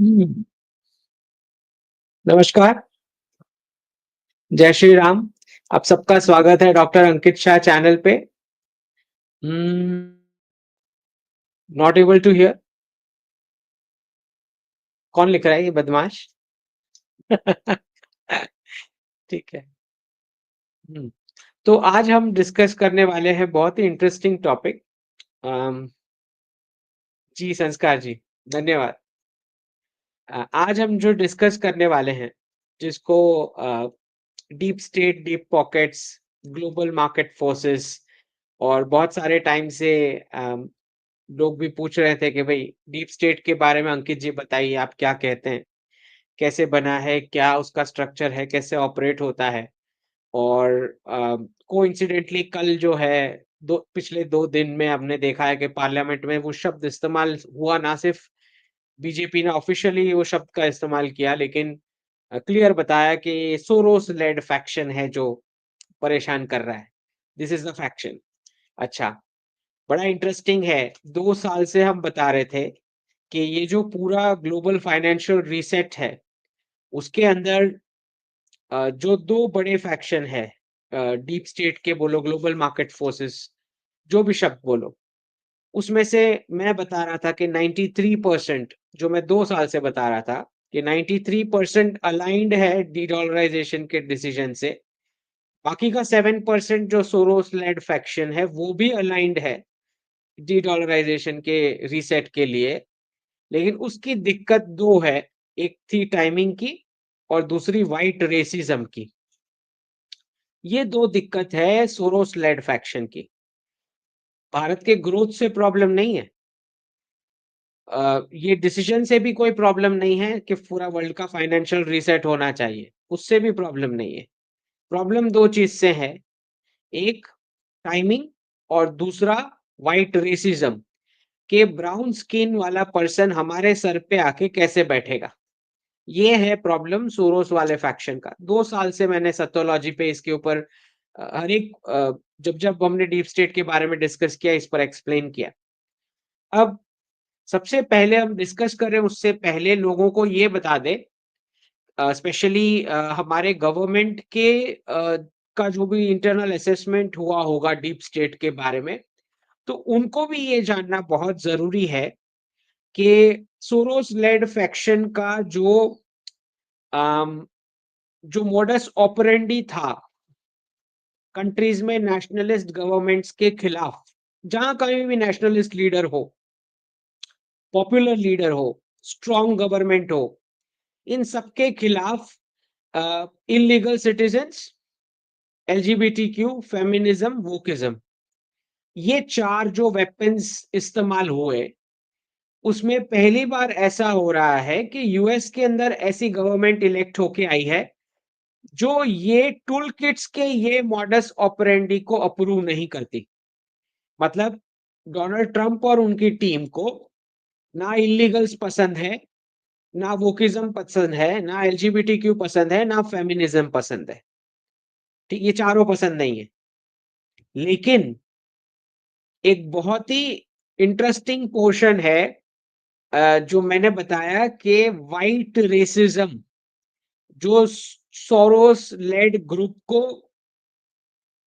हुँ, नमस्कार, जय श्री राम। आप सबका स्वागत है डॉक्टर अंकित शाह चैनल पे। Not able to hear. कौन लिख रहा है ये बदमाश? ठीक है। हुँ, तो आज हम डिस्कस करने वाले हैं बहुत ही इंटरेस्टिंग टॉपिक। अम, जी संस्कार जी, धन्यवाद। आज हम जो डिस्कस करने वाले हैं, जिसको deep state, deep pockets, global market forces और बहुत सारे टाइम से लोग भी पूछ रहे थे कि भई डीप स्टेट के बारे में अंकित जी बताइए आप क्या कहते हैं? कैसे बना है? क्या उसका स्ट्रक्चर है? कैसे ऑपरेट होता है? और कोइंसिडेंटली कल जो है दो पिछले 2 दिन में हमने देखा है कि पार्लियामेंट में वो शब्द इस्तेमाल हुआ, ना सिर्फ बीजेपी ने ऑफिशियली वो शब्द का इस्तेमाल किया, लेकिन क्लियर बताया कि सोरोस लेड फैक्शन है जो परेशान कर रहा है। This is the faction. अच्छा, बड़ा इंटरेस्टिंग है, 2 साल से हम बता रहे थे कि ये जो पूरा ग्लोबल फाइनेंशियल रीसेट है, उसके अंदर जो 2 बड़े फैक्शन है, डीप स्टेट के बोलो, ग्लोबल मार्केट फोर्सेस, जो भी शब्द बोलो, उसमें से मैं बता रहा था कि 93% जो मैं 2 साल से बता रहा था कि 93% अलाइन्ड है डीडॉलराइजेशन के डिसीजन से। बाकी का 7% जो सोरोस लेड फैक्शन है, वो भी अलाइन्ड है डीडॉलराइजेशन के रीसेट के लिए। लेकिन उसकी दिक्कत 2 है, एक थी टाइमिंग की और दूसरी व्हाइट रेसिज़्म की। ये 2 दिक्कत है सोरोस लेड फैक्शन की। भारत के ग्रोथ से प्रॉब्लम नहीं है। ये डिसीजन से भी कोई प्रॉब्लम नहीं है कि पूरा वर्ल्ड का फाइनेंशियल रीसेट होना चाहिए, उससे भी प्रॉब्लम नहीं है। प्रॉब्लम 2 चीज़ से है, एक टाइमिंग और दूसरा व्हाइट रेसिज़्म, कि ब्राउन स्किन वाला पर्सन हमारे सर पे आके कैसे बैठेगा। ये है प्रॉब्लम सोरोस वाले फैक्शन का। 2 साल से मैंने सैथोलॉजी पे इसके ऊपर हर एक जब हमने डीप स्टेट के बारे में डिस्कस किया, इस पर एक्सप्लेन किया। अब सबसे पहले हम डिस्कस करें उससे पहले लोगों को ये बता दें, स्पेशली हमारे गवर्नमेंट के का जो भी इंटरनल असेसमेंट हुआ होगा डीप स्टेट के बारे में, तो उनको भी ये जानना बहुत ज़रूरी है कि सोरोस लेड फैक्शन का अम, जो मोडस ऑपरेंडी था कंट्रीज में नेशनलिस्ट गवर्नमेंट्स के खिलाफ, जहां कहीं भी नेशनलिस्ट लीडर हो, पॉपुलर लीडर हो, स्ट्रॉन्ग गवर्नमेंट हो, इन सबके खिलाफ illegal citizens, LGBTQ, feminism, wokeism, ये 4 जो वेपन्स इस्तेमाल हुए, उसमें पहली बार ऐसा हो रहा है कि यूएस के अंदर ऐसी गवर्नमेंट इलेक्ट होके आई है जो ये टूल किट्स के ये मॉडस ऑपरेंडी को अप्रूव नहीं करती। मतलब डोनाल्ड ट्रंप और उनकी टीम को ना इल्लीगल्स पसंद है, ना वोकिज्म पसंद है, ना एलजीबीटीक्यू पसंद है, ना फेमिनिज्म पसंद है। ठीक, ये चारों पसंद नहीं है। लेकिन एक बहुत ही इंटरेस्टिंग पोर्शन है, जो मैंने बताया कि व्हाइट रेसिज्म जो सोरोस लेड ग्रुप को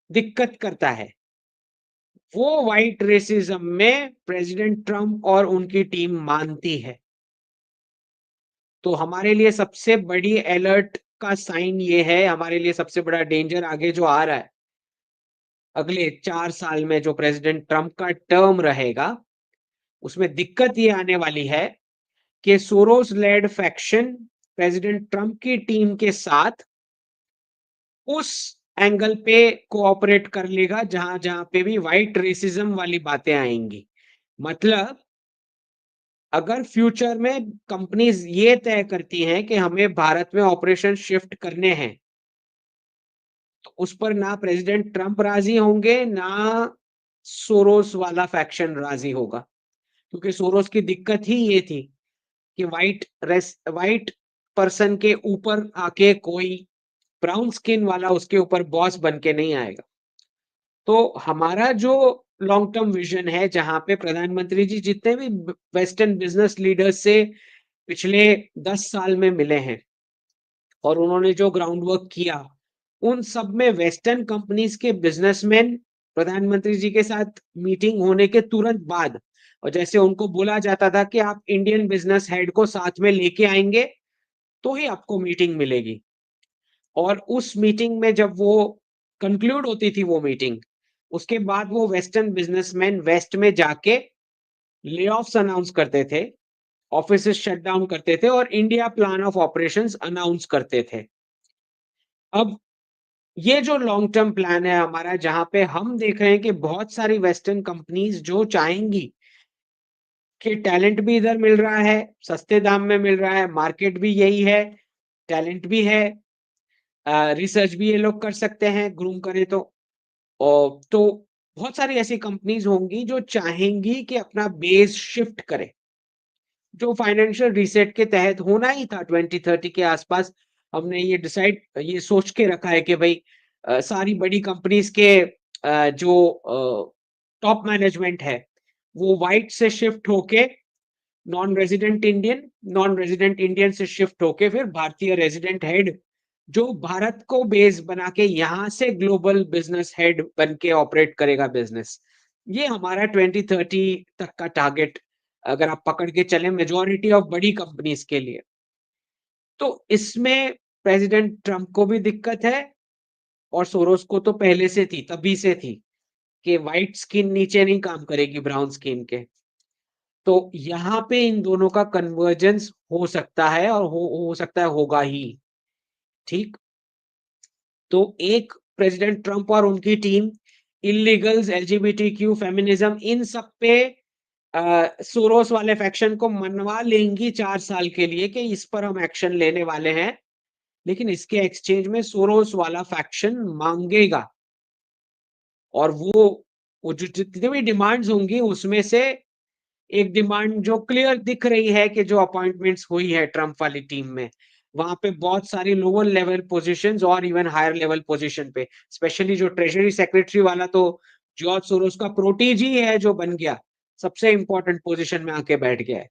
दिक्कत करता है, वो व्हाइट रेसिज्म में प्रेसिडेंट ट्रंप और उनकी टीम मानती है। तो हमारे लिए सबसे बड़ी अलर्ट का साइन ये है, हमारे लिए सबसे बड़ा डेंजर आगे जो आ रहा है, अगले 4 साल में जो प्रेसिडेंट ट्रंप का टर्म रहेगा, उसमें दिक्कत ये आने वाली है कि Soros led faction president Trump की टीम के साथ उस एंगल पे कोऑपरेट कर लेगा जहां-जहां पे भी व्हाइट रेसिज्म वाली बातें आएँगी। मतलब अगर फ्यूचर में कंपनीज़ ये तय करती हैं कि हमें भारत में ऑपरेशन शिफ्ट करने हैं, तो उस पर ना प्रेसिडेंट ट्रंप राज़ी होंगे, ना सोरोस वाला फैक्शन राज़ी होगा। क्योंकि सोरोस की दिक्कत ही ये थी कि व्हाइट पर्सन के ऊपर आके कोई ब्राउन स्किन वाला उसके ऊपर बॉस बन के नहीं आएगा। तो हमारा जो लॉन्ग टर्म विज़न है, जहाँ पे प्रधानमंत्री जी जितने भी वेस्टर्न बिज़नेस लीडर्स से पिछले 10 साल में मिले हैं और उन्होंने जो ग्राउंड वर्क किया, उन सब में वेस्टर्न कंपनीज के बिजनेसमैन प्रधानमंत्री जी के साथ मीटिंग होने के तुरंत बाद, और जैसे उनको बोला जाता था कि आप इंडियन बिजनेस हेड को साथ में लेके आएंगे तो ही आपको मीटिंग मिलेगी। और उस मीटिंग में जब वो कंक्लूड होती थी वो मीटिंग, उसके बाद वो वेस्टर्न बिजनेसमैन वेस्ट में जाके ले ऑफ्स अनाउंस करते थे, ऑफिसेस शट डाउन करते थे और India plan of operations announce करते थे। अब ये जो लॉन्ग टर्म प्लान है हमारा, जहां पे हम देख रहे हैं कि बहुत सारी वेस्टर्न कंपनीज जो चाहेंगी कि टैलेंट भी इधर मिल रहा है, सस्ते दाम में मिल रहा है, मार्केट भी यही है, टैलेंट भी है, रिसर्च भी ये लोग कर सकते हैं ग्रूम करें तो बहुत सारी ऐसी कंपनीज होंगी जो चाहेंगी कि अपना बेस शिफ्ट करें, जो फाइनेंशियल रीसेट के तहत होना ही था 2030 के आसपास। हमने ये डिसाइड, ये सोच के रखा है कि भाई सारी बड़ी कंपनीज के जो टॉप मैनेजमेंट है वो वाइट से शिफ्ट होके नॉन रेजिडेंट इंडियन से शिफ्ट होके फिर भारतीय रेजिडेंट हेड, जो भारत को बेस बना के यहां से ग्लोबल बिजनेस हेड बन के ऑपरेट करेगा बिजनेस। ये हमारा 2030 तक का टारगेट अगर आप पकड़ के चले मेजॉरिटी ऑफ बड़ी कंपनीज के लिए। तो इसमें प्रेसिडेंट ट्रंप को भी दिक्कत है और सोरोस को तो पहले से थी, तभी से थी कि व्हाइट स्किन नीचे नहीं काम करेगी ब्राउन स्किन के। तो यहाँ पे इन दोनों का कन्वर्जेंस हो सकता है और हो सकता है होगा ही। ठीक, तो एक प्रेसिडेंट ट्रंप और उनकी टीम इलीगल्स, एलजीबीटीक्यू, फेमिनिज्म, इन सब पे सोरोस वाले फैक्शन को मनवा लेंगी 4 साल के लिए कि इस पर हम एक्शन लेने वाले हैं, लेकिन इसके एक्सचेंज में सोरोस वाला फैक्शन मांगेगा। और वो जो जितनी भी डिमांड्स होंगी उसमें से एक डिमांड जो क्लियर दिख रही है कि जो अपॉइंटमेंट्स हुई है ट्रंप वाली टीम में, वहां पे बहुत सारी लोअर लेवल पोजीशंस और इवन हायर लेवल पोजीशन पे, स्पेशली जो ट्रेजरी सेक्रेटरी वाला तो जॉर्ज सोरोस का प्रोटीज ही है जो बन गया, सबसे इंपॉर्टेंट पोजीशन में आके बैठ गया है।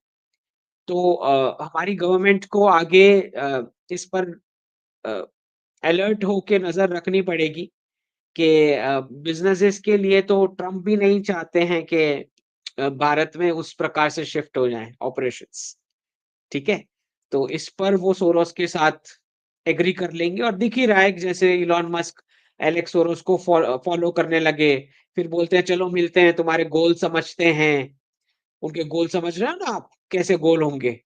तो हमारी गवर्नमेंट को आगे इस पर अलर्ट होके नजर रखनी पड़ेगी कि बिजनेसेस के लिए तो ट्रम्प भी नहीं चाहते हैं कि भारत में उस प्रकार से शिफ्ट हो जाएं ऑपरेशंस। ठीक है, तो इस पर वो सोरोस के साथ एग्री कर लेंगे और दिख ही रहा है कि जैसे इलॉन मस्क एलेक्स सोरोस को फॉलो करने लगे, फिर बोलते हैं चलो मिलते हैं, तुम्हारे गोल समझते हैं। उनके गोल समझ रहे हो ना आप, कैसे गोल होंगे।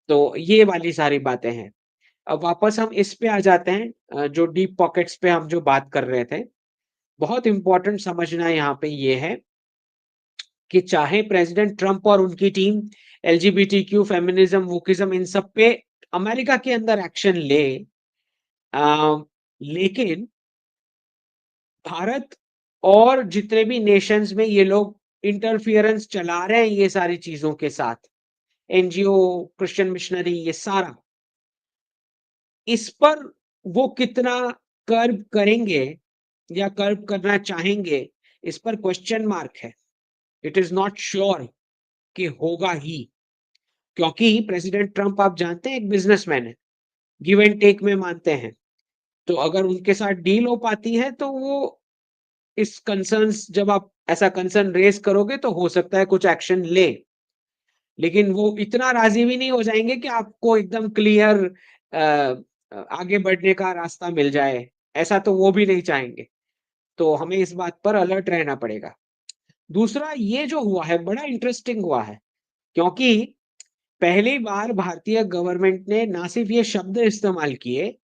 तो ये वाली सारी बातें हैं। अब वापस हम इस पे आ जाते हैं, जो डीप पॉकेट्स पे हम जो बात कर रहे थे। बहुत इंपॉर्टेंट समझना यहाँ पे ये है कि चाहे प्रेसिडेंट ट्रंप और उनकी टीम एलजीबीटीक्यू, फेमिनिज्म, वोकिज्म, इन सब पे अमेरिका के अंदर एक्शन ले, लेकिन भारत और जितने भी नेशंस में ये लोग इंटरफियरेंस चला रहे हैं ये सारी चीजों के साथ, एनजीओ, क्रिश्चियन मिशनरी, ये सारा, इस पर वो कितना कर्ब करेंगे या कर्ब करना चाहेंगे, इस पर क्वेश्चन मार्क है। इट इज नॉट श्योर कि होगा ही, क्योंकि प्रेसिडेंट ट्रंप आप जानते हैं एक बिजनेसमैन है, गिव एंड टेक में मानते हैं। तो अगर उनके साथ डील हो पाती है तो वो इस कंसर्न्स, जब आप ऐसा कंसर्न रेज करोगे तो हो सकता है कुछ एक्शन ले, लेकिन वो इतना राजी भी नहीं हो जाएंगे कि आपको एकदम क्लियर आगे बढ़ने का रास्ता मिल जाए, ऐसा तो वो भी नहीं चाहेंगे। तो हमें इस बात पर अलर्ट रहना पड़ेगा। दूसरा, ये जो हुआ है बड़ा इंटरेस्टिंग हुआ है, क्योंकि पहली बार भारतीय गवर्नमेंट ने ना सिर्फ ये शब्द इस्तेमाल किए,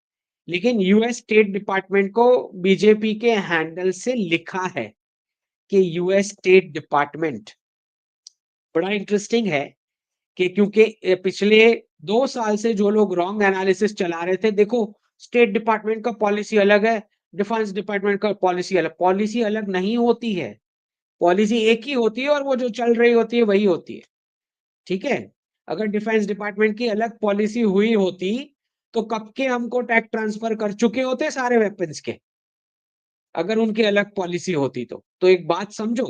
लेकिन यूएस स्टेट डिपार्टमेंट को बीजेपी के हैंडल से लिखा है कि यूएस स्टेट डिपार्टमेंट। बड़ा इंटरेस्टिंग है कि क्योंकि पिछले 2 साल से जो लोग रॉन्ग एनालिसिस चला रहे थे, देखो स्टेट डिपार्टमेंट का पॉलिसी अलग है, डिफेंस डिपार्टमेंट का पॉलिसी अलग नहीं होती है। पॉलिसी एक ही होती है और वो जो चल रही होती है वही होती है। ठीक है, अगर डिफेंस डिपार्टमेंट की अलग पॉलिसी हुई होती तो कब के हमको टेक ट्रांसफर कर चुके होते सारे वेपन्स के, अगर उनकी अलग पॉलिसी होती तो एक बात समझो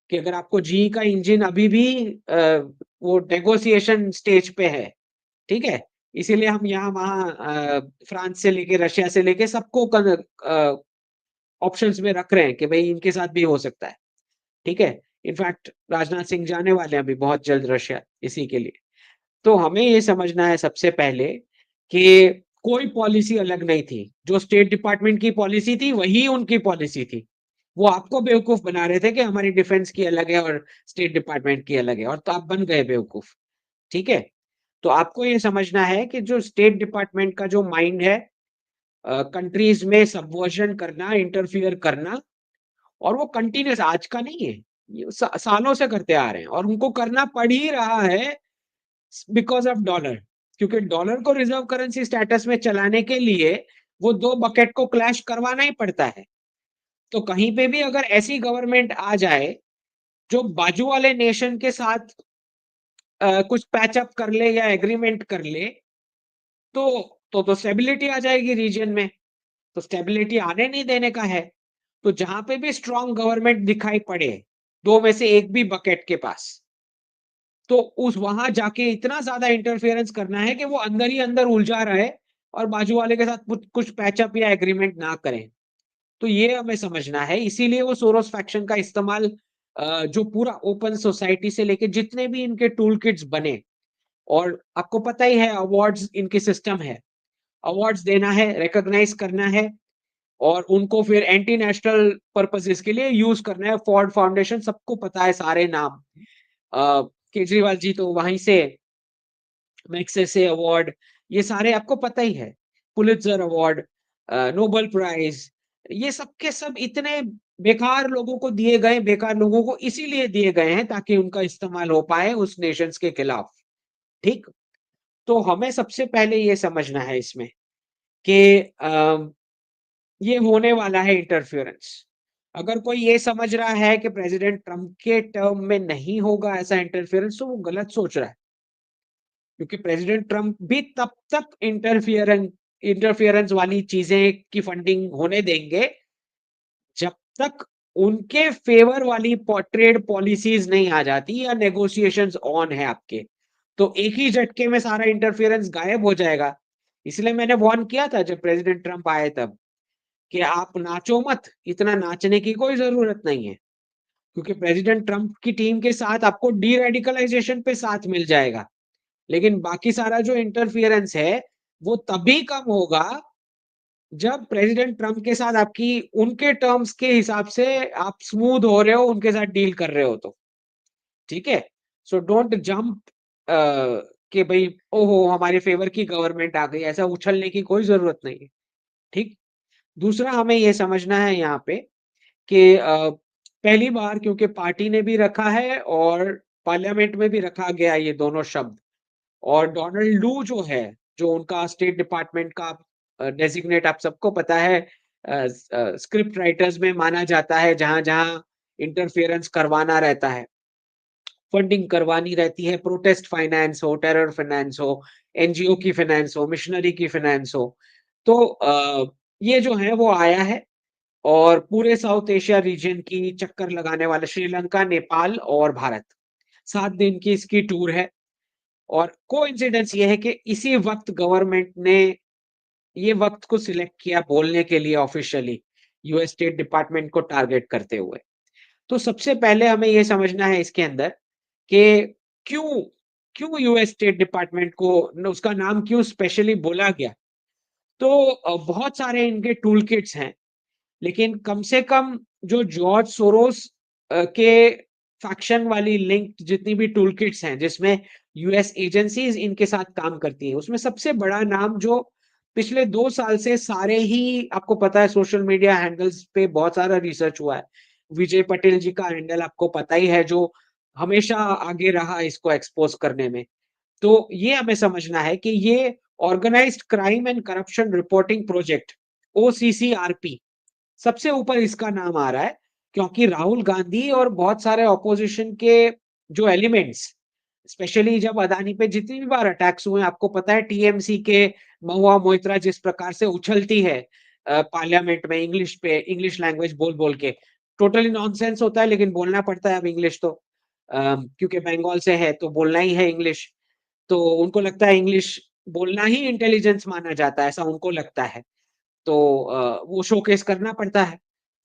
कि अगर आपको जी का इंजन अभी भी वो नेगोशिएशन स्टेज पे है, ठीक है? इसीलिए हम यहाँ वहाँ फ्रांस से लेके रशिया से लेके सबको ऑप्शंस में रख रहे हैं कि भई इनके साथ भी हो सकता है, ठीक है? इनफैक्ट राजनाथ सिंह जाने वाले हैं अभी बहुत जल्द रशिया इसी के लिए। तो हमें ये समझना है सबसे पहले कि कोई पॉलिसी अलग नहीं थी। जो स्टेट डिपार्टमेंट की पॉलिसी थी, वही उनकी पॉलिसी थी। वो आपको बेवकूफ़ बना रहे थे कि हमारी डिफेंस की अलग है और स्टेट डिपार्टमेंट की अलग है और तो आप बन गए बेवकूफ़, ठीक है? तो आपको ये समझना है कि जो स्टेट डिपार्टमेंट का जो माइंड है कंट्रीज़ में सबवर्जन करना, इंटरफियर करना और वो कंटीन्यूअस आज का नहीं है। ये सालों से करते आ रहे हैं और उनको करना पड़ ही रहा है बिकॉज़ ऑफ डॉलर क्योंकि डॉलर को रिज़र्व करेंसी स्टेटस में चलाने के लिए वो 2 बकेट को क्लैश करवाना ही पड़ता है। तो कहीं पे भी अगर ऐसी गवर्नमेंट आ जाए, जो बाजू वाले नेशन के साथ कुछ पैच अप कर ले या एग्रीमेंट कर ले, तो तो स्टेबिलिटी आ जाएगी रीजन में। तो स्टेबिलिटी आने नहीं देने का है। तो जहाँ पे भी स्ट्रॉन्ग गवर्नमेंट दिखाई पड़े, 2 में से 1 भी बकेट के पास, तो उस वहाँ जाके इतना ज़्यादा इंटरफेरेंस करना है कि वो अंदर ही अंदर उलझा रहे और बाजू वाले के साथ कुछ पैचअप या एग्रीमेंट ना करें। तो ये हमें समझना है, इसीलिए वो सोरोस फैक्शन का इस्तेमाल जो पूरा ओपन सोसाइटी से लेके जितने भी इनके टूल किट्स बने और आपको पता ही है अवार्ड्स इनके सिस्टम है। अवार्ड्स देना है, रिकॉग्नाइज़ करना है और उनको फिर एंटी नेशनल पर्पसेस के लिए यूज़ करना है। फोर्ड फाउंडेशन सबको पता है सारे नाम। अ, केजरीवाल जी तो वहीं से मैग्सेसे अवार्ड ये सारे आपको पता ही है। पुलित्ज़र अवार्ड नोबेल प्राइज़ ये सब के सब इतने बेकार लोगों को दिए गए, बेकार लोगों को इसीलिए दिए गए हैं ताकि उनका इस्तेमाल हो पाए उस नेशंस के खिलाफ, ठीक? तो हमें सबसे पहले ये समझना है इसमें कि ये होने वाला है इंटरफेरेंस। अगर कोई ये समझ रहा है कि प्रेज़िडेंट ट्रम्प के टर्म में नहीं होगा ऐसा इंटरफेरेंस तो वो गलत सोच रहा है। क्योंकि प्रेसिडेंट ट्रम्प भी तब तक इंटरफियरेंस वाली चीजें की फंडिंग होने देंगे जब तक उनके फेवर वाली ट्रेड पॉलिसीज नहीं आ जाती या नेगोशिएशंस ऑन है आपके तो एक ही झटके में सारा इंटरफियरेंस गायब हो जाएगा इसलिए मैंने वार्न किया था जब प्रेसिडेंट ट्रम्प आए तब कि आप नाचो मत इतना नाचने की कोई जरूरत नहीं है क्योंकि प्रेसिडेंट ट्रम्प की टीम के साथ आपको डी रेडिकलाइजेशन पे साथ मिल जाएगा लेकिन बाकी सारा जो इंटरफियरेंस है, वो तभी कम होगा जब प्रेसिडेंट ट्रम्प के साथ आपकी उनके टर्म्स के हिसाब से आप स्मूथ हो रहे हो, उनके साथ डील कर रहे हो तो, ठीक है? सो डोंट जंप कि भई ओहो! हमारे फेवर की गवर्नमेंट आ गई, ऐसा उछलने की कोई ज़रूरत नहीं है, ठीक? दूसरा हमें ये समझना है यहाँ पे कि पहली बार क्योंकि पार्टी ने भी रखा है और पार्लियामेंट में भी रखा गया ये दोनों शब्द। और डोनाल्ड लू जो है, जो उनका स्टेट डिपार्टमेंट का डेज़िग्नेट आप सबको पता है स्क्रिप्ट राइटर्स में माना जाता है, जहाँ-जहाँ इंटरफेरेंस करवाना रहता है, फंडिंग करवानी रहती है, प्रोटेस्ट फाइनेंस हो, टेरर फाइनेंस हो, एनजीओ की फाइनेंस हो, मिशनरी की फाइनेंस हो। तो ये जो है वो आया है और पूरे साउथ एशिया रीजन की चक्कर लगाने वाला श्रीलंका, नेपाल और भारत। 7 दिन की इसकी टूर है। और कोइंसिडेंस ये है कि इसी वक़्त गवर्नमेंट ने ये वक़्त को सिलेक्ट किया बोलने के लिए ऑफ़िशियली यूएस स्टेट डिपार्टमेंट को टारगेट करते हुए। तो सबसे पहले हमें ये समझना है इसके अंदर कि क्यों क्यों यूएस स्टेट डिपार्टमेंट को उसका नाम क्यों स्पेशली बोला गया? तो बहुत सारे इनके टूल किट्स हैं, लेकिन कम से कम जो जॉर्ज सोरोस के फैक्शन वाली लिंक्ड जितनी भी टूल किट्स हैं, जिसमें यूएस एजेंसीज़ इनके साथ काम करती हैं, उसमें सबसे बड़ा नाम जो पिछले 2 साल से सारे ही आपको पता है सोशल मीडिया हैंडल्स पे बहुत सारा रिसर्च हुआ है। विजय पटेल जी का हैंडल आपको पता ही है जो हमेशा आगे रहा इसको एक्सपोज़ करने में। तो ये हमें समझना है कि ये organised crime and corruption reporting project OCCRP सबसे ऊपर इसका नाम आ रहा है क्योंकि राहुल गांधी और बहुत सारे ऑपोजिशन के जो एलिमेंट्स स्पेशली जब अदानी पे जितनी भी बार अटैक्स हुए आपको पता है टीएमसी के महुआ मोइत्रा जिस प्रकार से उछलती है पार्लियामेंट में इंग्लिश पे इंग्लिश लैंग्वेज बोल बोल के टोटली नॉनसेंस होता है लेकिन बोलना पड़ता है अब इंग्लिश तो क्योंकि बंगाल से है तो बोलना ही है इंग्लिश तो उनको लगता है इंग्लिश बोलना ही इंटेलिजेंस माना जाता है, ऐसा उनको लगता है। तो वो शोकेस करना पड़ता है।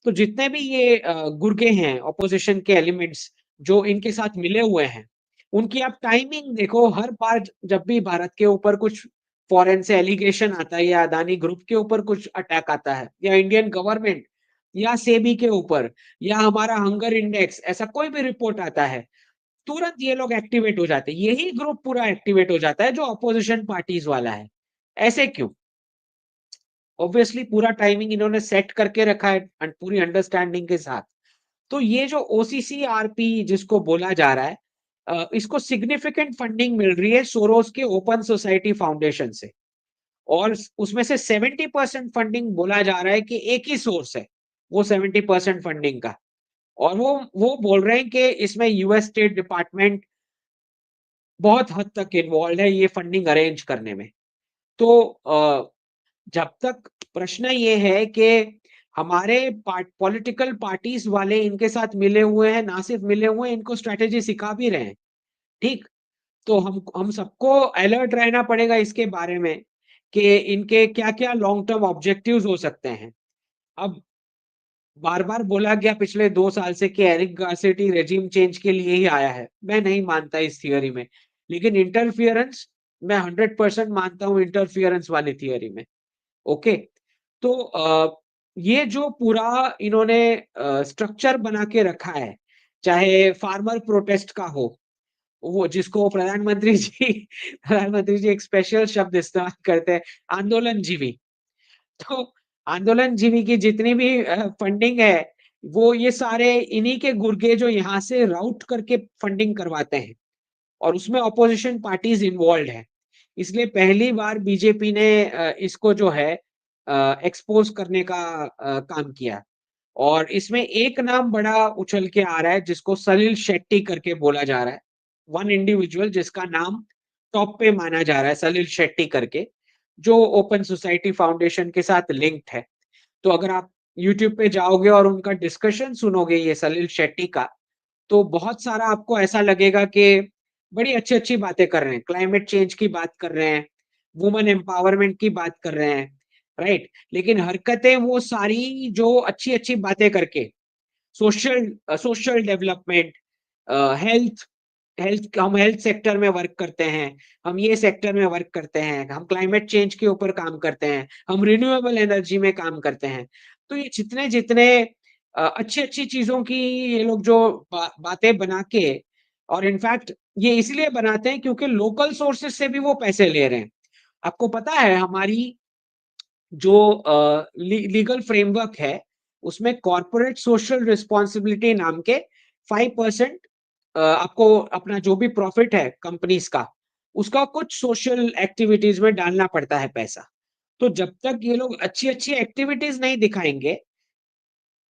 तो जितने भी ये गुर्गे हैं, ऑपोज़िशन के एलिमेंट्स जो इनके साथ मिले हुए हैं, उनकी आप टाइमिंग देखो। हर बार जब भी भारत के ऊपर कुछ फॉरेन से एलिगेशन आता है या अदानी ग्रुप के ऊपर कुछ अटैक आता है या इंडियन गवर्नमेंट या सेबी के ऊपर या हमारा हंगर इंडेक्स, ऐसा कोई भी रिपोर्ट आता है, तुरंत ये लोग एक्टिवेट हो जाते हैं। यही ग्रुप पूरा एक्टिवेट हो जाता है जो ऑपोज़िशन पार्टीज़ वाला है। ऐसे क्यों? ऑब्वियसली पूरा टाइमिंग इन्होंने सेट करके रखा है पूरी अंडरस्टैंडिंग के साथ। तो ये जो ओसीसीआरपी जिसको बोला जा रहा है, इसको सिग्निफिकेंट फंडिंग मिल रही है सोरोस के ओपन सोसाइटी फाउंडेशन से। और उसमें से 70% फंडिंग बोला जा रहा है कि एक ही सोर्स है वो 70% फंडिंग का। और वो बोल रहे हैं कि इसमें यूएस स्टेट डिपार्टमेंट बहुत हद तक इन्वॉल्व है ये फंडिंग अरेंज करने में। तो जब तक प्रश्न ये है कि हमारे पॉलिटिकल पार्टीज वाले इनके साथ मिले हुए हैं, ना सिर्फ मिले हुए हैं, इनको स्ट्रेटेजी सिखा भी रहे हैं। ठीक? तो हम सबको अलर्ट रहना पड़ेगा इसके बारे में कि इनके क्या-क्या लॉन्ग टर्म ऑब्जेक्टिव्स हो सकते हैं। अब बार-बार बोला गया पिछले 2 साल से कि एरिक गारसेटी रेजिम चेंज के लिए ही आया है। मैं नहीं मानता इस थियरी में। लेकिन इंटरफियरेंस मैं 100% मानता हूँ इंटरफियरेंस वाली थियरी में। ओके? तो ये जो पूरा इन्होंने स्ट्रक्चर बना के रखा है, चाहे फार्मर प्रोटेस्ट का हो, वो जिसको प्रधानमंत्री जी एक स्पेशल शब्द इस्तेमाल करते हैं, आंदोलनजीवी। तो आंदोलनजीवी की जितनी भी फंडिंग है, वो ये सारे इन्हीं के गुर्गे जो यहाँ से राउट करके फंडिंग करवाते हैं और उसमें ऑपोजिशन पार्टीज इन्वॉल्व्ड है। इसलिए पहली बार बीजेपी ने इसको जो है एक्सपोज करने का काम किया। और इसमें एक नाम बड़ा उछल के आ रहा है जिसको सलिल शेट्टी करके बोला जा रहा है। वन इंडिविजुअल जिसका नाम टॉप पे माना जा रहा है सलिल शेट्टी करके, जो ओपन सोसाइटी फाउंडेशन के साथ लिंक्ड है। तो अगर आप यूट्यूब पे जाओगे और उनका डिस्कशन सुनोगे ये सलिल शेट्टी का, तो बहुत सारा आपको ऐसा लगेगा कि बड़ी अच्छी-अच्छी बातें कर रहे हैं, क्लाइमेट चेंज की बात कर रहे हैं, वुमेन एम्पावरमेंट की बात कर रहे हैं, राइट? लेकिन हरकतें वो सारी जो अच्छी-अच्छी बातें करके सोशल डेवलपमेंट, हेल्थ हेल्थ हम हेल्थ सेक्टर में वर्क करते हैं, हम ये सेक्टर में वर्क करते हैं, हम क्लाइमेट चेंज के ऊपर काम करते हैं, हम रिन्यूएबल एनर्जी में काम करते हैं। तो ये जितने-जितने अच्छी-अच्छी चीज़ों की ये लोग जो बातें बना के और इनफैक्ट ये इसलिए बनाते हैं क्योंकि लोकल सोर्सेज़ से भी वो पैसे ले रहे हैं। आपको पता है हमारी जो लीगल फ्रेमवर्क है, उसमें कॉर्पोरेट सोशल रिस्पॉन्सिबिलिटी नाम के 5% आपको अपना जो भी प्रॉफिट है कंपनीज़ का, उसका कुछ सोशल एक्टिविटीज़ में डालना पड़ता है पैसा। तो जब तक ये लोग अच्छी-अच्छी एक्टिविटीज़ नहीं दिखाएँगे,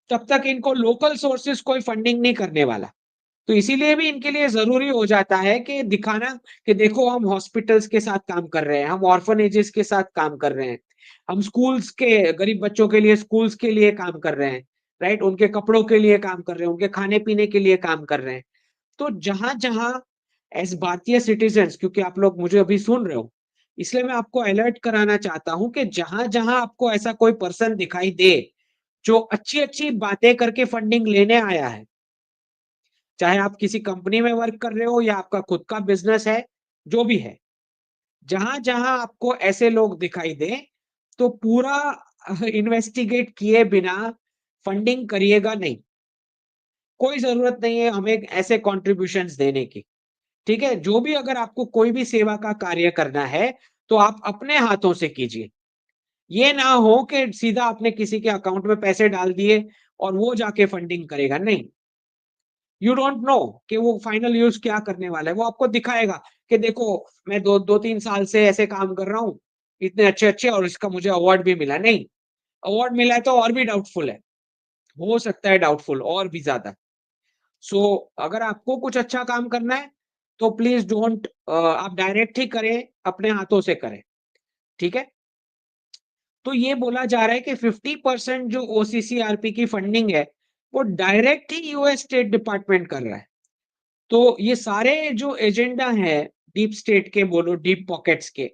तब तक इनको लोकल सोर्सेज़ कोई फंडिंग नहीं करने वाला। तो इसीलिए भी इनके लिए ज़रूरी हो जाता है कि दिखाना कि देखो हम हॉस्पिटल्स के साथ काम कर रहे हैं, हम ऑर्फनेजेस के साथ काम कर रहे हैं, हम स्कूल्स के गरीब बच्चों के लिए स्कूल्स के लिए काम कर रहे हैं, राइट? उनके कपड़ों के लिए काम कर रहे हैं, उनके खाने-पीने के लिए काम कर रहे हैं। तो जहाँ-जहाँ एज़ भारतीय सिटिज़न्स क्योंकि आप लोग मुझे अभी सुन रहे हो, इसलिए मैं आपको अलर्ट कराना चाहता हूँ कि जहाँ-जहाँ आपको ऐसा कोई पर्सन दिखाई दे, जो अच्छी-अच्छी बातें करके फंडिंग लेने आया है, चाहे आप किसी कंपनी में वर्क कर रहे हो या आपका खुद का बिज़नेस है, जो भी है। जहाँ-जहाँ आपको ऐसे लोग दिखाई दें, तो पूरा इन्वेस्टिगेट किए बिना फंडिंग करिएगा नहीं। कोई ज़रूरत नहीं है हमें ऐसे कॉन्ट्रिब्यूशंस देने की, ठीक है? जो भी अगर आपको कोई भी सेवा का कार्य करना है, तो आप अपने हाथों से कीजिए। ये ना हो कि सीधा आपने किसी के अकाउंट में पैसे डाल दिए और वो जाके फंडिंग करेगा, नहीं। यू डोंट नो कि वो फाइनल यूज़ क्या करने वाला है। वो आपको दिखाएगा कि देखो मैं 2-3 साल से ऐसे काम कर रहा हूँ, इतने अच्छे-अच्छे और इसका मुझे अवार्ड भी मिला। नहीं, अवार्ड मिला है तो और भी डाउटफुल है। हो सकता है डाउटफुल और भी ज़्यादा। सो अगर आपको कुछ अच्छा काम करना है, तो प्लीज़ डोंट आप डायरेक्ट ही करें, अपने हाथों से करें, ठीक है? तो ये बोला जा रहा है कि 50% जो ओसीसीआरपी की फंडिंग है, वो डायरेक्ट ही यूएस स्टेट डिपार्टमेंट कर रहा है। तो ये सारे जो एजेंडा है, डीप स्टेट के बोलो, डीप पॉकेट्स के,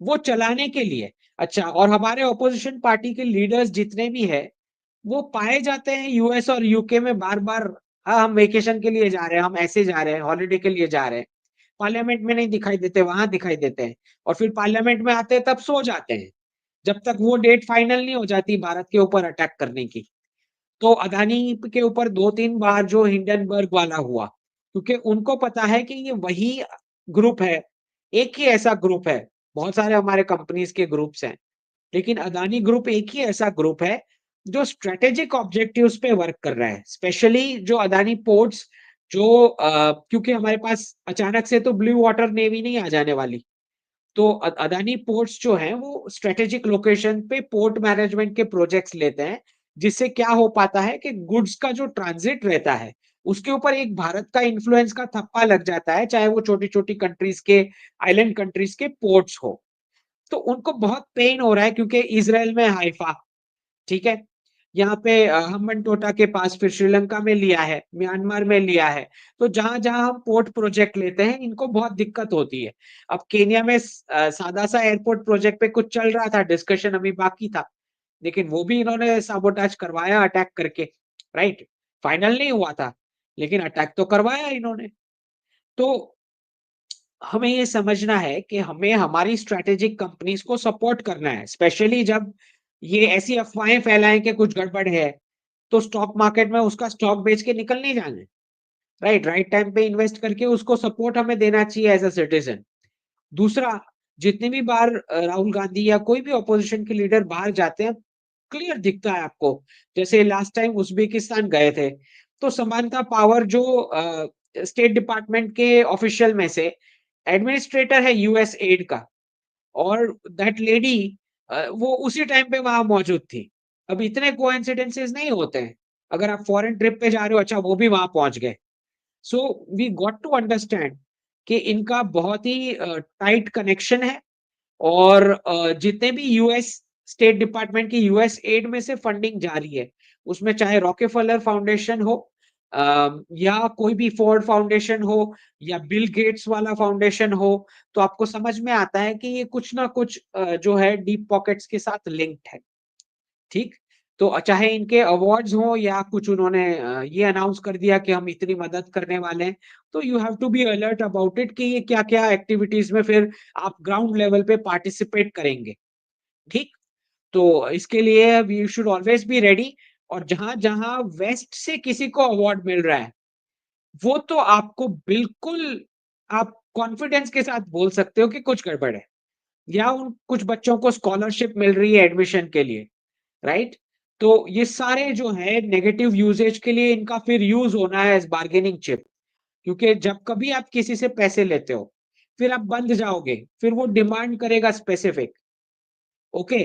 वो चलाने के लिए। अच्छा, और हमारे ऑपोजिशन पार्टी के लीडर्स जितने भी हैं, वो पाए जाते हैं यूएस और यूके में बार-बार। हाँ, हम वेकेशन के लिए जा रहे हैं, हम ऐसे जा रहे हैं, हॉलिडे के लिए जा रहे हैं। पार्लियामेंट में नहीं दिखाई देते, वहाँ दिखाई देते हैं और फिर पार्लियामेंट में आते हैं तब सो जाते हैं, जब तक वो डेट फाइनल नहीं हो जाती भारत के ऊपर अटैक करने की। तो अदानी के ऊपर 2-3 बार जो हिंडनबर्ग वाला हुआ, क्योंकि उनको पता है कि ये वही ग्रुप है, एक ही ऐसा ग्रुप है, बहुत सारे हमारे कंपनीज़ के ग्रुप्स हैं, लेकिन अदानी ग्रुप एक ही ऐसा ग्रुप है, जो स्ट्रैटेजिक ऑब्जेक्टिव्स पे वर्क कर रहा है। स्पेशली जो अदानी पोर्ट्स जो क्योंकि हमारे पास अचानक से तो ब्लू वाटर नेवी नहीं आ जाने वाली। तो अदानी पोर्ट्स जो हैं वो स्ट्रेटेजिक लोकेशन पे पोर्ट मैनेजमेंट के प्रोजेक्ट्स लेते हैं, जिससे क्या हो पाता है कि गुड्स का जो ट्रांजिट रहता है, उसके ऊपर एक भारत का इन्फ्लुएंस का थप्पा लग जाता है, चाहे वो छोटी-छोटी कंट्रीज़ के, आइलैंड कंट्रीज़ के पोर्ट्स हो। तो उनको बहुत पेन हो रहा है क्योंकि इज़राइल में हाइफा, ठीक है? यहाँ पे हम्बनटोटा के पास, फिर श्रीलंका में लिया है, म्यांमार में लिया है। तो जहाँ-जहाँ हम पोर्ट प्रोजेक्ट लेते हैं, इनको बहुत दिक्कत होती है। अब केन्या में सादा-सा एयरपोर्ट प्रोजेक्ट पे कुछ चल रहा था, डिस्कशन अभी बाकी था, लेकिन वो भी इन्होंने साबोटाज करवाया अटैक करके, राइट? फाइनल नहीं हुआ था, लेकिन अटैक तो करवाया इन्होंने। तो हमें ये समझना है कि हमें हमारी स्ट्रैटेजिक कंपनीज़ को सपोर्ट करना है, स्पेशली जब ये ऐसी अफ़वाहें फैलाएँ कि कुछ गड़बड़ है, तो स्टॉक मार्केट में उसका स्टॉक बेच के निकल नहीं जाना है, राइट? राइट टाइम पे इन्वेस्ट करके उसको सपोर्ट हमें देना चाहिए एज़ अ सिटिज़न। दूसरा, जितनी भी बार राहुल गांधी या कोई भी अपोज़िशन के लीडर बाहर जाते हैं, क्लियर दिखता है आपको। जैसे लास्ट टाइम उज़्बेकिस्तान गए थे, तो समानता पावर जो स्टेट डिपार्टमेंट के ऑफ़िशियल में से एडमिनिस्ट्रेटर है यूएस एड का, और दैट लेडी वो उसी टाइम पे वहाँ मौजूद थी। अब इतने कोइंसिडेंसेस नहीं होते हैं। अगर आप फॉरेन ट्रिप पे जा रहे हो, अच्छा वो भी वहाँ पहुँच गए। So we got to understand कि इनका बहुत ही टाइट कनेक्शन है, और जितने भी यूएस स्टेट डिपार्टमेंट की यूएस एड में से फंडिंग जा रही है, उसमें चाहे रॉकेफेलर फाउंडेशन हो, या कोई भी फोर्ड फाउंडेशन हो, या बिल गेट्स वाला फाउंडेशन हो, तो आपको समझ में आता है कि ये कुछ ना कुछ जो है डीप पॉकेट्स के साथ लिंक्ड है। ठीक? तो चाहे इनके अवार्ड्स हों या कुछ उन्होंने ये अनाउंस कर दिया कि हम इतनी मदद करने वाले हैं, तो you have to be alert about it कि ये क्या-क्या एक्टिविटीज़ में फिर आप ग्राउंड लेवल पे पार्टिसिपेट करेंगे, ठीक? तो इसके लिए we should always be ready, और जहाँ-जहाँ वेस्ट से किसी को अवार्ड मिल रहा है, वो तो आपको बिल्कुल, आप कॉन्फिडेंस के साथ बोल सकते हो कि कुछ गड़बड़ है, या उन कुछ बच्चों को स्कॉलरशिप मिल रही है एडमिशन के लिए। राइट? तो ये सारे जो है नेगेटिव यूसेज के लिए इनका फिर यूज़ होना है एज़ बार्गेनिंग चिप, क्योंकि जब कभी आप किसी से पैसे लेते हो, फिर आप बंध जाओगे, फिर वो डिमांड करेगा स्पेसिफिक, ओके?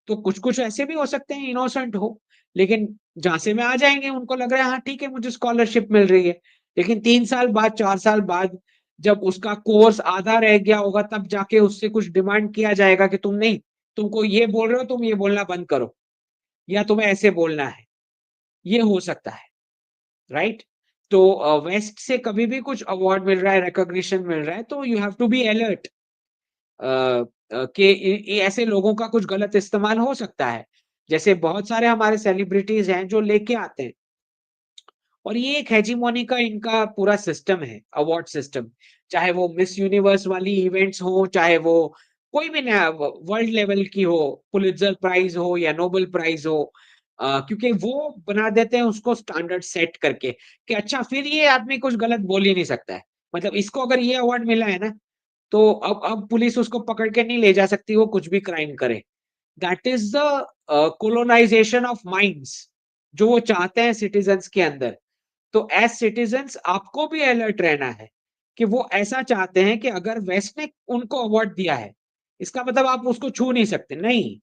तो कुछ-कुछ ऐसे भी हो सकते हैं इनोसेंट हो, लेकिन झांसे में आ जाएँगे, उनको लग रहा है हाँ ठीक है, मुझे स्कॉलरशिप मिल रही है। लेकिन 3 साल बाद, 4 साल बाद, जब उसका कोर्स आधा रह गया होगा, तब जाके उससे कुछ डिमांड किया जाएगा कि तुम नहीं, तुमको ये बोल रहे हो, तुम ये बोलना बंद करो, या तुम्हें ऐसे बोलना है। ये हो सकता है, राइट? तो वेस्ट से कभी भी कुछ अवार्ड मिल रहा है, रिकॉग्निशन मिल रहा है, तो you have to be alert कि ये ऐसे लोगों का कुछ गलत इस्तेमाल हो सकता है। जैसे बहुत सारे हमारे सेलिब्रिटीज़ हैं जो लेके आते हैं, और ये एक हेजिमोनी का इनका पूरा सिस्टम है, अवार्ड सिस्टम। चाहे वो मिस यूनिवर्स वाली इवेंट्स हों, चाहे वो कोई भी नया वर्ल्ड लेवल की हो, पुलित्ज़र प्राइज़ हो या नोबेल प्राइज़ हो, क्योंकि वो बना देते हैं उसको स्टैंडर्ड सेट करके कि अच्छा फिर ये आदमी कुछ गलत बोल ही नहीं सकता है। मतलब इसको अगर ये अवार्ड मिला है ना, तो अब पुलिस उसको पकड़ के नहीं ले जा सकती, वो कुछ भी क्राइम करे। That is the colonisation of minds, जो वो चाहते हैं सिटिज़न्स के अंदर। तो एज़ सिटिज़न्स आपको भी अलर्ट रहना है कि वो ऐसा चाहते हैं कि अगर वेस्ट ने उनको अवार्ड दिया है, इसका मतलब आप उसको छू नहीं सकते। नहीं,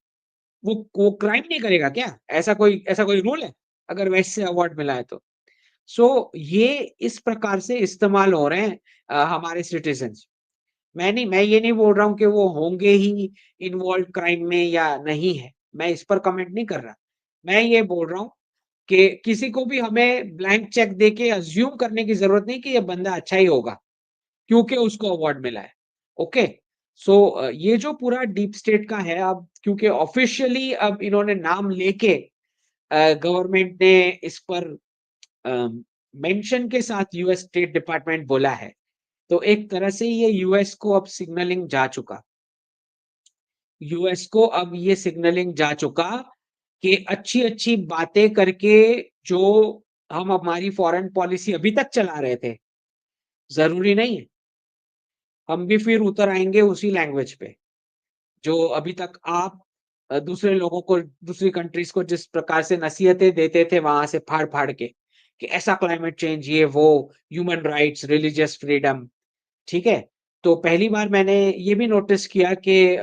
वो क्राइम नहीं करेगा क्या? ऐसा कोई रूल है? अगर वेस्ट से अवार्ड मिला है तो? सो ये इस प्रकार से इस्तेमाल हो रहे हैं हमारे सिटिज़न्स। मैं ये नहीं बोल रहा हूँ कि वो होंगे ही इन्वॉल्व्ड क्राइम में या नहीं है। मैं इस पर कमेंट नहीं कर रहा। मैं ये बोल रहा हूँ कि किसी को भी हमें ब्लैंक चेक देके अज़्यूम करने की ज़रूरत नहीं कि ये बंदा अच्छा ही होगा। क्योंकि उसको अवार्ड मिला है। ओके, सो ये जो पूरा डीप स्टेट का है, अब क्योंकि ऑफिशियली अब इन्होंने नाम लेके गवर्नमेंट ने इस पर मेंशन के साथ यूएस स्टेट डिपार्टमेंट बोला है, तो एक तरह से ये यूएस को अब सिग्नलिंग जा चुका। यूएस को अब ये सिग्नलिंग जा चुका कि अच्छी-अच्छी बातें करके जो हम हमारी फॉरेन पॉलिसी अभी तक चला रहे थे, ज़रूरी नहीं है, हम भी फिर उतर आएँगे उसी लैंग्वेज पे। जो अभी तक आप दूसरे लोगों को, दूसरी कंट्रीज़ को जिस प्रकार से नसीहतें देते थे वहाँ से फाड़-फाड़ के, कि ऐसा क्लाइमेट चेंज, ये वो, ह्यूमन राइट्स, रिलिजियस फ्रीडम, ठीक है? तो पहली बार मैंने ये भी नोटिस किया कि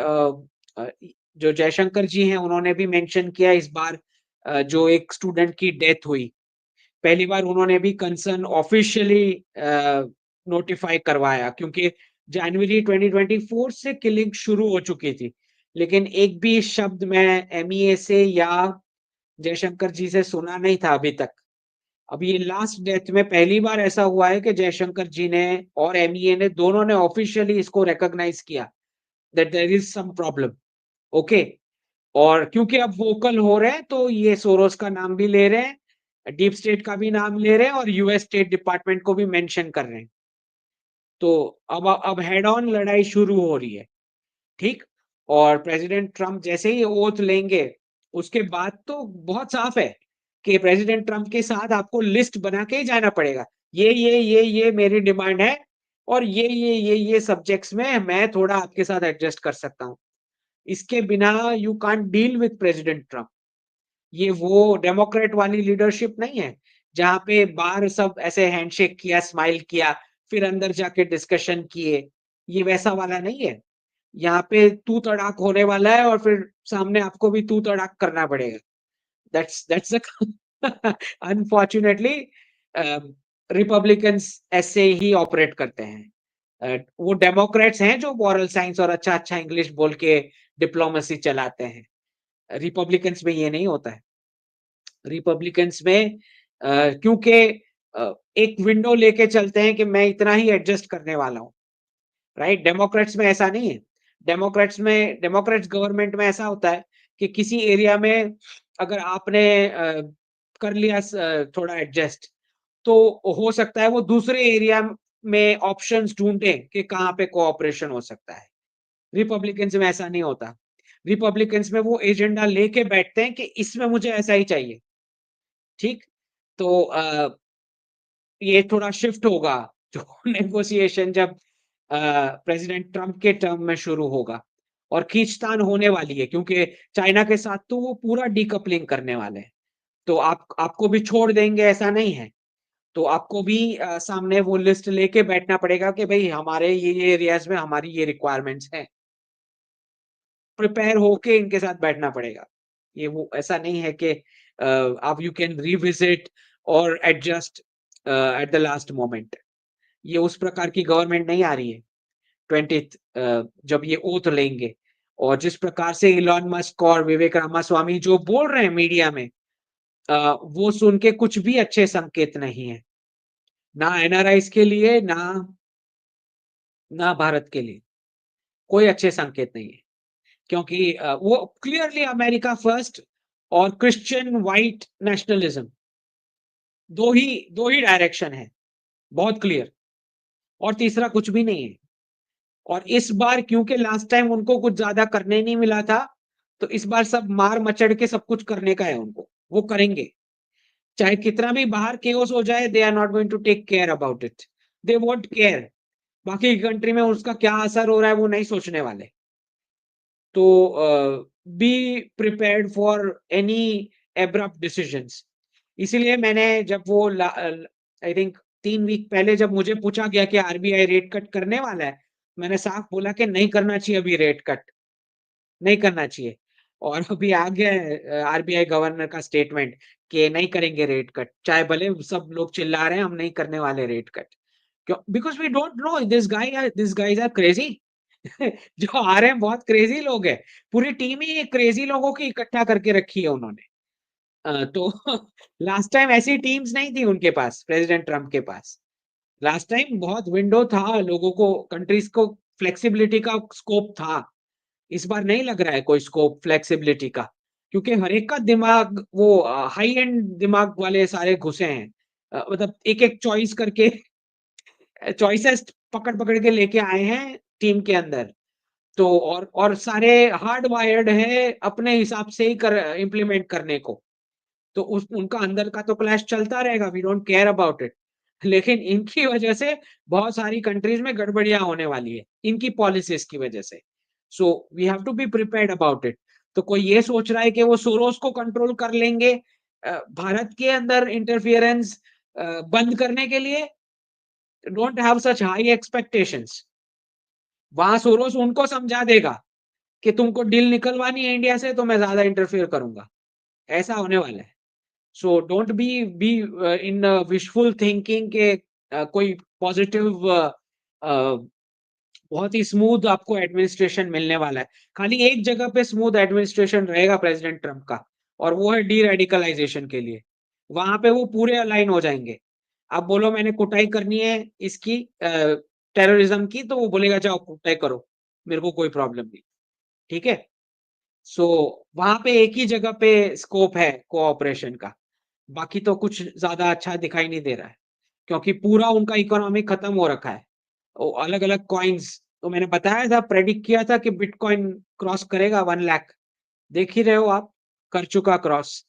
जो जयशंकर जी हैं उन्होंने भी मेंशन किया इस बार, जो एक स्टूडेंट की डेथ हुई, पहली बार उन्होंने भी कंसर्न ऑफिशियली नोटिफाई करवाया, क्योंकि जनवरी 2024 से किलिंग शुरू हो चुकी थी। लेकिन एक भी शब्द मैं एमईए से या जयशंकर जी से सुना नहीं था अभी तक। अब ये लास्ट डेथ में पहली बार ऐसा हुआ है कि जयशंकर जी ने और एमईए ने, दोनों ने ऑफिशियली इसको रिकॉग्नाइज किया that there is some problem. Okay, और क्योंकि अब वोकल हो रहे हैं तो ये सोरोस का नाम भी ले रहे हैं, डीप स्टेट का भी नाम ले रहे हैं और यूएस स्टेट डिपार्टमेंट को भी मेंशन कर रहे हैं। तो अब हेड ऑन लड़ाई शुरू हो रही है, ठीक? और प्रेसिडेंट ट्रम्प जैसे ही ओथ लेंगे, उसके बाद तो बहुत साफ है कि प्रेसिडेंट ट्रम्प के साथ आपको लिस्ट बना के ही जाना पड़ेगा। ये मेरी डिमांड है और ये सब्जेक्ट्स में मैं थोड़ा आपके साथ एडजस्ट कर सकता हूँ। इसके बिना you can't deal with president Trump. ये वो डेमोक्रेट वाली लीडरशिप नहीं है, जहाँ पे बाहर सब ऐसे हैंडशेक किया, स्माइल किया, फिर अंदर जाके डिस्कशन किए। ये वैसा वाला नहीं है। यहाँ पे तू तड़ाक होने वाला है और फिर सामने आपको भी तू तड़ाक करना पड़ेगा। दैट्स द अनफॉर्चुनेटली रिपब्लिकन्स ऐसे ही ऑपरेट करते हैं। वो डेमोक्रेट्स हैं जो मॉरल साइंस और अच्छा-अच्छा इंग्लिश बोल के डिप्लोमेसी चलाते हैं। रिपब्लिकन्स में ये नहीं होता है। रिपब्लिकन्स में क्योंकि एक विंडो लेके चलते हैं कि मैं इतना ही एडजस्ट करने वाला हूँ, राइट? डेमोक्रेट्स में ऐसा नहीं है। डेमोक्रेट्स गवर्नमेंट में ऐसा होता है कि किसी एरिया में अगर आपने कर लिया थोड़ा एडजस्ट, तो हो सकता है वो दूसरे एरिया में ऑप्शंस ढूँढें कि कहाँ पे कोऑपरेशन हो सकता है। रिपब्लिकन्स में ऐसा नहीं होता। रिपब्लिकन्स में वो एजेंडा लेके बैठते हैं कि इसमें मुझे ऐसा ही चाहिए, ठीक? तो ये थोड़ा शिफ्ट होगा जो नेगोशिएशन जब प्रेसिडेंट ट्रम्प के टर्म में शुरू होगा और खींचतान होने वाली है, क्योंकि चाइना के साथ तो वो पूरा डीकपलिंग करने वाले हैं। तो आपको भी छोड़ देंगे ऐसा नहीं है। तो आपको भी सामने वो लिस्ट लेके बैठना पड़ेगा कि भई हमारे ये एरियाज़ में हमारी ये रिक्वायरमेंट्स हैं। प्रिपेयर होके इनके साथ बैठना पड़ेगा। ये वो ऐसा नहीं है कि अब यू कैन रिविज़िट और adjust at the last moment. ये उस प्रकार की गवर्नमेंट नहीं आ रही है 20th जब ये ओथ लेंगे। और जिस प्रकार से इलॉन मस्क और विवेक रामास्वामी जो बोल रहे हैं मीडिया में, वो सुन के कुछ भी अच्छे संकेत नहीं है। ना एनआरआईज़ के लिए, ना भारत के लिए। कोई अच्छे संकेत नहीं है। क्योंकि वो क्लियरली अमेरिका फर्स्ट और क्रिश्चियन व्हाइट नेशनलिज्म, 2 ही डायरेक्शन है, बहुत क्लियर, और तीसरा कुछ भी नहीं है। और इस बार क्योंकि लास्ट टाइम उनको कुछ ज़्यादा करने नहीं मिला था, तो इस बार सब मार मचड़ के सब कुछ करने का है उनको, वो करेंगे। चाहे कितना भी बाहर केओस हो जाए, they are not going to take care about it. They won't care. बाकी की कंट्री में उसका क्या असर हो रहा है वो नहीं सोचने वाले। तो be prepared for any abrupt decisions. इसीलिए मैंने जब वो आई थिंक 3 वीक पहले जब मुझे पूछा गया कि आरबीआई रेट कट करने वाला है, मैंने साफ बोला कि नहीं करना चाहिए अभी रेट कट, नहीं करना चाहिए। और अभी आ गया है आरबीआई गवर्नर का स्टेटमेंट कि नहीं करेंगे रेट कट, चाहे भले सब लोग चिल्ला रहे हैं हम नहीं करने वाले रेट कट। क्यों? Because we don't know, this guys are crazy. जो आ रहे हैं बहुत क्रेज़ी लोग हैं। पूरी टीम ही क्रेज़ी लोगों की इकट्ठा करके रखी है उन्होंने। तो लास्ट टाइम ऐसी टीम्स नहीं थी उनके पास, प्रेज़िडेंट ट्रम्प के पास। लास्ट टाइम बहुत विंडो था, लोगों को, कंट्रीज को फ्लेक्सिबिलिटी का स्कोप था। इस बार नहीं लग रहा है कोई स्कोप फ्लेक्सिबिलिटी का, क्योंकि हर एक का दिमाग वो हाई एंड दिमाग वाले सारे घुसे हैं। मतलब एक-एक चॉइस करके चॉइसेस पकड़-पकड़ के लेके आए हैं टीम के अंदर। तो और सारे हार्ड वायर्ड है अपने हिसाब से ही कर इम्प्लीमेंट करने को। तो उस उनका अंदर का तो क्लैश चलता रहेगा, we don't care about it. लेकिन इनकी वजह से बहुत सारी कंट्रीज़ में गड़बड़ियाँ होने वाली है, इनकी पॉलिसीज़ की वजह से। So we have to be prepared about it. तो कोई ये सोच रहा है कि वो सोरोस को कंट्रोल कर लेंगे भारत के अंदर इंटरफियरेंस बंद करने के लिए, don't have such high expectations. वहाँ सोरोस उनको समझा देगा कि तुमको डील निकलवानी है इंडिया से तो मैं ज़्यादा इंटरफियर करूँगा, ऐसा होने वाला है। So don't be in wishful thinking के कोई पॉजिटिव बहुत ही स्मूथ आपको एडमिनिस्ट्रेशन मिलने वाला है। खाली एक जगह पे स्मूथ एडमिनिस्ट्रेशन रहेगा प्रेसिडेंट ट्रम्प का, और वो है डी-रेडिकलाइजेशन के लिए। वहाँ पे वो पूरे अलाइन हो जाएँगे। आप बोलो मैंने कुटाई करनी है इसकी टेररिज़्म की, तो वो बोलेगा जाओ कुटाई करो, मेरे को कोई प्रॉब्लम नहीं। ठीक है? सो वहाँ पे एक ही जगह पे स्कोप है कोऑपरेशन का। बाकी तो कुछ ज़्यादा अच्छा दिखाई नहीं दे रहा है, क्योंकि पूरा उनका इकोनॉमी खत्म हो रखा है। ओ अलग-अलग कॉइन्स, तो मैंने बताया था, प्रेडिक्ट किया था कि बिटकॉइन क्रॉस करेगा 1 लाख, देख ही रहे हो आप, कर चुका क्रॉस।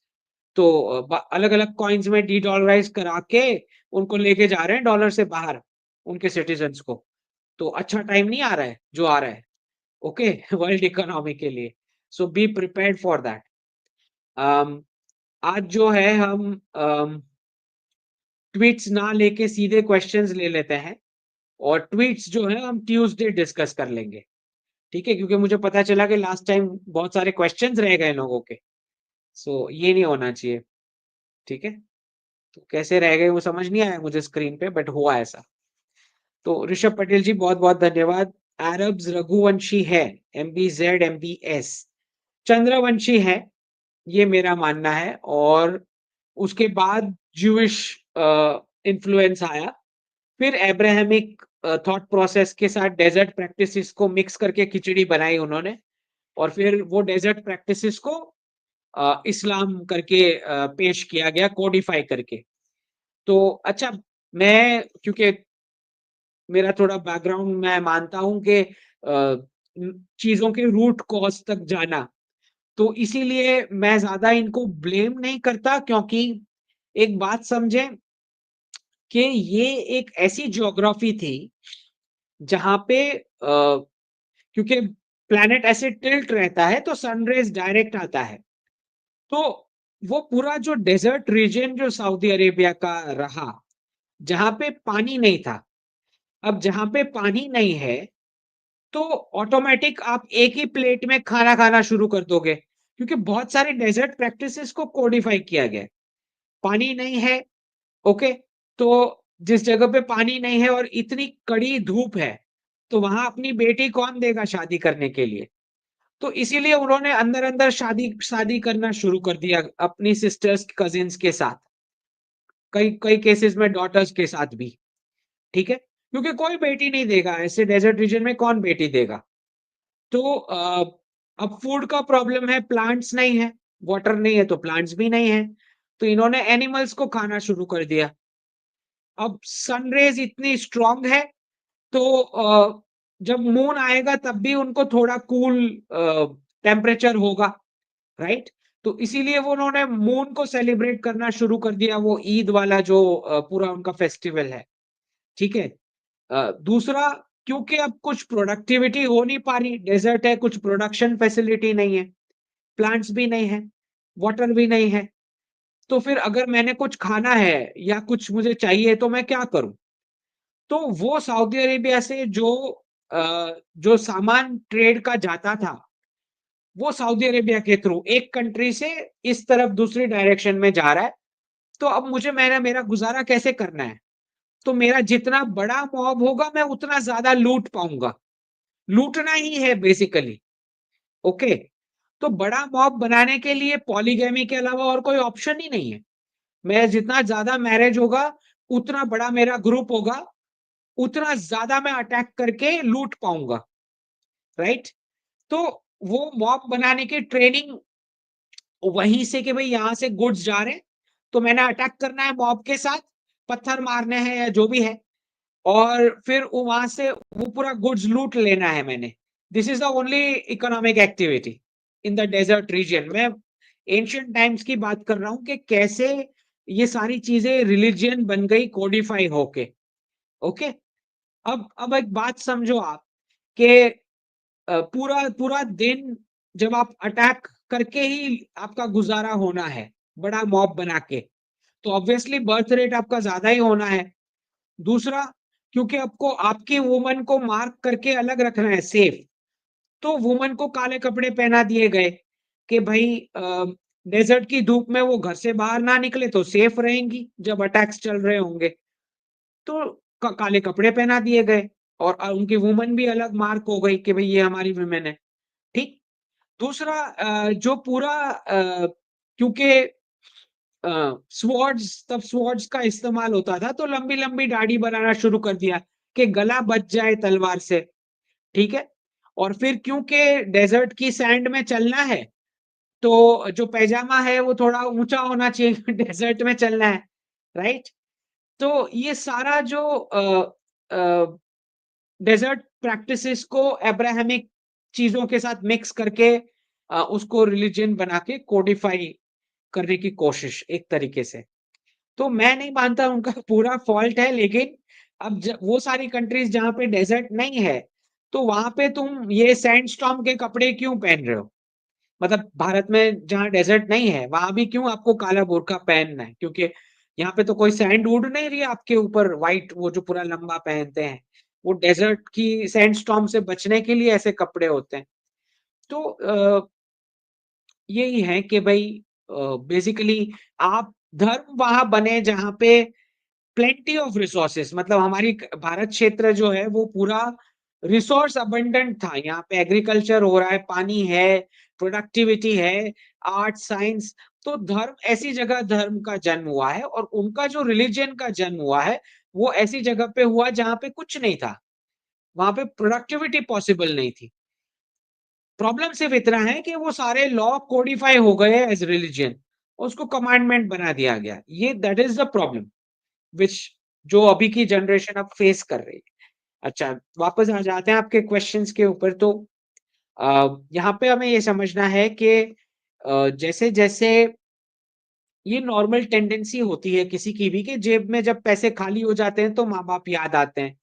तो अलग-अलग कॉइन्स में डी-डॉलराइज़ करा के उनको लेके जा रहे हैं डॉलर से बाहर, उनके सिटीज़न्स को। तो अच्छा टाइम नहीं आ रहा है, जो आ रहा है, ओके? वर्ल्ड इकोनॉमी के लिए। सो बी प्रिपेयर्ड फॉर दैट। अम, आज जो है हम ट्वीट्स ना लेके सीधे क्वेश्चंस ले लेते हैं, और ट्वीट्स जो है हम ट्यूसडे डिस्कस कर लेंगे, ठीक है? क्योंकि मुझे पता चला कि लास्ट टाइम बहुत सारे क्वेश्चंस रह गए लोगों के, सो ये नहीं होना चाहिए, ठीक है? तो कैसे रह गए वो समझ नहीं आया मुझे स्क्रीन पे, बट हुआ ऐसा। तो ऋषभ पटेल जी बहुत-बहुत धन्यवाद। अरब्स रघुवंशी है, एमबीज़ेड एमबीएस, चंद्रवंशी है, ये मेरा मानना है, और उसके बाद ज्यूइश इन्फ्लुएंस आया, फिर अब्राहमिक थॉट प्रोसेस के साथ डेज़र्ट प्रैक्टिसेस को मिक्स करके खिचड़ी बनाई उन्होंने, और फिर वो डेज़र्ट प्रैक्टिसेस को इस्लाम करके पेश किया गया कोडिफ़ाई करके। तो अच्छा, मैं क्योंकि मेरा थोड़ा बैकग्राउंड, मैं मानता हूँ कि चीज़ों के रूट कॉज़ तक जाना, तो इसीलिए मैं ज़्यादा इनको ब्लेम नहीं करता, क्योंकि एक बात समझें कि ये एक ऐसी ज्योग्राफी थी जहाँ पे क्योंकि प्लैनेट ऐसे टिल्ट रहता है तो सन रेज़ डायरेक्ट आता है। तो वो पूरा जो डेज़र्ट रीजन जो सऊदी अरेबिया का रहा, जहाँ पे पानी नहीं था। अब जहाँ पे पानी नहीं है, तो ऑटोमैटिक आप एक ही प्लेट में खाना खाना शुरू कर दोगे, क्योंकि बहुत सारे डेज़र्ट प्रैक्टिसेस को कोडिफ़ाई किया गया है। पानी नहीं है, ओके? तो जिस जगह पे पानी नहीं है और इतनी कड़ी धूप है, तो वहाँ अपनी बेटी कौन देगा शादी करने के लिए? तो इसीलिए उन्होंने अंदर-अंदर शादी शादी करना शुरू कर दिया अपनी सिस्टर्स, कज़िन्स के साथ। कई कई केसेज़ में डॉटर्स के साथ भी, ठीक है? क्योंकि कोई बेटी नहीं देगा, ऐसे डेज़र्ट रीजन में कौन बेटी देगा? तो अब फूड का प्रॉब्लम है, प्लांट्स नहीं है, वाटर नहीं है तो प्लांट्स भी नहीं है, तो इन्होंने एनिमल्स को खाना शुरू कर दिया। अब सन रेज़ इतनी स्ट्रॉन्ग है, तो जब मून आएगा तब भी उनको थोड़ा कूल टेम्परेचर होगा, राइट? तो इसीलिए वो उन्होंने मून को सेलिब्रेट करना शुरू कर दिया, वो ईद वाला जो पूरा उनका फेस्टिवल है, ठीक है? दूसरा, क्योंकि अब कुछ प्रोडक्टिविटी हो नहीं पा रही, डेज़र्ट है, कुछ प्रोडक्शन फैसिलिटी नहीं है, प्लांट्स भी नहीं है, वाटर भी नहीं है, तो फिर अगर मैंने कुछ खाना है या कुछ मुझे चाहिए तो मैं क्या करूँ? तो वो सऊदी अरेबिया से जो सामान ट्रेड का जाता था, वो सऊदी अरेबिया के थ्रू एक कंट्री से इस तरफ दूसरी डायरेक्शन में जा रहा है, तो अब मुझे मेरा गुज़ारा कैसे करना है? तो मेरा जितना बड़ा मॉब होगा मैं उतना ज़्यादा लूट पाऊँगा। लूटना ही है बेसिकली, ओके? तो बड़ा मॉब बनाने के लिए पॉलीगैमी के अलावा और कोई ऑप्शन ही नहीं है। मैं जितना ज़्यादा मैरिज होगा, उतना बड़ा मेरा ग्रुप होगा, उतना ज्यादा मैं अटैक करके लूट पाऊंगा, राइट? तो वो मॉब बनाने की ट्रेनिंग वहीं से कि भाई यहाँ से गुड्स जा रहे हैं, तो मैंने अटैक करना है मॉब के साथ, पत्थर मारने हैं या जो भी है, और फिर वहां से वो पूरा गुड्स लूट लेना है मैंने। This is the only economic activity in the desert region. मैं एंशियंट टाइम्स की बात कर रहा हूँ कि कैसे ये सारी चीजें रिलीजियन बन गई कोडिफाई होके। ओके, अब एक बात समझो आप कि पूरा पूरा दिन जब आप अटैक करके ही आपका गुजारा होना है, बड़ा मॉब बना के, तो ऑब्वियसली बर्थ रेट आपका ज्यादा ही होना है। दूसरा, क्योंकि आपको आपकी वुमन को मार्क करके अलग रखना है सेफ, तो वुमन को काले कपड़े पहना दिए गए कि भाई डेजर्ट की धूप में वो घर से बाहर ना निकले तो सेफ रहेंगी जब अटैक्स चल रहे होंगे, तो काले कपड़े पहना दिए गए, और उनकी वुमन भी अलग मार्क हो गई कि भाई ये हमारी वुमेन है। ठीक। दूसरा, जो पूरा क्योंकि स्वॉर्ड्स, तब स्वॉर्ड्स का इस्तेमाल होता था, तो लंबी लंबी दाढ़ी बनाना शुरू कर दिया कि गला बच जाए तलवार से। ठीक है। और फिर क्योंकि डेजर्ट की सैंड में चलना है, तो जो पैजामा है वो थोड़ा ऊंचा होना चाहिए डेजर्ट में चलना है, राइट? तो ये सारा जो डेजर्ट प्रैक्टिसेस को अब्राहमिक चीजों के साथ मिक्स करके उसको रिलीजन बना के कोडिफाई करने की कोशिश एक तरीके से। तो मैं नहीं मानता उनका पूरा फॉल्ट है, लेकिन अब वो सारी कंट्रीज जहां पे डेजर्ट नहीं है, तो वहां पे तुम ये सैंडस्टॉर्म के कपड़े क्यों पहन रहे हो? मतलब भारत में जहाँ डेजर्ट नहीं है, वहां भी क्यों आपको काला बुर्का पहनना है? क्योंकि यहाँ पे तो कोई सैंड उड़ नहीं रही है आपके ऊपर, व्हाइट वो जो पूरा लंबा पहनते हैं, वो डेजर्ट की सैंडस्टॉर्म से बचने के लिए ऐसे कपड़े होते हैं। तो यही है कि भाई बेसिकली आप धर्म वहां बने जहां पे प्लेंटी ऑफ रिसोर्सेस, मतलब हमारी भारत क्षेत्र जो है वो पूरा रिसोर्स अबंडेंट था। यहाँ पे एग्रीकल्चर हो रहा है, पानी है, प्रोडक्टिविटी है, आर्ट साइंस। तो धर्म, ऐसी जगह धर्म का जन्म हुआ है, और उनका जो रिलीजन का जन्म हुआ है वो ऐसी जगह पे हुआ जहां पे कुछ नहीं था, वहां पे प्रोडक्टिविटी पॉसिबल नहीं थी। प्रॉब्लम सिर्फ इतना है कि वो सारे लॉ कोडिफाई हो गए एज रिलीजन, उसको कमांडमेंट बना दिया गया। ये that is the problem which जो अभी की जनरेशन अब फेस कर रही है। अच्छा, वापस आ जाते हैं आपके क्वेश्चंस के ऊपर। तो यहाँ पे हमें ये समझना है कि जैसे जैसे ये नॉर्मल टेंडेंसी होती है किसी की भी कि जेब में जब पैसे खाली हो जाते हैं तो माँ बाप याद आते हैं।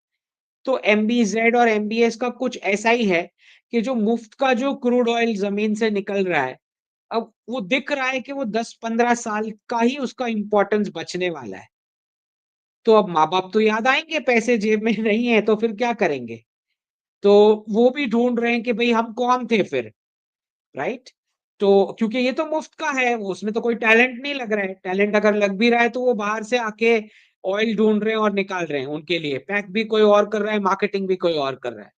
तो एमबीजेड और एमबीएस का कुछ ऐसा ही है कि जो मुफ्त का जो क्रूड ऑयल जमीन से निकल रहा है, अब वो दिख रहा है कि वो 10-15 साल का ही उसका इंपॉर्टेंस बचने वाला है। तो अब माँ बाप तो याद आएंगे, पैसे जेब में नहीं है तो फिर क्या करेंगे? तो वो भी ढूंढ रहे हैं कि भाई हम कौन थे फिर, राइट? तो क्योंकि ये तो मुफ्त का है, वो उसमें तो कोई टैलेंट नहीं लग रहा है। टैलेंट अगर लग भी रहा है तो वो बाहर से आके ऑयल ढूंढ रहे हैं और निकाल रहे हैं, उनके लिए पैक भी कोई और कर रहा है, मार्केटिंग भी कोई और कर रहा है।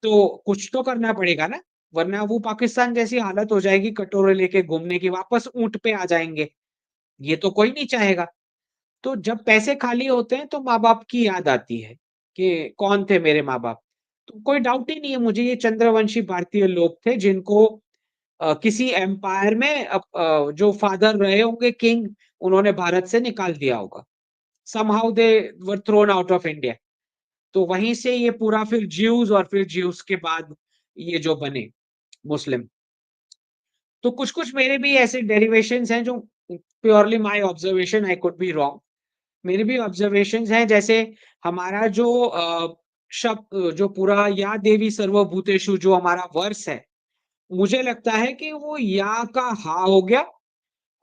तो कुछ तो करना पड़ेगा ना, वरना वो पाकिस्तान जैसी हालत हो जाएगी कटोरे लेके घूमने की, वापस ऊंट पे आ जाएंगे। ये तो कोई नहीं चाहेगा। तो जब पैसे खाली होते हैं तो माँ बाप की याद आती है कि कौन थे मेरे माँ बाप। तो कोई डाउट ही नहीं है मुझे, ये चंद्रवंशी भारतीय लोग थे जिनको किसी एम्पायर में जो फादर रहे होंगे किंग, उन्होंने भारत से निकाल दिया होगा। Somehow they were thrown out of India. तो वहीं से ये पूरा फिर ज्यूज, और फिर ज्यूज के बाद ये जो बने मुस्लिम। तो कुछ कुछ मेरे भी ऐसे डेरिवेशंस हैं जो purely my observation, I could be wrong. मेरे भी ऑब्जर्वेशंस हैं, जैसे हमारा जो शब्द जो पूरा या देवी सर्वभूतेषु जो हमारा वर्स है, मुझे लगता है कि वो या का हा हो गया।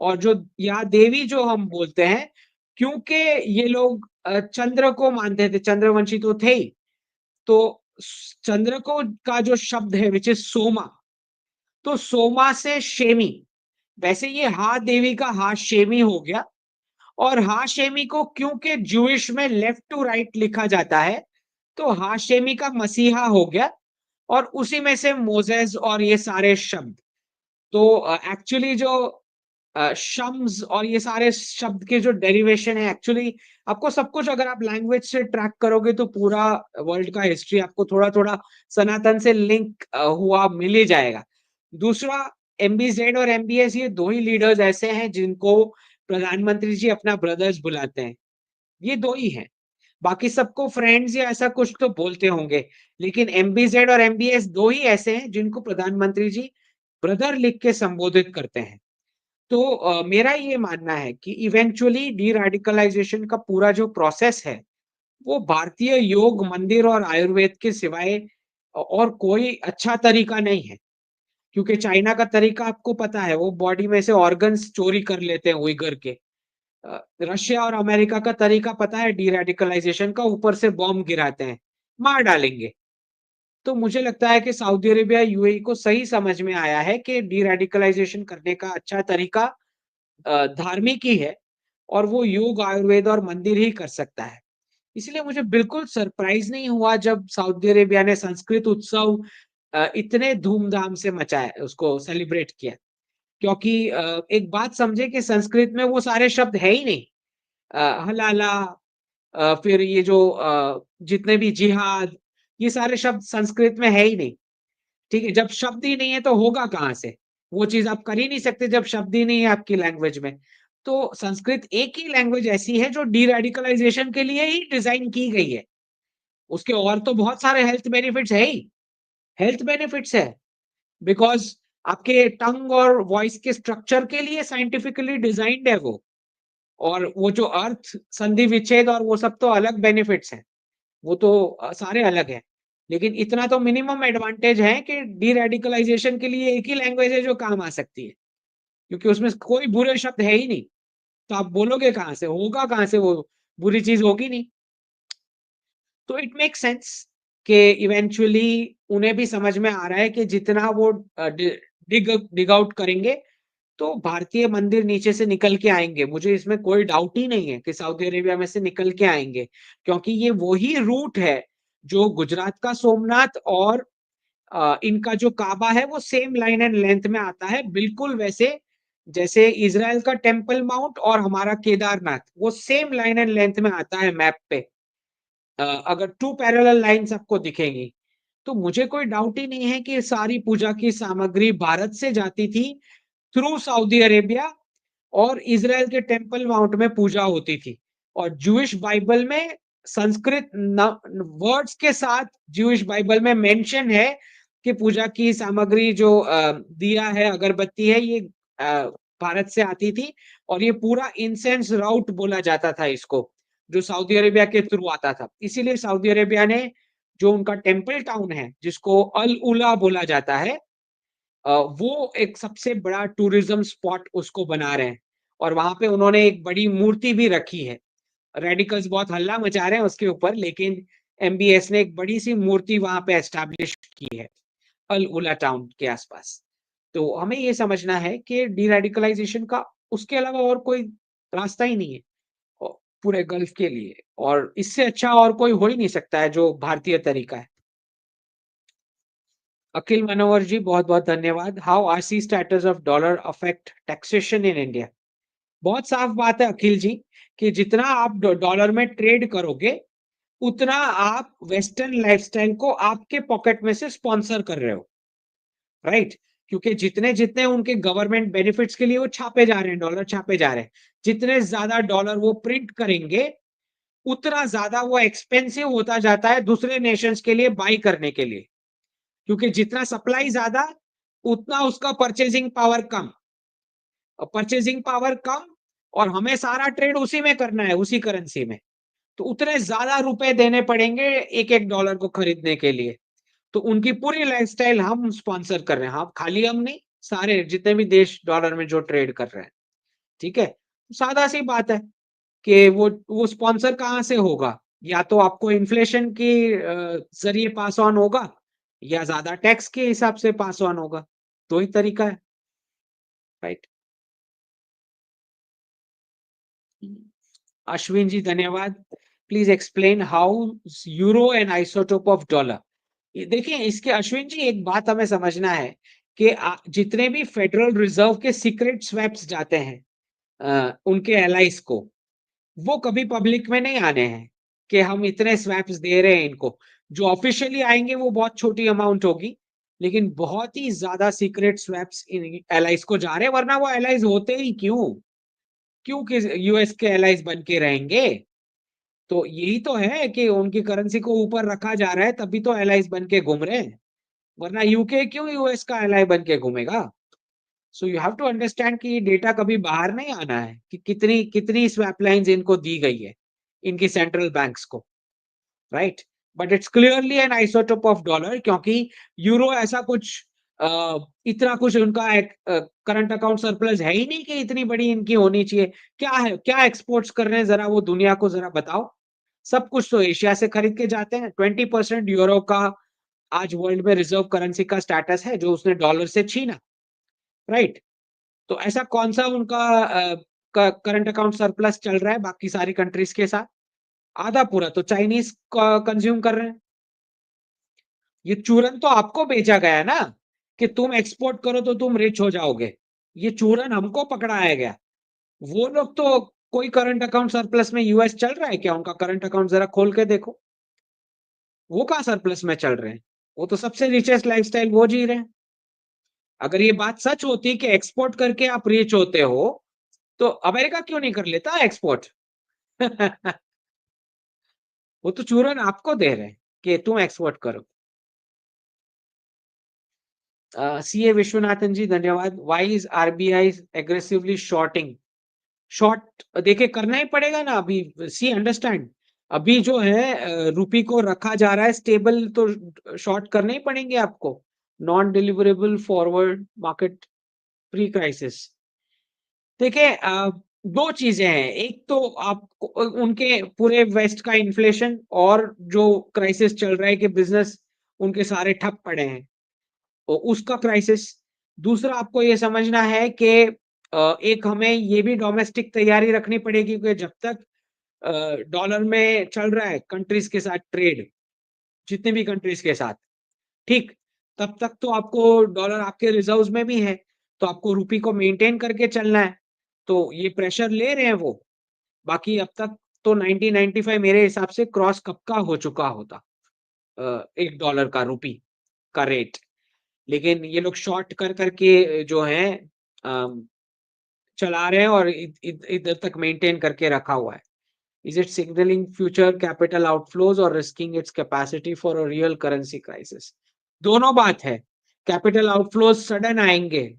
और जो या देवी जो हम बोलते हैं, क्योंकि ये लोग चंद्र को मानते थे, चंद्रवंशी तो थे ही, तो चंद्र को का जो शब्द है विच इज सोमा, तो सोमा से शेमी, वैसे ये हा देवी का हा शेमी हो गया। और हाशेमी को क्योंकि ज्यूइश में लेफ्ट टू राइट लिखा जाता है, तो हाशेमी का मसीहा हो गया। और उसी में से मोजेस और ये सारे शब्द। तो एक्चुअली जो शम्स और ये सारे शब्द के जो डेरिवेशन है, एक्चुअली आपको सब कुछ अगर आप लैंग्वेज से ट्रैक करोगे तो पूरा वर्ल्ड का हिस्ट्री आपको थोड़ा-थोड़ा सनातन से लिंक हुआ मिल ही जाएगा। दूसरा, एमबीजेड और एमबीएस ये 2 ही लीडर्स ऐसे हैं जिनको प्रधानमंत्री जी अपना ब्रदर्स बुलाते हैं। ये 2 ही हैं। बाकी सबको फ्रेंड्स या ऐसा कुछ तो बोलते होंगे, लेकिन एमबीजेड और एमबीएस 2 ही ऐसे हैं जिनको प्रधानमंत्री जी ब्रदर लिख के संबोधित करते हैं। तो मेरा ये मानना है कि इवेंचुअली डी-रेडिकलाइजेशन का पूरा जो प्रोसेस है, वो भारतीय योग, मंदिर और आयुर्वेद के सिवाय और कोई अच्छा तरीका नहीं है। क्योंकि चाइना का तरीका आपको पता है, वो बॉडी में से ऑर्गन्स चोरी कर लेते हैं उइगर के। रशिया और अमेरिका का तरीका पता है डी-रेडिकलाइजेशन का, ऊपर से बॉम्ब गिराते हैं, मार डालेंगे। तो मुझे लगता है कि सऊदी अरेबिया, यूएई को सही समझ में आया है कि डी-रेडिकलाइजेशन करने का अच्छा तरीका धार्मिक ही है और वो योग, आयुर्वेद और मंदिर ही कर सकता है। इसलिए मुझे बिल्कुल सरप्राइज़ नहीं हुआ जब सऊदी अरेबिया ने संस्कृत उत्सव इतने धूमधाम से मचाया, उसको सेलिब्रेट किया। क्योंकि एक बात समझे कि संस्कृत में वो सारे शब्द है ही नहीं। हलाला, फिर ये जो जितने भी जिहाद, ये सारे शब्द संस्कृत में है ही नहीं। ठीक है? जब शब्द ही नहीं है तो होगा कहाँ से? वो चीज़ आप कर ही नहीं सकते जब शब्द ही नहीं है आपकी लैंग्वेज में। तो संस्कृत एक ही लैंग्वेज ऐसी है जो डी-रेडिकलाइजेशन के लिए ही डिज़ाइन की गई है। उसके और तो बहुत सारे हेल्थ बेनिफिट्स है ही। हेल्थ बेनिफिट्स है, बिकॉज़ आपके टंग और वॉइस के स्ट्रक्चर के लिए साइंटिफिकली डिज़ाइन्ड है वो। और वो जो अर्थ संधि विच्छेद और वो सब तो अलग बेनिफिट्स हैं। वो तो सारे अलग हैं। लेकिन इतना तो मिनिमम एडवांटेज है कि डी-रेडिकलाइजेशन के लिए एक ही लैंग्वेज है जो काम आ सकती है। क्योंकि उसमें कोई बुरे शब्द है ही नहीं। तो आप बोलोगे कहाँ से? होगा कहाँ से वो? बुरी चीज़ होगी नहीं। तो इट मेक्स सेंस कि इवेंचुअली उन्हें भी समझ में आ रहा है कि जितना वो डिग आउट करेंगे, तो भारतीय मंदिर नीचे से निकल के आएँगे। मुझे इसमें कोई डाउट ही नहीं है कि सऊदी अरेबिया में से निकल के आएँगे। क्योंकि ये वही रूट है, जो गुजरात का सोमनाथ और इनका जो काबा है वो सेम लाइन एंड लेंथ में आता है, बिल्कुल वैसे जैसे इज़राइल का टेम्पल माउंट और हमारा केदारनाथ, वो सेम लाइन एंड लेंथ में आता है मैप पे। अगर 2 पैरेलल लाइन्स आपको दिखेंगी, तो मुझे कोई डाउट ही नहीं है कि सारी पूजा की सामग्री भारत से जाती थी थ्रू सऊदी अरेबिया और इज़राइल के टेम्पल माउंट में पूजा होती थी। और ज्यूइश बाइबल में संस्कृत न वर्ड्स के साथ ज्यूइश बाइबल में मेंशन है कि पूजा की सामग्री जो दिया है, अगरबत्ती है, ये भारत से आती थी और ये पूरा इंसेंस राउट बोला जाता था इसको, जो सऊदी अरेबिया के थ्रू आता था। इसीलिए सऊदी अरेबिया ने जो उनका टेम्पल टाउन है, जिसको अल उला बोला जाता है, वो एक सबसे बड़ा टूरिज्म स्पॉट उसको बना रहे हैं और वहां पे उन्होंने एक बड़ी मूर्ति भी रखी है। रेडिकल्स बहुत हल्ला मचा रहे हैं उसके ऊपर, लेकिन एमबीएस ने एक बड़ी सी मूर्ति वहां पे एस्टैब्लिश की है अल उला टाउन के आसपास। तो हमें ये समझना है कि डी रेडिकलाइजेशन का उसके अलावा और कोई रास्ता ही नहीं है पूरे गल्फ के लिए, और इससे अच्छा और कोई हो ही नहीं सकता है जो भारतीय तरीका है। अखिल मनोहर जी, बहुत-बहुत धन्यवाद। How RC status of dollar affect taxation in India? बहुत साफ बात है अखिल जी कि जितना आप डॉलर में ट्रेड करोगे, उतना आप वेस्टर्न लाइफस्टाइल को आपके पॉकेट में से स्पॉन्सर कर रहे हो, राइट? क्योंकि जितने-जितने उनके गवर्नमेंट बेनिफिट्स के लिए वो छापे जा रहे हैं, डॉलर छापे जा रहे हैं, जितने ज्यादा डॉलर वो प्रिंट करेंगे, उतना ज्यादा वो एक्सपेंसिव होता जाता है दूसरे नेशंस के लिए बाई करने के लिए। क्योंकि जितना सप्लाई ज्यादा, उतना उसका परचेजिंग पावर कम। परचेजिंग पावर कम और हमें सारा ट्रेड उसी में करना है, उसी करेंसी में। तो उतने ज़्यादा रुपए देने पड़ेंगे एक-एक डॉलर को खरीदने के लिए। तो उनकी पूरी लाइफ़स्टाइल हम स्पॉन्सर कर रहे हैं। हाँ, खाली हम नहीं, सारे जितने भी देश डॉलर में जो ट्रेड कर रहे हैं, ठीक है? सादा-सी बात है कि वो स्पॉन्सर कहाँ से होगा? या तो आपको इन्फ्लेशन के ज़रिए पास ऑन होगा या ज़्यादा टैक्स के हिसाब से पास ऑन होगा। 2 ही तरीका है, राइट? अश्विन जी, धन्यवाद। Please explain how euro and isotope of dollar. देखिए इसके, अश्विन जी, एक बात हमें समझना है कि जितने भी फेडरल रिजर्व के सीक्रेट स्वैप्स जाते हैं उनके एलाइज को, वो कभी पब्लिक में नहीं आने हैं कि हम इतने स्वैप्स दे रहे हैं इनको। जो ऑफिशियली आएंगे वो बहुत छोटी अमाउंट होगी, लेकिन बहुत ही ज्यादा सीक्रेट स्वैप्स इन एलाइज को जा रहे हैं, वरना वो एलाइज होते ही क्यों? क्यों कि यूएस के एलाइज बन के रहेंगे? तो यही तो है कि उनकी करेंसी को ऊपर रखा जा रहा है, तभी तो एलाइज बन के घूम रहे हैं, वरना यूके क्यों यूएस का एलाई बन के घूमेगा? So you have to understand कि ये डेटा कभी बाहर नहीं आना है कि कितनी कितनी स्वैप लाइंस इनको दी गई है, इनकी सेंट्रल बैंक्स को, right? But it's clearly an isotope of dollar, क्योंकि यूरो ऐसा कुछ इतना कुछ उनका करंट अकाउंट सरप्लस है ही नहीं कि इतनी बड़ी इनकी होनी चाहिए। क्या है, क्या एक्सपोर्ट्स कर रहे हैं, जरा वो दुनिया को जरा बताओ। सब कुछ तो एशिया से खरीद के जाते हैं। 20% यूरो का आज वर्ल्ड में रिजर्व करेंसी का स्टेटस है, जो उसने डॉलर से छीना, राइट? तो ऐसा कौन सा उनका करंट अकाउंट सरप्लस चल रहा है बाकी सारी कंट्रीज के साथ? आधा पूरा तो चाइनीज कंज्यूम कर रहे हैं। ये चूरन तो आपको बेचा गया ना कि तुम एक्सपोर्ट करो तो तुम रिच हो जाओगे। ये चूरन हमको पकड़ाया गया। वो लोग तो, कोई करंट अकाउंट सरप्लस में यूएस चल रहा है क्या? उनका करंट अकाउंट जरा खोल के देखो, वो कहाँ सरप्लस में चल रहे हैं? वो तो सबसे रिचेस्ट लाइफस्टाइल वो जी रहे हैं। अगर ये बात सच होती कि एक्सपोर्ट करके आप रिच होते हो, तो अमेरिका क्यों नहीं कर लेता एक्सपोर्ट? वो तो चूरन आपको दे रहे हैं कि तुम एक्सपोर्ट करो। सीए विश्वनाथन जी धन्यवाद। Why is RBI aggressively shorting? Short देखिए करना ही पड़ेगा ना अभी। सी अंडरस्टैंड, अभी जो है रुपी को रखा जा रहा है स्टेबल, तो शॉर्ट करने ही पड़ेंगे आपको। Non deliverable forward market pre crisis. देखिए दो चीजें हैं। एक तो आप उनके पूरे वेस्ट का इन्फ्लेशन, और जो क्राइसिस चल रहा है कि बिजनेस उनके सारे ठप पड़े हैं, तो उसका क्राइसिस। दूसरा आपको ये समझना है कि एक हमें ये भी डोमेस्टिक तैयारी रखनी पड़ेगी कि जब तक डॉलर में चल रहा है कंट्रीज के साथ ट्रेड, जितने भी कंट्रीज के साथ, ठीक, तब तक तो आपको डॉलर आपके रिजर्व्स में भी है, तो आपको रुपी को मेंटेन करके चलना है। तो ये प्रेशर ले रहे हैं वो। बाकी अब तक तो 1995 मेरे हिसाब से क्रॉस कब का हो चुका होता, $1 का रुपी का रेट। लेकिन ये लोग शॉर्ट कर करके जो है चला रहे हैं, और इधर तक मेंटेन करके रखा हुआ है। Is it signalling future capital outflows और risking its capacity for a real currency crisis? दोनों बात है। कैपिटल आउटफ्लोज सडन आएंगे,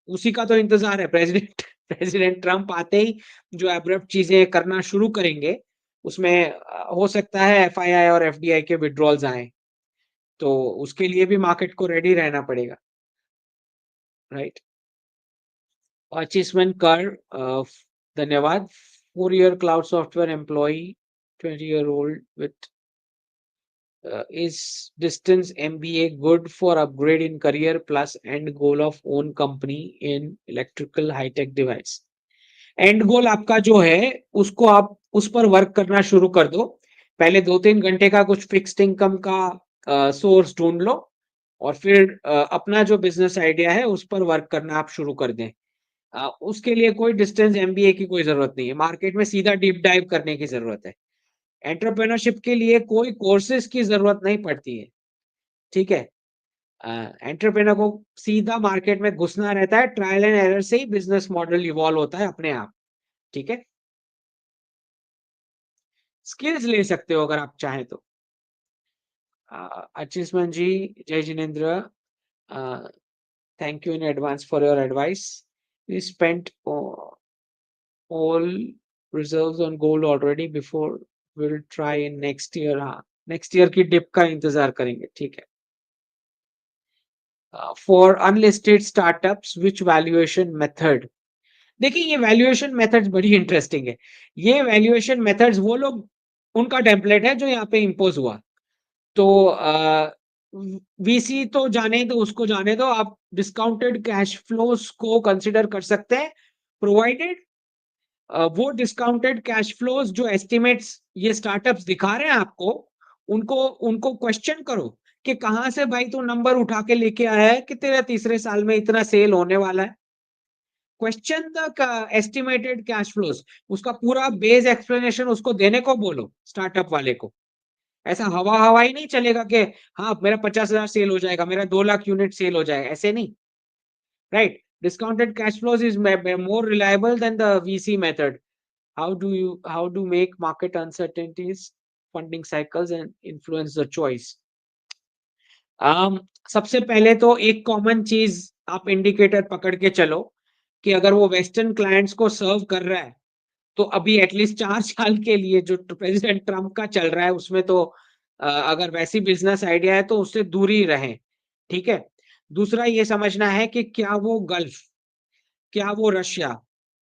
उसी का तो इंतजार है। प्रेसिडेंट प्रेसिडेंट ट्रंप आते ही जो एब्रप्ट चीजें करना शुरू करेंगे, उसमें हो सकता है एफआईआई और एफडीआई के विड्रॉल्स आए, तो उसके लिए भी मार्केट को रेडी रहना पड़ेगा, राइट? अचीवमेंट कर धन्यवाद। 4 year cloud software employ, 20-year-old with is distance MBA good for upgrade in career plus end goal of own company in electrical high tech device? And goal आपका जो है उसको आप उस पर वर्क करना शुरू कर दो। पहले 2-3 घंटे का कुछ फिक्स्ड इनकम का सोर्स ढूंढ लो, और फिर अपना जो बिजनेस आइडिया है उस पर वर्क करना आप शुरू कर दें। उसके लिए कोई डिस्टेंस एमबीए की कोई जरूरत नहीं है, मार्केट में सीधा डीप डाइव करने की जरूरत है। एंटरप्रेन्योरशिप के लिए कोई कोर्सेज की जरूरत नहीं पड़ती है, ठीक है? एंटरप्रेन्योर को सीधा मार्केट में घुसना रहता है, ट्रायल एंड एरर से ही बिजनेस मॉडल इवॉल्व होता है अपने आप, ठीक है? स्किल्स ले सकते हो अगर आप चाहें तो। अचीसमन जी, जय जिनेन्द्र, thank you in advance for your advice. We spent all reserves on gold already before we'll try in next year। हाँ, नेक्स्ट ईयर की डिप का इंतजार करेंगे, ठीक है? For unlisted startups which valuation method? देखिए ये वैल्यूएशन मेथड्स बड़ी इंटरेस्टिंग है। ये वैल्यूएशन मेथड्स वो लोग, उनका टेम्पलेट है जो यहाँ पे इम्पोज हुआ। तो वीसी तो जाने दो, उसको जाने दो। आप डिस्काउंटेड कैश फ्लोस को कंसिडर कर सकते हैं, प्रोवाइडेड वो डिस्काउंटेड कैश फ्लोज जो एस्टिमेट्स ये स्टार्टअप्स दिखा रहे हैं आपको, उनको उनको क्वेश्चन करो कि कहाँ से भाई तू नंबर उठा के लेके आया है कि तेरा तीसरे साल में इतना सेल होने वाला है। Question the estimated cash flows, उसका पूरा बेस एक्सप्लेनेशन उसको देने को बोलो स्टार्टअप वाले को। ऐसा हवा हवाई नहीं चलेगा कि हाँ मेरा 50,000 सेल हो जाएगा, मेरा 2 लाख यूनिट सेल हो जाएगा, ऐसे नहीं, right? Discounted cash flows is more reliable than the VC method. How do make market uncertainties, funding cycles and influence the choice? सबसे पहले तो एक कॉमन चीज आप इंडिकेटर पकड़ के चलो कि अगर वो वेस्टर्न क्लाइंट्स को सर्व कर रहा है तो अभी एटलीस्ट 4 साल के लिए जो प्रेसिडेंट ट्रम्प का चल रहा है उसमें तो अगर वैसी बिजनेस आइडिया है तो उससे दूर ही रहें, ठीक है? दूसरा ये समझना है कि क्या वो गल्फ, क्या वो रशिया,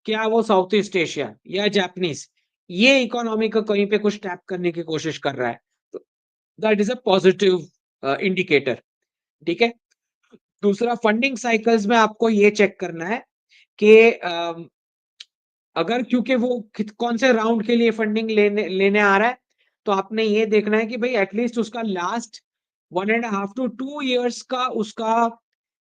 क्या वो साउथ ईस्ट एशिया या जापानीज, ये इकोनॉमी को कहीं पे कुछ टैप करने की कोशिश कर रहा है, तो that is a positive indicator, ठीक है? दूसरा फंडिंग साइकिल्स में आपको ये चेक करना है कि अगर क्योंकि वो कौन से राउंड के लिए फंडिंग लेने लेने आ रहा है, तो आपने ये देखना है कि भाई एटलीस्ट उसका लास्ट 1.5 to 2 इयर्स का उसका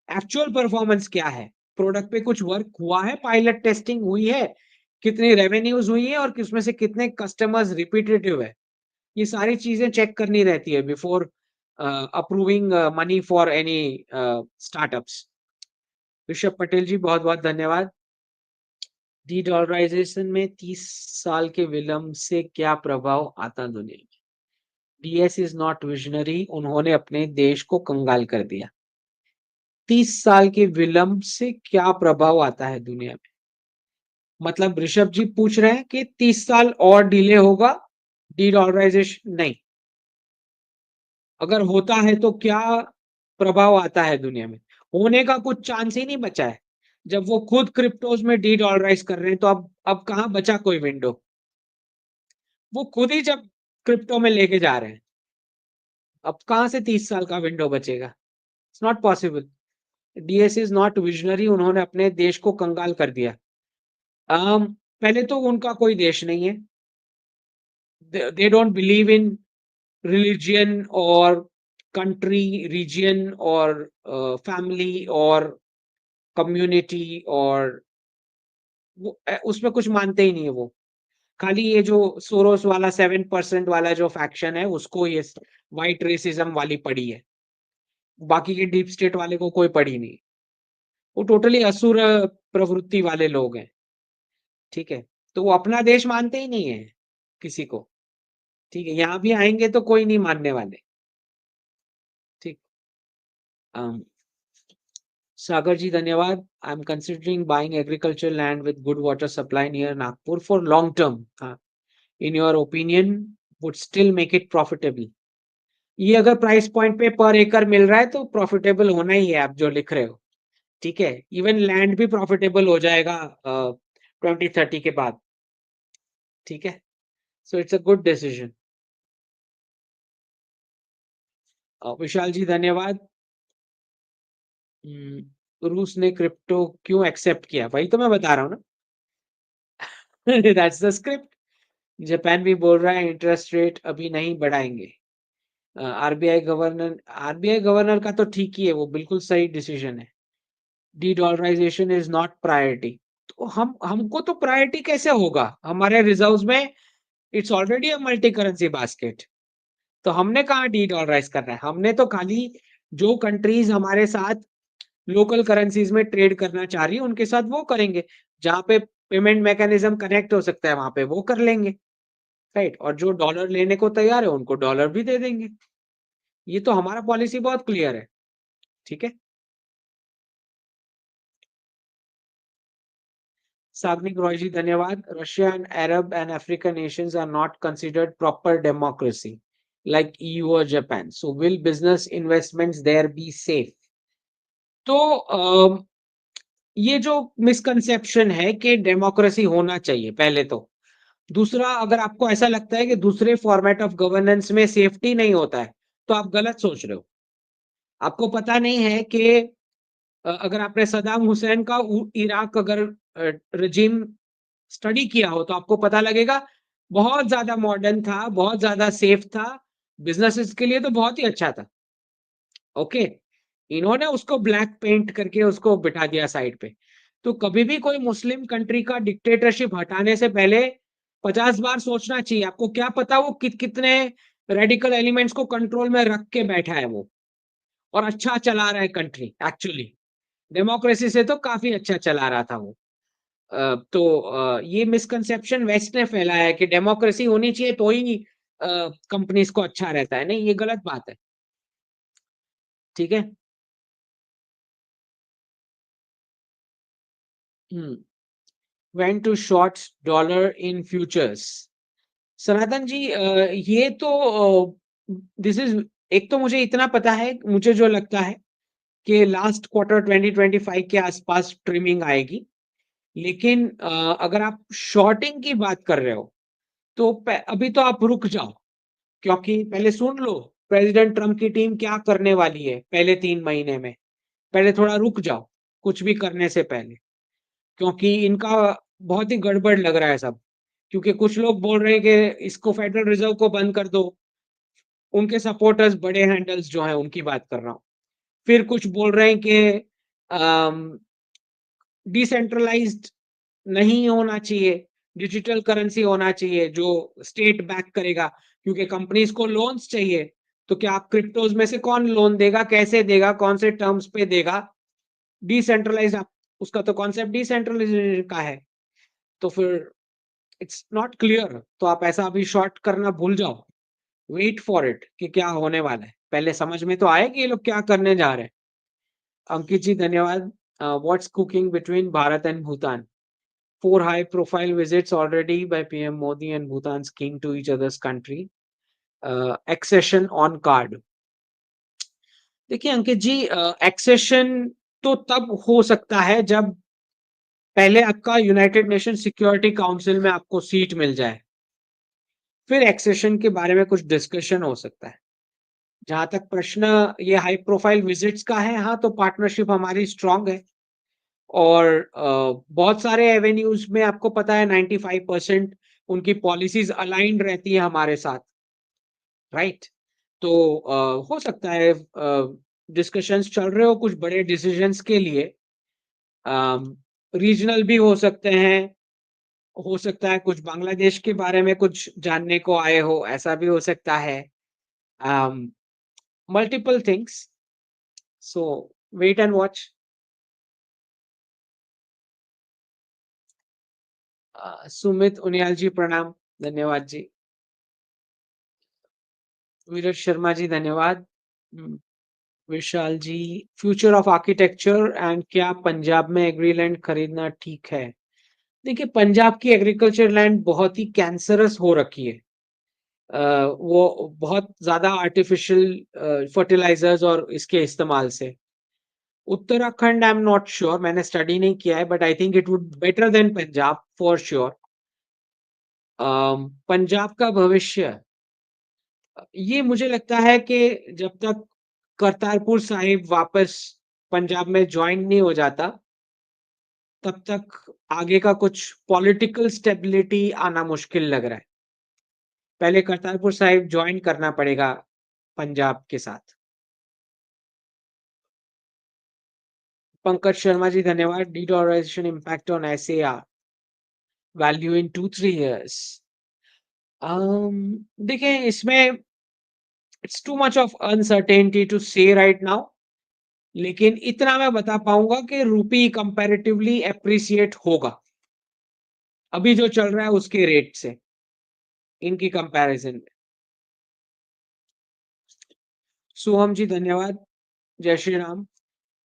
एक्चुअल परफॉर्मेंस क्या है, प्रोडक्ट पे कुछ वर्क हुआ है, पायलट टेस्टिंग हुई है, कितनी रेवेन्यूज हुई है और किसमें से कितने कस्टमर्स रिपीटेटिव है, ये सारी चीजें चेक करनी रहती है before approving money for any startups. Rishabh Patel ji बहुत बहुत धन्यवाद। डी डॉलराइजेशन में 30 साल के विलंब से क्या प्रभाव आता दुनिया में? डीएस इज नॉट विजनरी, उन्होंने अपने देश को कंगाल कर दिया। 30 साल के विलंब से क्या प्रभाव आता है दुनिया में? मतलब ऋषभ जी पूछ रहे हैं कि 30 साल और डिले होगा डी डॉलराइजेशन? नहीं, अगर होता है तो क्या प्रभाव आता है दुनिया में? होने का कुछ चांस ही नहीं बचा है। जब वो खुद क्रिप्टोज में डी डॉलराइज कर रहे हैं तो अब कहां बचा कोई विंडो? वो खुद ही जब क्रिप्टो में लेके जा रहे हैं, अब कहां से 30 साल का विंडो बचेगा? It's not possible. DS is not visionary, उन्होंने अपने देश को कंगाल कर दिया। पहले तो उनका कोई देश नहीं है, they don't believe in religion और कंट्री, रीजन और फैमिली और कम्युनिटी और उसमें कुछ मानते ही नहीं है वो। खाली ये जो सोरोस वाला 7% वाला जो फैक्शन है उसको ये व्हाइट रेसिज्म वाली पड़ी है, बाकी के डीप स्टेट वाले को कोई पड़ी नहीं। वो टोटली असुर प्रवृत्ति वाले लोग हैं, ठीक है? तो वो अपना देश मानते ही नहीं है किसी को, ठीक है? यहाँ भी आएंगे तो कोई नहीं मानने वाले, ठीक। अम, सागर जी धन्यवाद। I am considering buying agriculture land with good water supply near Nagpur for long term. In your opinion would still make it profitable? ये अगर प्राइस पॉइंट पे पर एकड़ मिल रहा है तो प्रॉफिटेबल होना ही है, आप जो लिख रहे हो, ठीक है? इवन लैंड भी प्रॉफिटेबल हो जाएगा 2030 के बाद, ठीक है? So it's a good decision. Vishal ji धन्यवाद। रूस ने क्रिप्टो क्यों एक्सेप्ट किया? वही तो मैं बता रहा हूँ ना। That's the script. जापान भी बोल रहा है इंटरेस्ट रेट अभी नहीं बढ़ाएंगे। आरबीआई गवर्नर का तो ठीक ही है, वो बिल्कुल सही डिसीजन है। De dollarisation is not priority. तो हमको तो प्रायोरिटी कैसे होगा? हमारे रिजर्व्स में it's already a multi currency basket, तो हमने कहाँ डी डॉलराइज करना है? हमने तो खाली जो कंट्रीज हमारे साथ लोकल करेंसीज में ट्रेड करना चाह रही है उनके साथ वो करेंगे, जहां पे पेमेंट मैकेनिज्म कनेक्ट हो सकता है वहां पे वो कर लेंगे, राइट? और जो डॉलर लेने को तैयार है उनको डॉलर भी दे देंगे। ये तो हमारा पॉलिसी बहुत क्लियर है, ठीक है? साग्निक रॉय जी धन्यवाद। Russia and Arab and African nations are not considered proper democracy like EU or Japan. So will business investments there be safe? तो ये जो मिसकंसेप्शन है कि डेमोक्रेसी होना चाहिए पहले तो। दूसरा, अगर आपको ऐसा लगता है कि दूसरे फॉर्मेट ऑफ गवर्नेंस में सेफ्टी नहीं होता है, तो आप गलत सोच रहे हो। आपको पता नहीं है कि अगर आपने सदाम हुसैन का इराक अगर रिजीम स्टडी किया हो तो आपको पता लगेगा बहुत ज्यादा मॉडर्न था, बहुत ज्यादा सेफ था, बिजनेसेस के लिए तो बहुत ही अच्छा था। ओके, इन्होंने उसको ब्लैक पेंट करके उसको बिठा दिया साइड पे। तो कभी भी कोई मुस्लिम कंट्री का डिक्टेटरशिप हटाने से पहले 50 बार सोचना चाहिए। आपको क्या पता वो कितने रेडिकल एलिमेंट्स को कंट्रोल में रख के बैठा है वो, और अच्छा चला रहा है कंट्री एक्चुअली। डेमोक्रेसी से तो काफी अच्छा चला रहा था वो। ये मिसकंसेप्शन वेस्ट ने फैलाया है कि डेमोक्रेसी होनी चाहिए तो ही कंपनीज को अच्छा रहता है। नहीं, ये गलत बात है। ठीक है। When to short dollar in futures. Sanatan ji, ये तो दिस इज, एक तो मुझे इतना पता है, मुझे जो लगता है कि लास्ट क्वार्टर 2025 के आसपास ट्रिमिंग आएगी। लेकिन अगर आप शॉर्टिंग की बात कर रहे हो तो अभी तो आप रुक जाओ, क्योंकि पहले सुन लो प्रेसिडेंट ट्रम्प की टीम क्या करने वाली है पहले 3 महीने में। पहले थोड़ा रुक जाओ कुछ भी करने से पहले, क्योंकि इनका बहुत ही गड़बड़ लग रहा है सब। क्योंकि कुछ लोग बोल रहे हैं कि इसको फेडरल रिजर्व को बंद कर दो, उनके सपोर्टर्स बड़े हैंडल्स जो हैं उनकी बात कर रहा हूँ। फिर कुछ बोल रहे हैं कि डिसेंट्रलाइज्ड नहीं होना चाहिए, डिजिटल करेंसी होना चाहिए जो स्टेट बैक करेगा, क्योंकि कंपनीज को लोन्स चाहिए। तो क्या आप क्रिप्टोज में से कौन लोन देगा, कैसे देगा, कौन से टर्म्स पे देगा? डिसेंट्रलाइज, उसका तो कॉन्सेप्ट डिसेंट्रलाइजेशन का है। तो फिर इट्स नॉट क्लियर, तो आप ऐसा अभी शॉर्ट करना भूल जाओ। वेट फॉर इट कि क्या होने वाला है, पहले समझ में तो आए कि ये लोग क्या करने जा रहे हैं। अंकित जी धन्यवाद। What's cooking between Bharat and Bhutan? 4 high-profile visits already by PM Modi and Bhutan's king to each other's country. Accession on card. देखिए अंकित जी, एक्सेशन तो तब हो सकता है जब पहले आपका यूनाइटेड नेशन सिक्योरिटी काउंसिल में आपको सीट मिल जाए, फिर एक्सेशन के बारे में कुछ डिस्कशन हो सकता है। जहां तक प्रश्न ये हाई प्रोफाइल विजिट्स का है, हाँ तो पार्टनरशिप हमारी स्ट्रांग है। और बहुत सारे एवेन्यूज में आपको पता है 95% उनकी पॉलिसीज अलाइंड रहती है हमारे साथ, राइट? तो हो सकता है डिस्कशंस चल रहे हो कुछ बड़े डिसीजंस के लिए। रीजनल भी हो सकते हैं, हो सकता है कुछ बांग्लादेश के बारे में कुछ जानने को आए हो, ऐसा भी हो सकता है। Multiple things, so wait and watch. Sumit Uniyal ji प्रणाम, धन्यवाद जी। विराज शर्मा जी धन्यवाद। Vishal ji, future of architecture and क्या पंजाब में एग्री लैंड खरीदना ठीक है? देखिए पंजाब की एग्रीकल्चर लैंड बहुत ही कैंसरस हो रखी है। वो बहुत ज्यादा आर्टिफिशियल फर्टिलाइजर्स और इसके इस्तेमाल से। उत्तराखंड आई एम नॉट श्योर, मैंने स्टडी नहीं किया है, but I think it would better than Punjab for sure. Punjab का भविष्य, ये मुझे लगता है कि जब तक करतारपुर साहिब वापस पंजाब में ज्वाइन नहीं हो जाता, तब तक आगे का कुछ पॉलिटिकल स्टेबिलिटी आना मुश्किल लग रहा है। पहले करतारपुर साहिब ज्वाइन करना पड़ेगा पंजाब के साथ। पंकज शर्मा जी धन्यवाद। Dedollarisation impact on SAR value in 2-3 years। देखिए इसमें it's too much of uncertainty to say right now, लेकिन इतना मैं बता पाऊंगा कि रूपी कंपैरेटिवली एप्रिसिएट होगा अभी जो चल रहा है उसके रेट से, इनकी कंपैरिजन में। सोहम जी धन्यवाद। जय Shri Ram.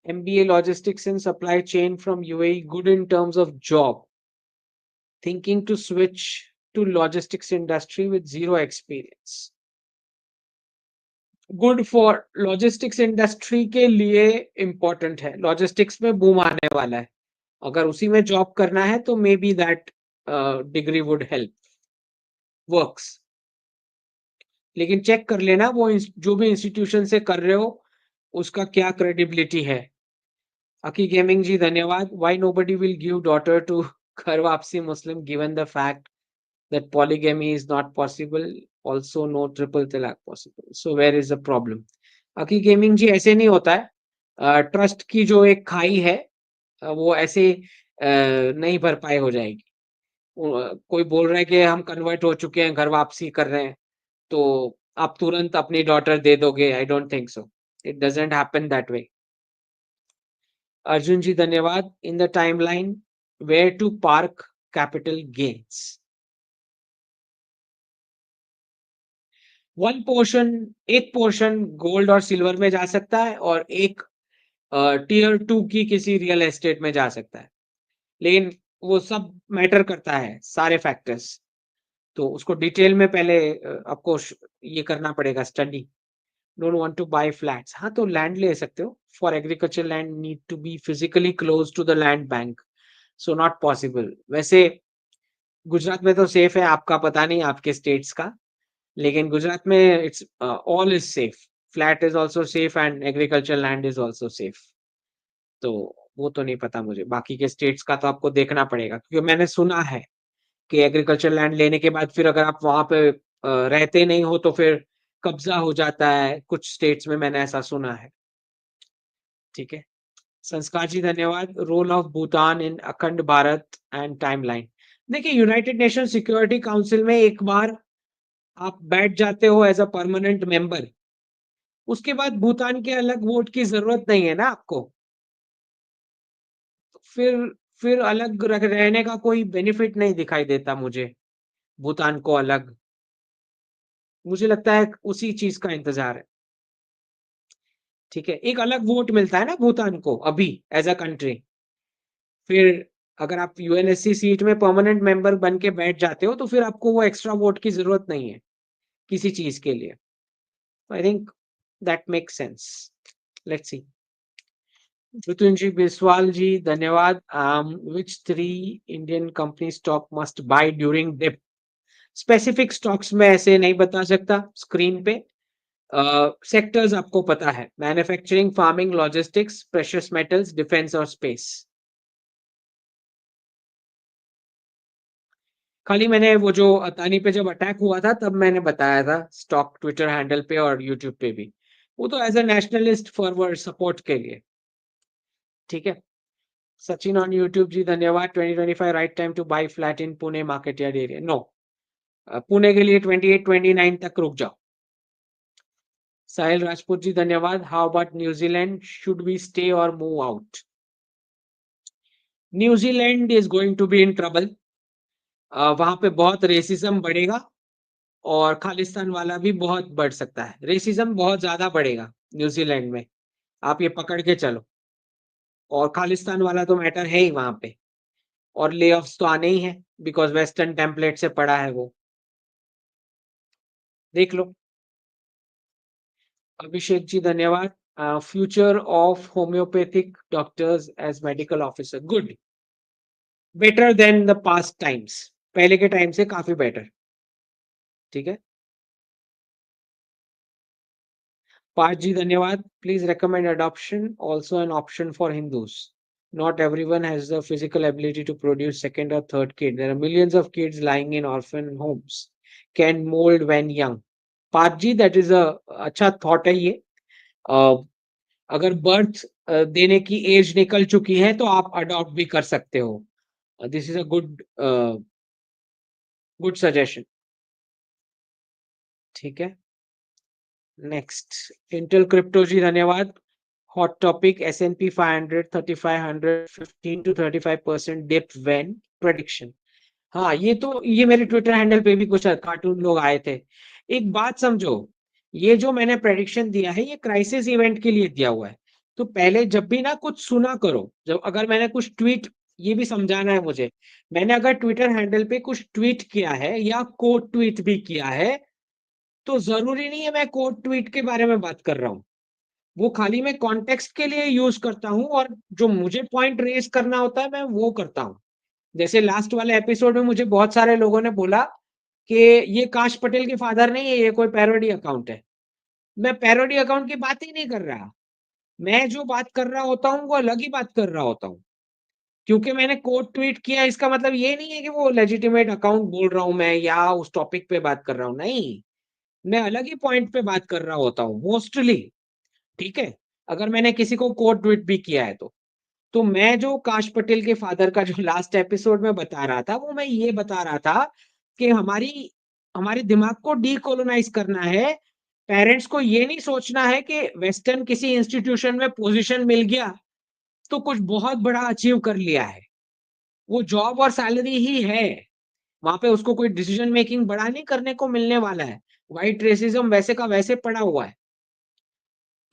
MBA logistics and supply chain from UAE, good in terms of job. Thinking to switch to logistics industry with zero experience. Good for logistics industry के लिए important है, logistics में boom आने वाला है। अगर उसी में जॉब करना है तो may be that degree would help, works. लेकिन चेक कर लेना वो जो भी इंस्टीट्यूशन से कर रहे हो उसका क्या क्रेडिबिलिटी है। अकी गेमिंग जी धन्यवाद। Why nobody will give daughter to घर वापसी Muslim given the fact that polygamy is not possible, also no triple talaq possible, so where is the problem? बाकी गेमिंग जी ऐसे नहीं होता है। ट्रस्ट की जो एक खाई है वो ऐसे नहीं भरपाई हो जाएगी। कोई बोल रहा है कि हम कन्वर्ट हो चुके हैं, घर वापसी कर रहे हैं, तो आप तुरंत अपनी डॉटर दे दोगे, I don't think so. It doesn't happen that way. Arjun ji धन्यवाद। In the timeline where to park capital gains? One portion एक पोर्शन गोल्ड और सिल्वर में जा सकता है और एक टियर 2 की किसी रियल एस्टेट में जा सकता है। लेकिन वो सब मैटर करता है, सारे फैक्टर्स। तो उसको डिटेल में पहले आपको ये करना पड़ेगा study. Don't want to buy flats. हाँ, तो लैंड ले सकते हो। For agriculture land need to be physically close to the land bank, so not possible. वैसे गुजरात में तो सेफ है, आपका पता नहीं आपके स्टेट्स का, लेकिन गुजरात में it's all is safe. Flat is also safe and agriculture land is also safe. तो वो तो नहीं पता मुझे, बाकी के स्टेट्स का तो आपको देखना पड़ेगा, क्योंकि मैंने सुना है कि एग्रीकल्चर लैंड लेने के बाद फिर अगर आप वहाँ पे रहते नहीं हो तो फिर कब्ज़ा हो जाता है, कुछ स्टेट्स में मैंने ऐसा सुना है। ठीक है? संस्कार जी धन्यवाद। रोल ऑफ भूटान इन अखंड भारत एंड टाइमलाइन। देखिए, यूनाइटेड नेशन सिक्योरिटी काउंसिल में एक बार आप बैठ जाते हो एज़ अ परमानेंट मेंबर, उसके बाद भूटान के अलग वोट की ज़रूरत नहीं है ना आपको। फिर फिर अलग रहने का कोई बेनिफिट नहीं दिखाई देता मुझे, भूटान को अलग। मुझे लगता है उसी चीज़ का इंतज़ार है। ठीक है? एक अलग वोट मिलता है ना भूटान को अभी एज़ अ कंट्री। फिर अगर आप यूएनएससी सीट में परमानेंट मेंबर बन के बैठ जाते हो, तो फिर आपको वो एक्स्ट्रा वोट की ज़रूरत नहीं है, किसी चीज़ के लिए। I think that makes sense. Let's see. Mrityunjay ji Biswal ji धन्यवाद। Which 3 Indian company stock must buy during dip? Specific stocks मैं ऐसे नहीं बता सकता स्क्रीन पे। सेक्टर्स आपको पता है, manufacturing, farming, logistics, precious metals, defence और स्पेस। खाली मैंने वो जो अदानी पे जब अटैक हुआ था तब मैंने बताया था स्टॉक, ट्विटर हैंडल पे और यूट्यूब पे भी। वो तो as a nationalist forward support के लिए। ठीक है? सचिन ऑन यूट्यूब जी धन्यवाद। 2025 right time to buy flat in Pune market yard area? No. Pune के लिए 28-29 तक रुक जाओ। साहिल राजपूत जी धन्यवाद। How about New Zealand, should we stay or move out? New Zealand is going to be in trouble. वहां पे बहुत रेसिज्म बढ़ेगा और खालिस्तान वाला भी बहुत बढ़ सकता है। रेसिज्म बहुत ज्यादा बढ़ेगा न्यूजीलैंड में, आप ये पकड़ के चलो। और खालिस्तान वाला तो मैटर है ही वहां पे। और ले ऑफ्स तो आने ही है, बिकॉज वेस्टर्न टेम्पलेट से पड़ा है वो। देख लो। अभिषेक जी धन्यवाद। Future of homeopathic doctors as medical officer, good, better than the past times. पहले के टाइम से काफी बेटर। ठीक है? पार्थ जी धन्यवाद। Please recommend adoption, also an option for Hindus. Not everyone has the physical ability to produce second or third kid. There are millions of kids lying in orphan homes. Can mold when young. Parth ji, that is a अच्छा thought है ये। अ, अगर birth देने की as निकल चुकी है तो आप अडॉप्ट भी कर सकते हो। This is a good good suggestion. ठीक है? नेक्स्ट, इंटेल क्रिप्टो जी धन्यवाद। Hot topic, S&P 500 3500 15 to 35% dip when prediction. हाँ, ये मेरे ट्विटर हैंडल पे भी कुछ कार्टून लोग आए थे। एक बात समझो, ये जो मैंने प्रेडिक्शन दिया है ये क्राइसिस इवेंट के लिए दिया हुआ है। तो पहले जब भी ना कुछ सुना करो, जब अगर मैंने कुछ ट्वीट, ये भी समझाना है मुझे, मैंने अगर ट्विटर हैंडल पे कुछ ट्वीट किया है या कोट ट्वीट भी किया है, तो जरूरी नहीं है मैं कोट ट्वीट के बारे में बात कर रहा हूँ। वो खाली मैं कॉन्टेक्स्ट के लिए यूज करता हूँ और जो मुझे पॉइंट रेज करना होता है मैं वो करता हूँ। जैसे लास्ट वाले एपिसोड में मुझे बहुत सारे लोगों ने बोला कि ये काश पटेल के फादर नहीं है, ये कोई पैरोडी अकाउंट है। मैं पैरोडी अकाउंट की बात ही नहीं कर रहा। मैं जो बात कर रहा होता हूँ वो अलग ही बात कर रहा होता हूँ। क्योंकि मैंने कोट ट्वीट किया इसका मतलब ये नहीं है कि वो लेजिटिमेट अकाउंट बोल रहा हूँ मैं या उस टॉपिक पे बात कर रहा हूँ, नहीं। मैं अलग ही पॉइंट पे बात कर रहा होता हूँ मोस्टली। ठीक है? अगर मैंने किसी को कोट ट्वीट भी किया है तो मैं जो काश पटेल के फादर का जो लास्ट एपिसोड में बता रहा था, वो मैं ये बता रहा था कि हमारे दिमाग को डीकोलोनाइज़ करना है। पेरेंट्स को ये नहीं सोचना है कि वेस्टर्न किसी इंस्टीट्यूशन में पोज़ीशन मिल गया, तो कुछ बहुत बड़ा अचीव कर लिया है। वो जॉब और सैलरी ही है। वहाँ पे उसको कोई डिसीजन मेकिंग बड़ा नहीं करने को मिलने वाला है। व्हाइट रेसिज़्म वैसे का वैसे पड़ा हुआ है।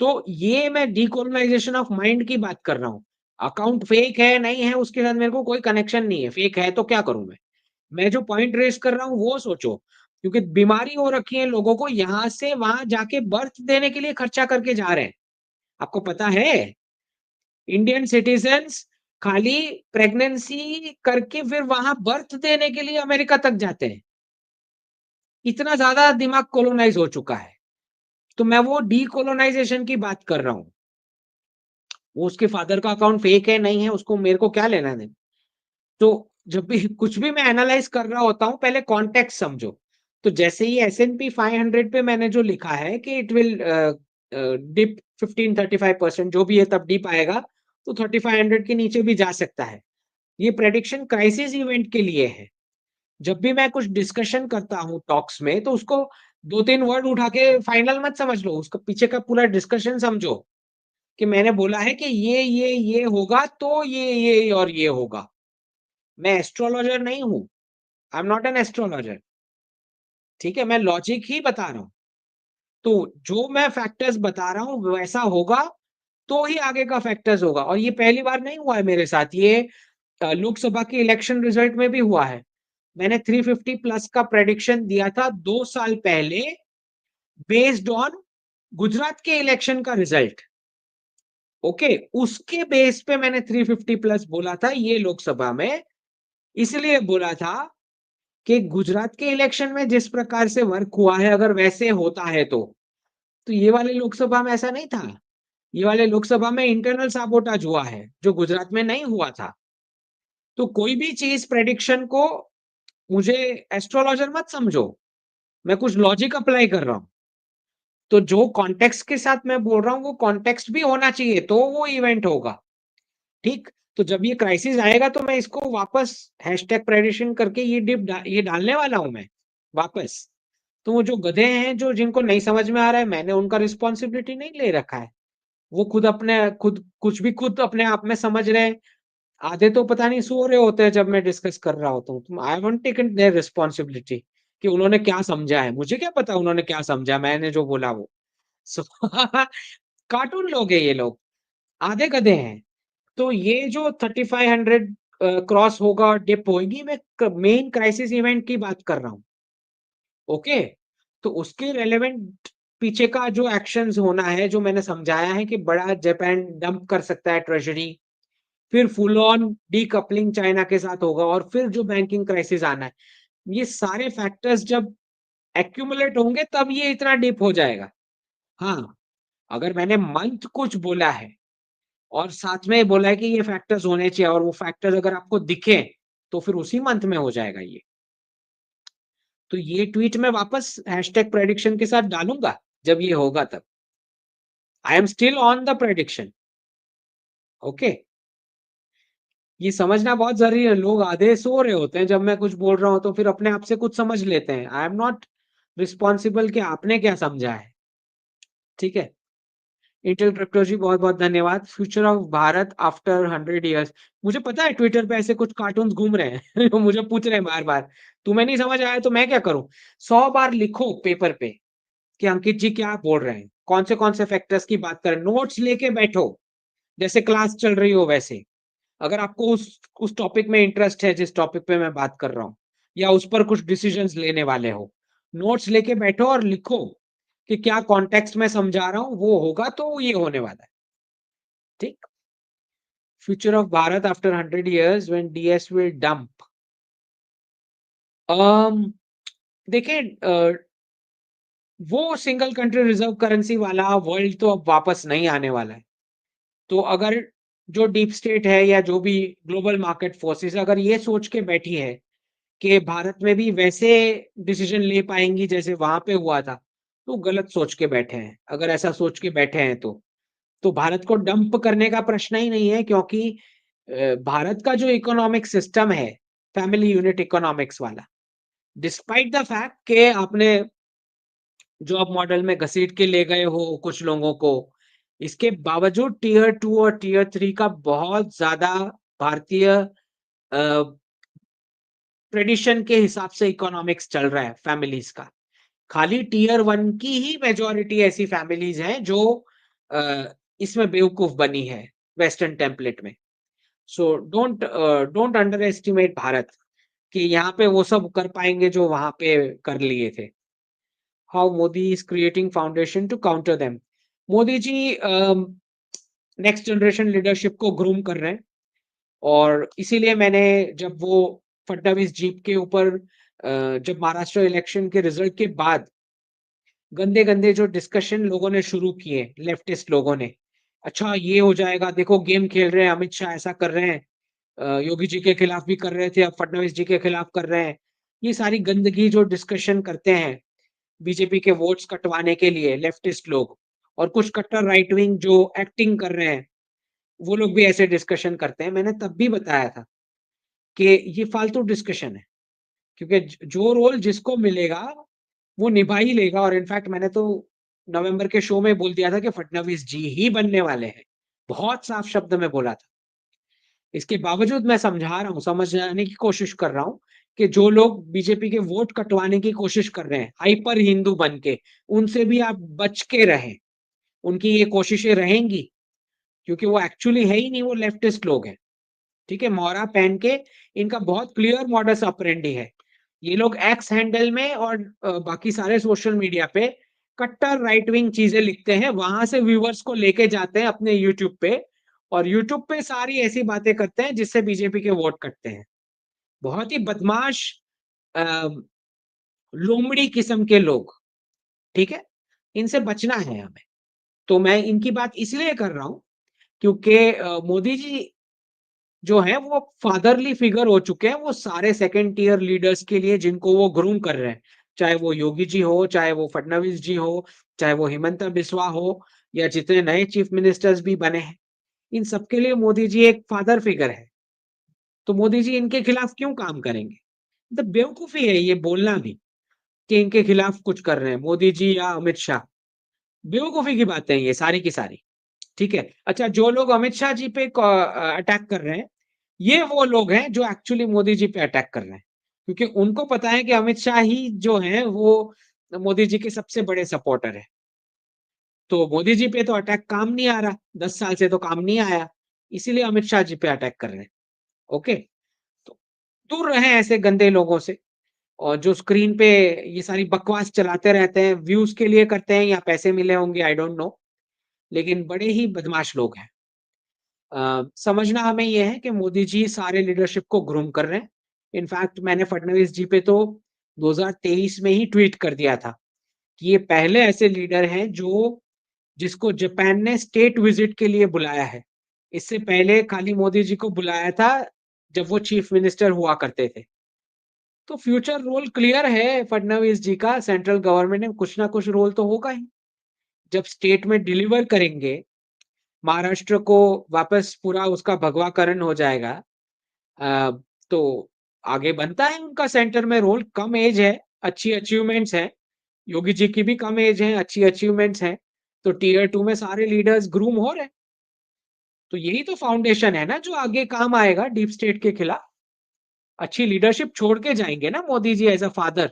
तो ये मैं डीकोलोनाइज़ेशन ऑफ माइंड की बात कर रहा हूँ। अकाउंट फेक है, नहीं है, उसके साथ मेरे को कोई कनेक्शन नहीं है। फेक है तो क्या करूँ मैं? मैं जो पॉइंट रेज़ कर रहा हूँ वो सोचो। क्योंकि बीमारी हो रखी है लोगों को, यहाँ से वहाँ जाके बर्थ देने के लिए खर्चा करके जा रहे हैं। आपको पता है? इंडियन सिटिज़न्स खाली प्रेगनेंसी करके फिर वहाँ बर्थ देने के लिए अमेरिका तक जाते हैं। इतना ज़्यादा दिमाग कोलोनाइज़ हो चुका है। तो मैं वो डीकोलोनाइज़ेशन की बात कर रहा हूँ। वो उसके फादर का अकाउंट फेक है, नहीं है, उसको मेरे को क्या लेना-देना? तो जब भी कुछ भी मैं एनालाइज़ कर रहा होता हूँ, पहले कॉन्टेक्स्ट समझो। तो जैसे ही एस&पी 500 पे मैंने जो लिखा है कि इट विल डिप 15-35% जो भी है तब डिप आएगा, तो 3500 के नीचे भी जा सकता है। ये प्रेडिक्शन क्राइसिस इवेंट के लिए है। जब भी मैं कुछ डिस्कशन करता हूँ टॉक्स में, तो उसको 2-3 वर्ड उठा के फाइनल मत समझ लो, उसका पीछे का पूरा डिस्कशन समझो, कि मैंने बोला है कि ये होगा तो ये और ये होगा। मैं एस्ट्रोलॉजर नहीं हूँ। आई एम नॉट एन एस्ट्रोलॉजर। ठीक है? मैं लॉजिक ही बता रहा हूँ। तो जो मैं फैक्टर्स बता रहा हूँ वैसा होगा, तो ही आगे का फैक्टर्स होगा और ये पहली बार नहीं हुआ है मेरे साथ। ये लोकसभा के इलेक्शन रिजल्ट में भी हुआ है। मैंने 350 प्लस का प्रेडिक्शन दिया था 2 साल पहले बेस्ड ऑन गुजरात के इलेक्शन का रिजल्ट। ओके? उसके बेस पे मैंने 350 प्लस बोला था ये लोकसभा में, इसलिए बोला था कि गुजरात के इलेक्शन में जिस प्रकार से वर्क हुआ है अगर वैसे होता है तो ये वाले लोकसभा में ऐसा नहीं था। ये वाले लोकसभा में इंटरनल सैबोटाज हुआ है, जो गुजरात में नहीं हुआ था। तो कोई भी चीज़ प्रेडिक्शन को मुझे एस्ट्रोलॉजर मत समझो। मैं कुछ लॉजिक अप्लाई कर रहा हूँ। तो जो कॉन्टेक्स्ट के साथ मैं बोल रहा हूँ वो कॉन्टेक्स्ट भी होना चाहिए तो वो इवेंट होगा। ठीक? तो जब ये क्राइसिस आएगा तो मैं इसको वापस हैशटैग प्रेडिक्शन करके ये डालने वाला हूँ मैं, वापस। तो वो जो गधे हैं जो जिनको नहीं समझ में आ रहा है मैंने उनका रिस्पॉन्सिबिलिटी नहीं ले रखा है। वो खुद कुछ भी खुद अपने आप में समझ रहे हैं। आधे तो पता नहीं सो रहे होते हैं जब मैं डिस्कस कर रहा होता हूँ। तो I won't taken their responsibility कि उन्होंने क्या समझा है। मुझे क्या पता उन्होंने क्या समझा, मैंने जो बोला वो। सो कार्टून लोग हैं ये लोग, आधे गधे हैं। तो ये जो 3500 क्रॉस होगा और डिप होएगी, मैं मेन क्राइसिस इवेंट की बात कर रहा हूँ। ओके? तो उसके रेलेवेंट पीछे का जो एक्शंस होना है, जो मैंने समझाया है कि बड़ा जापान डंप कर सकता है ट्रेज़री, फिर फुल ऑन डीकपलिंग चाइना के साथ होगा और फिर जो बैंकिंग क्राइसिस आना है। ये सारे फैक्टर्स जब एक्यूमुलेट होंगे तब ये इतना डीप हो जाएगा। हाँ, अगर मैंने मंथ कुछ बोला है और साथ में बोला है कि ये फैक्टर्स होने चाहिए और वो फैक्टर्स अगर आपको दिखे, तो फिर उसी मंथ में हो जाएगा ये। तो ये ट्वीट मैं वापस हैशटैग प्रेडिक्शन के साथ डालूँगा, जब ये होगा तब। I am still on the prediction. Okay? ये समझना बहुत ज़रूरी है। लोग आधे सो रहे होते हैं जब मैं कुछ बोल रहा हूँ तो फिर अपने आप से कुछ समझ लेते हैं। आई एम नॉट रिस्पॉन्सिबल कि आपने क्या समझा है। ठीक है? इंटेल क्रिप्टो जी बहुत-बहुत धन्यवाद। Future of Bharat after 100 years. मुझे पता है ट्विटर पे ऐसे कुछ कार्टून्स घूम रहे हैं। मुझे पूछ रहे हैं बार-बार, तुम्हें नहीं समझ आया तो मैं क्या करूँ? 100 बार लिखो पेपर पे कि अंकित जी क्या बोल रहे हैं? कौन से फैक्टर्स की बात कर रहे हैं? नोट्स लेके बैठो, जैसे क्लास चल रही हो वैसे। अगर आपको उस टॉपिक में इंटरेस्ट है जिस टॉपिक पे मैं बात कर रहा हूँ या उस पर कुछ डिसीजंस लेने वाले हो, नोट्स लेके बैठो और लिखो कि क्या कॉन्टेक्स्ट में समझा रहा हूँ वो होगा तो ये होने वाला है। ठीक? Future of Bharat after 100 years when DS will dump. Um, देखिए वो सिंगल कंट्री रिजर्व करेंसी वाला वर्ल्ड तो अब वापस नहीं आने वाला है। तो अगर जो डीप स्टेट है या जो भी ग्लोबल मार्केट फोर्सेस अगर ये सोच के बैठी है कि भारत में भी वैसे डिसीजन ले पाएँगी जैसे वहाँ पे हुआ था, तो गलत सोच के बैठे हैं, अगर ऐसा सोच के बैठे हैं तो। तो भारत को डंप करने का प्रश्न ही नहीं है, क्योंकि भारत का जो इकोनॉमिक सिस्टम है, फैमिली यूनिट इकोनॉमिक्स वाला, डिस्पाइट द फैक्ट कि आपने जॉब मॉडल में घसीट के ले गए हो कुछ लोगों को, इसके बावजूद टियर 2 और टियर 3 का बहुत ज़्यादा भारतीय ट्रेडिशन के हिसाब से इकोनॉमिक्स चल रहा है फैमिलीज़ का। खाली टियर 1 की ही मेजॉरिटी ऐसी फैमिलीज़ हैं जो अ, इसमें बेवकूफ़ बनी है वेस्टर्न टेम्पलेट में। So don't under estimate Bharat कि यहाँ पे वो सब कर पाएँगे जो वहाँ पे कर लिए थे। How Modi is creating foundation to counter them. Modi ji next generation leadership को ग्रूम कर रहे हैं, और इसीलिए मैंने जब वो फडणवीस जी के ऊपर जब महाराष्ट्र इलेक्शन के रिजल्ट के बाद गंदे-गंदे जो डिस्कशन लोगों ने शुरू किए, लेफ्टिस्ट लोगों ने, अच्छा ये हो जाएगा, देखो गेम खेल रहे हैं, अमित शाह ऐसा कर रहे हैं, योगी जी के खिलाफ भी कर रहे थे, अब फडणवीस जी के खिलाफ कर रहे हैं। ये सारी गंदगी जो डिस्कशन करते हैं बीजेपी के वोट्स कटवाने के लिए लेफ्टिस्ट लोग, और कुछ कट्टर राइट विंग जो एक्टिंग कर रहे हैं, वो लोग भी ऐसे डिस्कशन करते हैं। मैंने तब भी बताया था कि ये फालतू डिस्कशन है, क्योंकि जो रोल जिसको मिलेगा वो निभा ही लेगा, और इनफैक्ट मैंने तो नवंबर के शो में बोल दिया था कि फडणवीस जी ही बनने वाले हैं। बहुत साफ शब्द में बोला था। इसके बावजूद मैं समझा रहा हूँ, समझाने की कोशिश कर रहा हूँ कि जो लोग बीजेपी के वोट कटवाने की कोशिश कर रहे हैं, हाइपर हिंदू बन के, उनसे भी आप बच के रहें। उनकी ये कोशिशें रहेंगी, क्योंकि वो एक्चुअली है ही नहीं, वो लेफ्टिस्ट लोग हैं। ठीक है? मोहरा पहन के इनका बहुत क्लियर मॉडस ऑपरेंडी है। ये लोग एक्स हैंडल में और बाकी सारे सोशल मीडिया पे कट्टर राइट विंग चीजें लिखते हैं, वहां से व्यूअर्स को लेके जाते हैं अपने यूट्यूब पे, और यूट्यूब पे सारी ऐसी बातें करते हैं जिससे बीजेपी के वोट कटते हैं। बहुत ही बदमाश अ, लोमड़ी किस्म के लोग, ठीक है? इनसे बचना है हमें। तो मैं इनकी बात इसलिए कर रहा हूँ क्योंकि मोदी जी जो है वो फादरली फिगर हो चुके हैं, वो सारे सेकंड टियर लीडर्स के लिए जिनको वो ग्रूम कर रहे हैं। चाहे वो योगी जी हो, चाहे वो फडणवीस जी हो, चाहे वो हिमंता बिस्वा हो, या जितने नए चीफ मिनिस्टर्स भी बने हैं, इन सबके लिए मोदी जी एक फादर फिगर है। तो मोदी जी इनके खिलाफ क्यों काम करेंगे? मतलब बेवकूफ़ी है ये बोलना भी कि इनके खिलाफ कुछ कर रहे हैं, मोदी जी या अमित शाह। बेवकूफ़ी की बातें हैं ये सारी की सारी। ठीक है? अच्छा, जो लोग अमित शाह जी पे अटैक कर रहे हैं, ये वो लोग हैं जो एक्चुअली मोदी जी पे अटैक कर रहे हैं। क्योंकि उनको पता है कि अमित शाह ही जो हैं वो मोदी जी के सबसे बड़े सपोर्टर हैं। तो मोदी जी पे तो अटैक काम नहीं आ रहा, 10 साल से तो काम नहीं आया, इसीलिए अमित शाह जी पे अटैक कर रहे हैं। ओके? तो दूर रहें ऐसे गंदे लोगों से, और जो स्क्रीन पे ये सारी बकवास चलाते रहते हैं, व्यूज़ के लिए करते हैं या पैसे मिले होंगे, आई डोंट नो, लेकिन बड़े ही बदमाश लोग हैं। समझना हमें ये है कि मोदी जी सारे लीडरशिप को ग्रूम कर रहे हैं। इनफैक्ट मैंने फडणवीस जी पे तो 2023 में ही ट्वीट कर दिया था कि ये पहले ऐसे लीडर हैं जो जिसको जापान ने स्टेट विजिट के लिए बुलाया है। इससे पहले खाली मोदी जी को बुलाया था जब वो चीफ मिनिस्टर हुआ करते थे। तो फ्यूचर रोल क्लियर है फडणवीस जी का, सेंट्रल गवर्नमेंट में कुछ ना कुछ रोल तो होगा ही। जब स्टेट में डिलीवर करेंगे, महाराष्ट्र को वापस पूरा उसका भगवाकरण हो जाएगा, अ, तो आगे बनता है उनका सेंटर में रोल। कम एज है, अच्छी अचीवमेंट्स हैं, योगी जी की भी कम एज है, अच्छी अचीवमेंट्स हैं, तो टियर 2 में सारे लीडर्स ग्रूम हो रहे हैं। तो यही तो फाउंडेशन है ना जो आगे काम आएगा डीप स्टेट के खिलाफ। अच्छी लीडरशिप छोड़ के जाएँगे ना Modi ji as a father.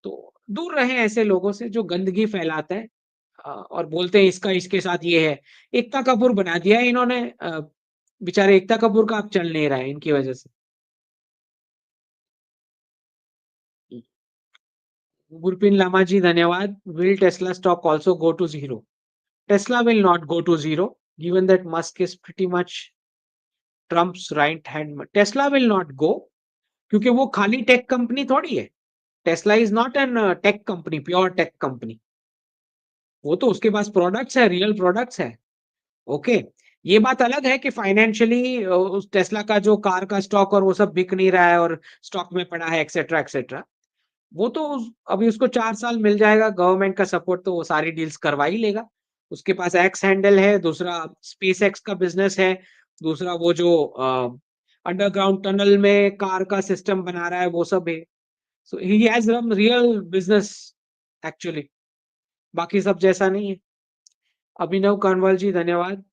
तो दूर रहें ऐसे लोगों से जो गंदगी फैलाते हैं, और बोलते हैं इसका इसके साथ ये है। एकता कपूर बना दिया है इन्होंने, बेचारे एकता कपूर का अब चल नहीं रहा है इनकी वजह से। गुरप्रीत लामा जी धन्यवाद। Will Tesla stock also go to zero? Tesla will not go to zero, given that Musk is pretty much Trump's right hand man. Tesla will not go, क्योंकि वो खाली टेक कंपनी थोड़ी है। Tesla is not an tech company, pure tech company. वो तो उसके पास products है, real products है। ओके? ये बात अलग है कि फाइनेंशियली उस टेस्ला का जो कार का स्टॉक और वो सब बिक नहीं रहा है और स्टॉक में पड़ा है, एक्सेट्रा एक्सेट्रा। वो तो अभी उसको 4 साल मिल जाएगा गवर्नमेंट का सपोर्ट, तो वो सारी डील्स करवा ही लेगा। उसके पास एक्स हैंडल है, दूसरा स्पेस एक्स का बिजनेस है, दूसरा वो जो अंडरग्राउंड टनल में कार का सिस्टम बना रहा है वो सब है। So he has some real business actually, बाकी सब जैसा नहीं है। अभिनव कानवाल जी धन्यवाद।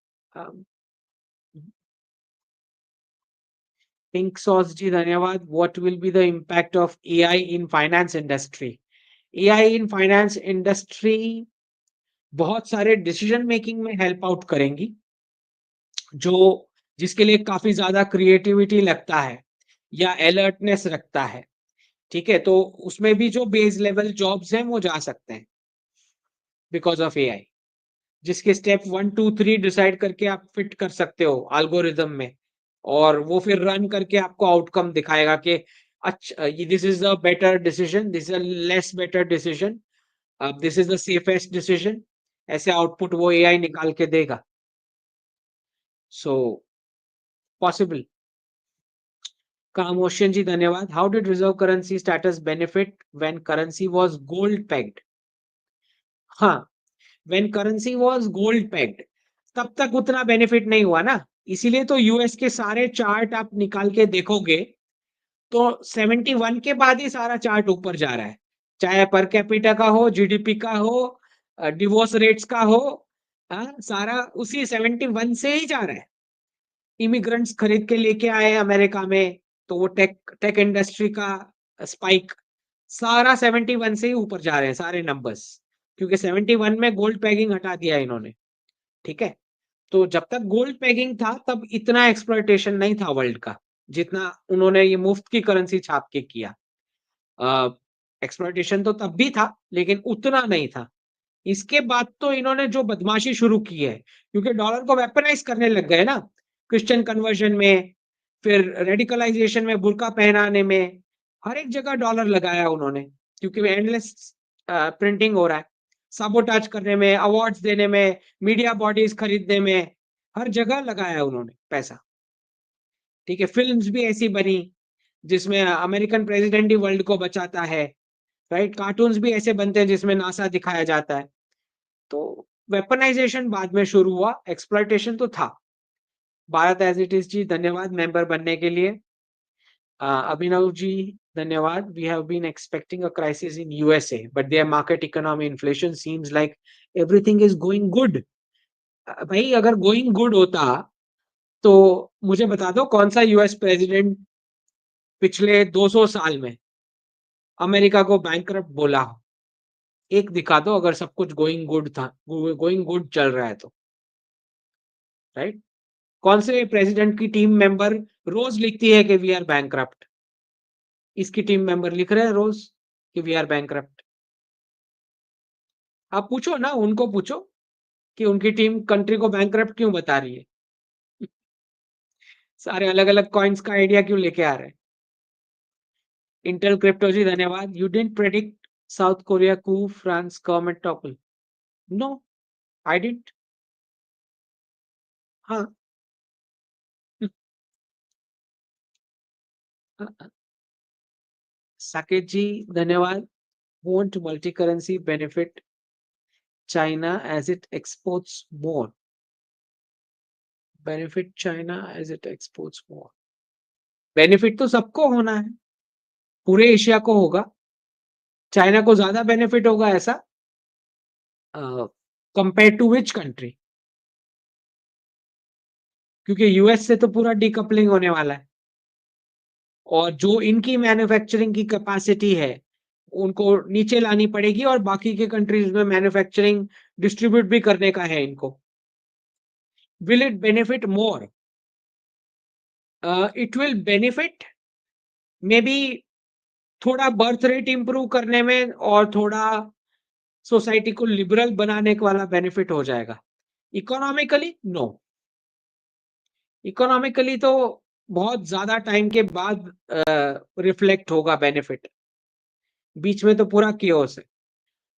पिंक सॉस जी धन्यवाद। What will be the impact of AI in finance industry? AI in finance industry बहुत सारे डिसीजन मेकिंग में हेल्प आउट करेंगी, जो जिसके लिए काफी ज्यादा क्रिएटिविटी लगता है या अलर्टनेस रखता है। ठीक है, तो उसमें भी जो बेस लेवल जॉब्स हैं वो जा सकते हैं बिकॉज ऑफ एआई, जिसके स्टेप 1 2 3 डिसाइड करके आप फिट कर सकते हो एल्गोरिदम में, और वो फिर रन करके आपको आउटकम दिखाएगा कि अच्छा this is a better decision, this is a less better decision, this is the safest decision. ऐसे आउटपुट वो एआई निकाल के देगा। So possible. कामोशन जी धन्यवाद। How did reserve currency status benefit when currency was gold pegged? हाँ, when currency was gold pegged तब तक उतना बेनिफिट नहीं हुआ ना। इसीलिए तो यूएस के सारे चार्ट आप निकाल के देखोगे तो 71 के बाद ही सारा चार्ट ऊपर जा रहा है, चाहे पर कैपिटा का हो, जीडीपी का हो, डिवोर्स रेट्स का हो, सारा उसी 71 से ही जा रहा है। इमिग्रेंट्स खरीद के लेके आए अमेरिका में, तो वो टेक टेक इंडस्ट्री का स्पाइक, सारा 71 से ही ऊपर जा रहे हैं सारे नंबर्स, क्योंकि 71 में गोल्ड पैगिंग हटा दिया इन्होंने। ठीक है, तो जब तक गोल्ड पैगिंग था तब इतना एक्सप्लॉयटेशन नहीं था वर्ल्ड का, जितना उन्होंने ये मुफ्त की करेंसी छाप के किया। एक्सप्लॉयटेशन तो तब भी था लेकिन उतना नहीं था। इसके बाद तो इन्होंने जो बदमाशी शुरू की है, क्योंकि डॉलर को वेपनाइज करने लग गए ना, क्रिश्चियन कन्वर्जन में, फिर रेडिकलाइजेशन में, बुर्का पहनाने में, हर एक जगह डॉलर लगाया उन्होंने, क्योंकि एंडलेस प्रिंटिंग हो रहा है। साबोटाज करने में, अवार्ड्स देने में, मीडिया बॉडीज खरीदने में, हर जगह लगाया उन्होंने पैसा। ठीक है, फिल्म्स भी ऐसी बनी जिसमें अमेरिकन प्रेसिडेंट ही वर्ल्ड को बचाता है, राइट? कार्टून्स भी ऐसे बनते हैं जिसमें नासा दिखाया जाता है। तो वेपनाइजेशन बाद में शुरू हुआ, एक्सप्लॉयटेशन तो था। Bharat as it is ji धन्यवाद मेंबर बनने के लिए। अभिनव जी धन्यवाद। We have been expecting a crisis in USA but their market economy inflation seems like everything is going good. भाई अगर गोइंग गुड होता तो मुझे बता दो कौन सा यूएस प्रेसिडेंट पिछले 200 साल में अमेरिका को बैंकरप्ट बोला हो? एक दिखा दो अगर सब कुछ गोइंग गुड था, गोइंग गुड चल रहा है तो, राइट? कौन से प्रेसिडेंट की टीम मेंबर रोज लिखती है कि वी आर बैंकरप्ट? इसकी टीम मेंबर लिख रहे हैं रोज कि वी आर बैंकरप्ट। आप पूछो ना, उनको पूछो कि उनकी टीम कंट्री को बैंकरप्ट क्यों बता रही है। सारे अलग अलग कॉइन्स का आइडिया क्यों लेके आ रहे हैं? इंटेल क्रिप्टो जी धन्यवाद। You didn't predict South Korea coup France government topple? No, I didn't. हाँ। साकेत जी धन्यवाद। Won't multi-currency benefit China as it exports more? Benefit China as it exports more. Benefit तो सबको होना है, पूरे एशिया को होगा। चाइना को ज्यादा बेनिफिट होगा ऐसा? Compare to which country? क्योंकि यूएस से तो पूरा डीकपलिंग होने वाला है, और जो इनकी मैन्युफैक्चरिंग की कैपेसिटी है उनको नीचे लानी पड़ेगी, और बाकी के कंट्रीज में मैन्युफैक्चरिंग डिस्ट्रीब्यूट भी करने का है इनको। Will it benefit more? It will benefit may be थोड़ा बर्थ रेट इंप्रूव करने में, और थोड़ा सोसाइटी को लिबरल बनाने वाला बेनिफिट हो जाएगा। Economically no. इकोनॉमिकली तो बहुत ज्यादा टाइम के बाद रिफ्लेक्ट होगा बेनिफिट, बीच में तो पूरा कियोस है।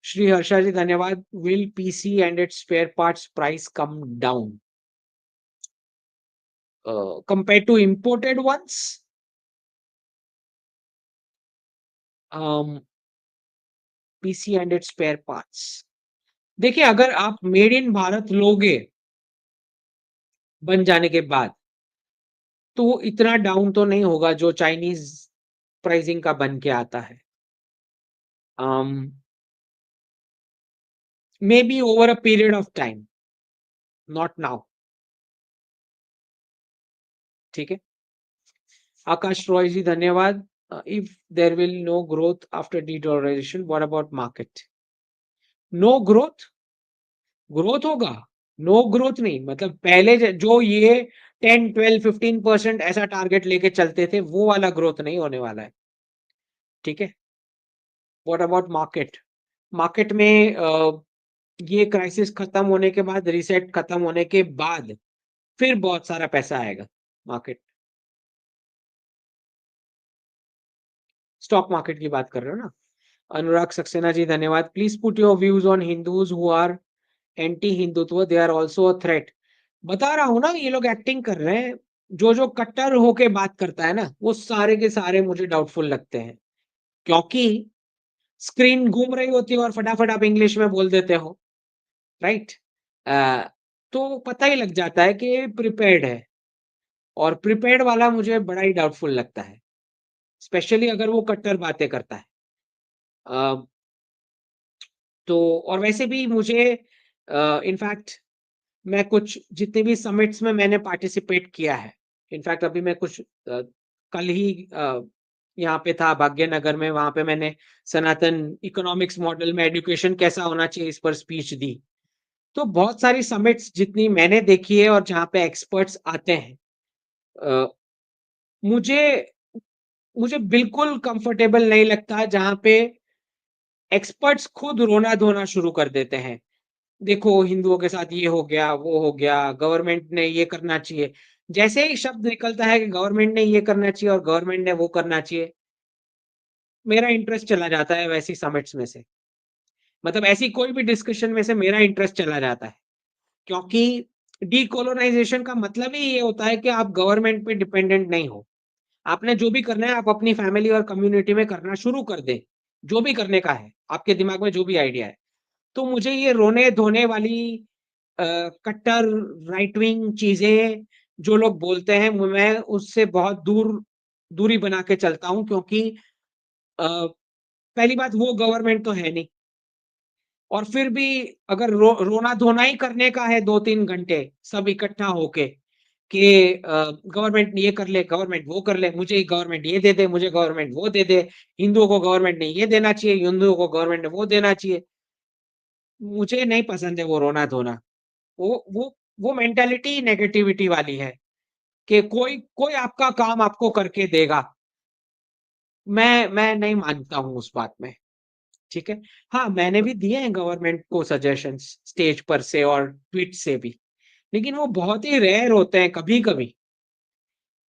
श्री हर्षा जी धन्यवाद। Will PC and its spare parts price come down compare to imported ones? PC and its spare parts, देखिए, अगर आप मेड इन भारत लोगे बन जाने के बाद, तो वो इतना डाउन तो नहीं होगा जो चाइनीज़ प्राइसिंग का बन के आता है। Um, maybe over a period of time, not now, ठीक है? आकाश रॉय जी धन्यवाद। If there will no growth after dedollarisation, what about market? No growth? Growth होगा, नो ग्रोथ नहीं, मतलब पहले जो ये 10, 12, 15% ऐसा टारगेट लेके चलते थे, वो वाला ग्रोथ नहीं होने वाला है, ठीक है? What about market? मार्केट में ये क्राइसिस खत्म होने के बाद, रीसेट खत्म होने के बाद, फिर बहुत सारा पैसा आएगा मार्केट। स्टॉक मार्केट की बात कर रहे हो ना? अनुराग सक्सेना जी धन्यवाद। Please put your views on Hindus who are anti Hindutva, they are also a threat. बता रहा हूं ना, ये लोग एक्टिंग कर रहे हैं। जो कट्टर होके बात करता है ना, वो सारे के सारे मुझे डाउटफुल लगते हैं, क्योंकि स्क्रीन घूम रही होती है और फटाफट आप इंग्लिश में बोल देते हो, राइट? तो पता ही लग जाता है कि प्रिपेयर्ड है, और प्रिपेयर्ड वाला मुझे बड़ा ही डाउटफुल लगता है, स्पेशली अगर वो कट्टर बातें करता है। अ, तो और वैसे भी मुझे इनफैक्ट मैं कुछ जितने भी समिट्स में मैंने पार्टिसिपेट किया है, इनफैक्ट अभी मैं कुछ कल ही यहाँ पे था भाग्यनगर में, वहां पे मैंने सनातन इकोनॉमिक्स मॉडल में एजुकेशन कैसा होना चाहिए इस पर स्पीच दी। तो बहुत सारी समिट्स जितनी मैंने देखी है और जहाँ पे एक्सपर्ट्स आते हैं, अ, मुझे मुझे बिल्कुल कंफर्टेबल नहीं लगता जहाँ पे एक्सपर्ट्स खुद रोना-धोना शुरू कर देते हैं। देखो हिंदुओं के साथ ये हो गया, वो हो गया, गवर्नमेंट ने ये करना चाहिए। जैसे ही शब्द निकलता है कि गवर्नमेंट ने ये करना चाहिए और गवर्नमेंट ने वो करना चाहिए, मेरा इंटरेस्ट चला जाता है वैसी समिट्स में से। मतलब ऐसी कोई भी डिस्कशन में से मेरा इंटरेस्ट चला जाता है। क्योंकि डीकोलोनाइज़ेशन का मतलब ही ये होता है कि आप गवर्नमेंट पे डिपेंडेंट नहीं हो। आपने जो भी करना है, आप अपनी फैमिली और कम्युनिटी में करना शुरू कर दें। जो भी करने का है, आपके दिमाग में जो भी आइडिया है। तो मुझे ये रोने-धोने वाली अ, कट्टर राइट विंग चीज़ें जो लोग बोलते हैं, मैं उससे बहुत दूरी बना के चलता हूँ, क्योंकि पहली बात वो गवर्नमेंट तो है नहीं, और फिर भी अगर रोना-धोना ही करने का है 2-3 घंटे सब इकट्ठा होके कि गवर्नमेंट ये कर ले, गवर्नमेंट वो कर ले, मुझे गवर्नमेंट ये दे दे, मुझे गवर्नमेंट वो दे दे, हिंदुओं को गवर्नमेंट ने ये देना चाहिए, हिंदुओं को गवर्नमेंट ने वो देना चाहिए। मुझे नहीं पसंद है वो रोना-धोना। वो वो वो मेंटालिटी नेगेटिविटी वाली है कि कोई कोई आपका काम आपको करके देगा। मैं नहीं मानता हूँ उस बात में, ठीक है? हाँ, मैंने भी दिए हैं गवर्नमेंट को सजेशंस स्टेज पर से और ट्वीट से भी, लेकिन वो बहुत ही रेयर होते हैं, कभी-कभी।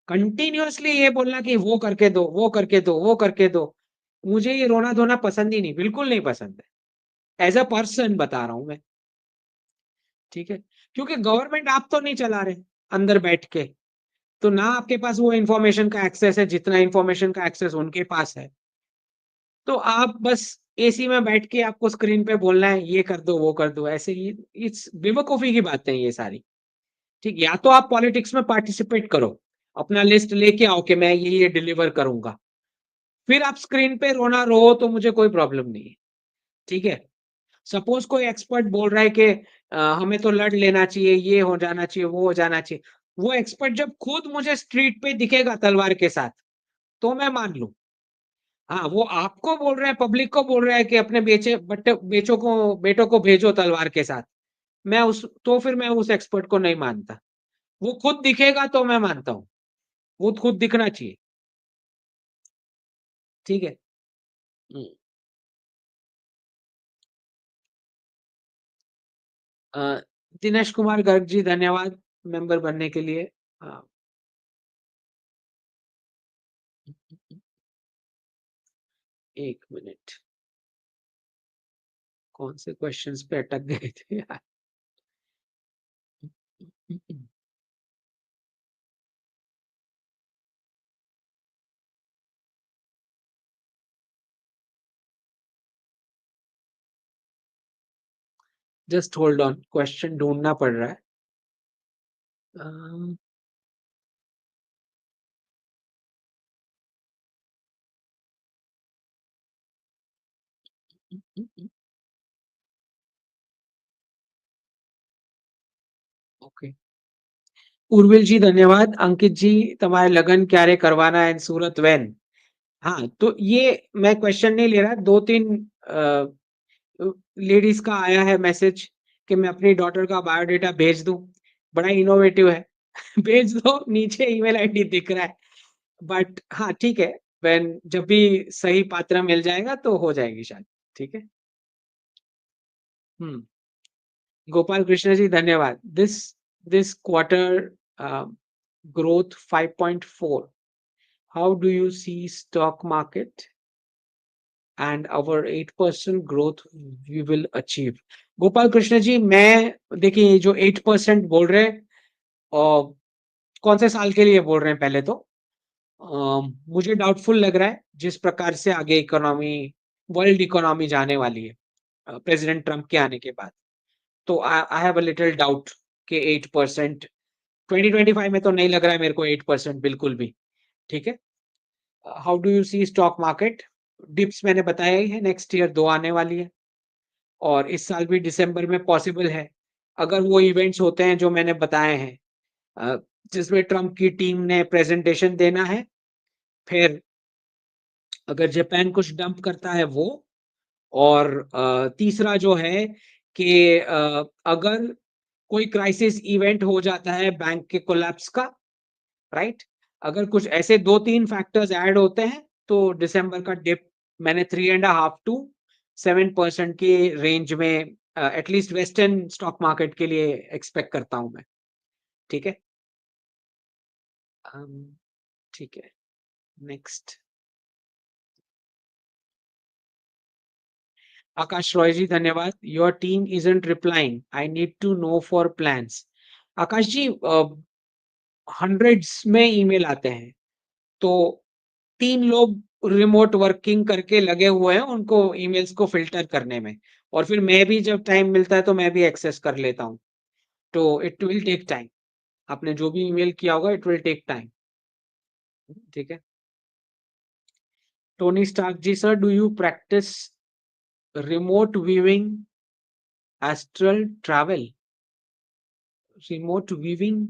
कंटीन्यूअसली ये बोलना कि वो करके दो, वो करके दो, वो करके दो, मुझे ये रोना-धोना पसंद ही नहीं, बिल्कुल नहीं पसंद है। ऐज़ अ पर्सन बता रहा हूँ मैं, ठीक है? क्योंकि गवर्नमेंट आप तो नहीं चला रहे, अंदर बैठ के। तो ना आपके पास वो इन्फॉर्मेशन का एक्सेस है जितना इन्फॉर्मेशन का एक्सेस उनके पास है। तो आप बस एसी में बैठ के आपको स्क्रीन पे बोलना है, ये कर दो, वो कर दो, ऐसे ही इट्स बेवकूफ़ी की बातें हैं ये सारी। ठीक, या तो आप पॉलिटिक्स में पार्टिसिपेट करो, अपना लिस्ट लेके आओ कि मैं ये डिलीवर करूँगा। फिर आप स्क्रीन पे रोना रो तो मुझे कोई प्रॉब्लम नहीं है, ठीक है? सपोज़ कोई एक्सपर्ट बोल रहा है कि हमें तो लड़ लेना चाहिए, ये हो जाना चाहिए, वो हो जाना चाहिए। वो एक्सपर्ट जब खुद मुझे स्ट्रीट पे दिखेगा तलवार के साथ, तो मैं मान लूँ। हाँ, वो आपको बोल रहा है, पब्लिक को बोल रहा है कि अपने बेटों को भेजो तलवार के साथ। फिर मैं उस एक्सपर्ट को नहीं मानता। वो खुद दिखेगा तो मैं मानता हूँ। वो खुद दिखना चाहिए, ठीक है? हुँ। अ, दिनेश कुमार गर्ग जी धन्यवाद मेंबर बनने के लिए। हाँ। 1 मिनट, कौन से क्वेश्चन्स पे अटक गए थे यार? जस्ट होल्ड ऑन, क्वेश्चन ढूंढना पड़ रहा है। ओके, उर्विल जी धन्यवाद। अंकित जी, तुम्हारे लगन क्यारे करवाना है सूरत वैन। हाँ, तो ये मैं क्वेश्चन नहीं ले रहा, 2-3 लेडीज का आया है मैसेज कि मैं अपनी डॉटर का बायोडेटा भेज दूं। बड़ा इनोवेटिव है। भेज दो, नीचे ईमेल आईडी दिख रहा है। बट हाँ, ठीक है, व्हेन जब भी सही पात्र मिल जाएगा तो हो जाएगी शायद। ठीक है। हम्म। गोपाल कृष्ण जी धन्यवाद। This quarter growth 5.4, how do you see stock market and our 8% growth we will achieve? Gopal Krishna ji, मैं देखिए ये जो 8% बोल रहे हैं, कौन से साल के लिए बोल रहे हैं पहले तो? मुझे डाउटफुल लग रहा है जिस प्रकार से आगे इकोनॉमी, वर्ल्ड इकोनॉमी जाने वाली है प्रेसिडेंट ट्रम्प के आने के बाद। तो आई हैव अ लिटिल डाउट कि 8% 2025 में तो नहीं लग रहा है मेरे को 8% बिल्कुल भी। ठीक है। How do you see stock market? Dips मैंने बताया ही है, नेक्स्ट ईयर 2 आने वाली है और इस साल भी दिसंबर में पॉसिबल है, अगर वो इवेंट्स होते हैं जो मैंने बताए हैं, जिसमें ट्रम्प की टीम ने प्रेजेंटेशन देना है, फिर अगर जापान कुछ डंप करता है वो, और तीसरा जो है कि अगर कोई क्राइसिस इवेंट हो जाता है बैंक के कोलैप्स का, राइट, अगर कुछ ऐसे 2-3 फैक्टर्स ऐड होते हैं तो दिसंबर का डिप मैंने 3.5 to 7% के रेंज में एटलीस्ट वेस्टर्न स्टॉक मार्केट के लिए एक्सपेक्ट करता हूं मैं। ठीक है। ठीक है, नेक्स्ट। आकाश रॉय जी धन्यवाद। Your team isn't replying, I need to know for plans. Akash ji, hundreds में ईमेल आते हैं, तो 3 लोग रिमोट वर्किंग करके लगे हुए हैं उनको ईमेल्स को फिल्टर करने में, और फिर मैं भी जब टाइम मिलता है तो मैं भी एक्सेस कर लेता हूँ। तो इट विल टेक टाइम। आपने जो भी ईमेल किया होगा इट विल टेक टाइम। ठीक है। Tony Stark ji, sir do you practice remote viewing astral travel? Remote viewing?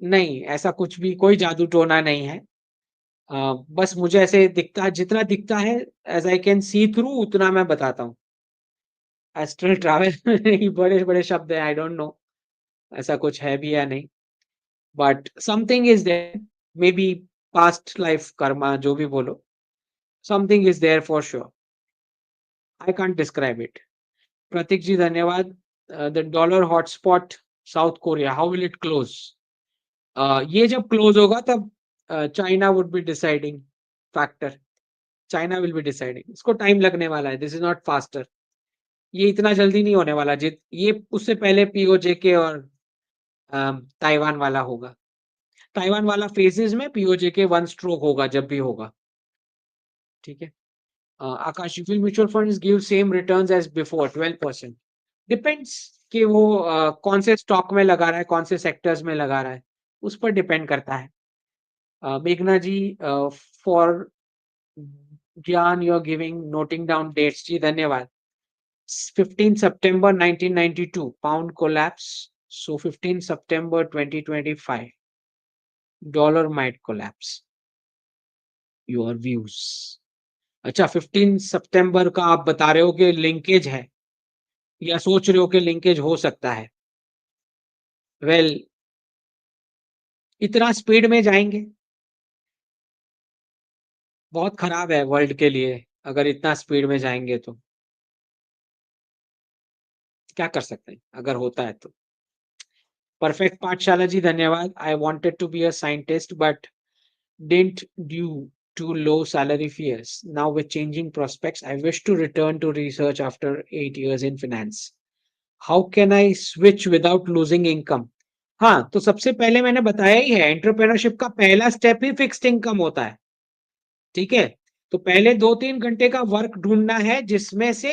नहीं, ऐसा कुछ भी कोई जादू टोना नहीं है। बस मुझे ऐसे दिखता है, जितना दिखता है as I can see through उतना मैं बताता हूँ। एस्ट्रल ट्रैवल बड़े बड़े शब्द है, आई डोंट नो ऐसा कुछ है भी या नहीं, but something is there, maybe past life karma जो भी बोलो, something is there for sure. I can't describe it. Prateek ji धन्यवाद। The dollar hotspot South Korea, how will it close? ये जब क्लोज होगा तब China would be deciding factor. China will be deciding, इसको time लगने वाला है, दिस इज नॉट फास्टर। ये इतना जल्दी नहीं होने वाला, जित ये उससे पहले पीओजे और ताइवान वाला होगा। ताइवान वाला फेजेस में, पीओजे के 1 स्ट्रोक होगा जब भी होगा। ठीक है। Akash, you will mutual funds give same returns as before 12%? Depends कि वो कौन से स्टॉक में लगा रहा है, कौन से सेक्टर्स में लगा रहा है, उस पर डिपेंड करता है। मेघना ji, for gyan you are giving, noting down dates जी धन्यवाद। 15 September 1992 pound collapse, so 15 September 2025 dollar might collapse, your views? अच्छा, 15 सितंबर का आप बता रहे हो कि लिंकेज है, या सोच रहे हो कि लिंकेज हो सकता है? वेल well, इतना स्पीड में जाएंगे बहुत खराब है वर्ल्ड के लिए, अगर इतना स्पीड में जाएंगे तो क्या कर सकते हैं अगर होता है तो। परफेक्ट पाठशाला जी धन्यवाद। I wanted to be a scientist but didn't due to low salary fears. Now with changing prospects, I wish to return to research after 8 years in finance. How can I switch without losing income? हाँ, तो सबसे पहले मैंने बताया ही है, entrepreneurship का पहला step ही fixed income होता है। ठीक है। तो पहले 2-3 घंटे का वर्क ढूंढना है जिसमें से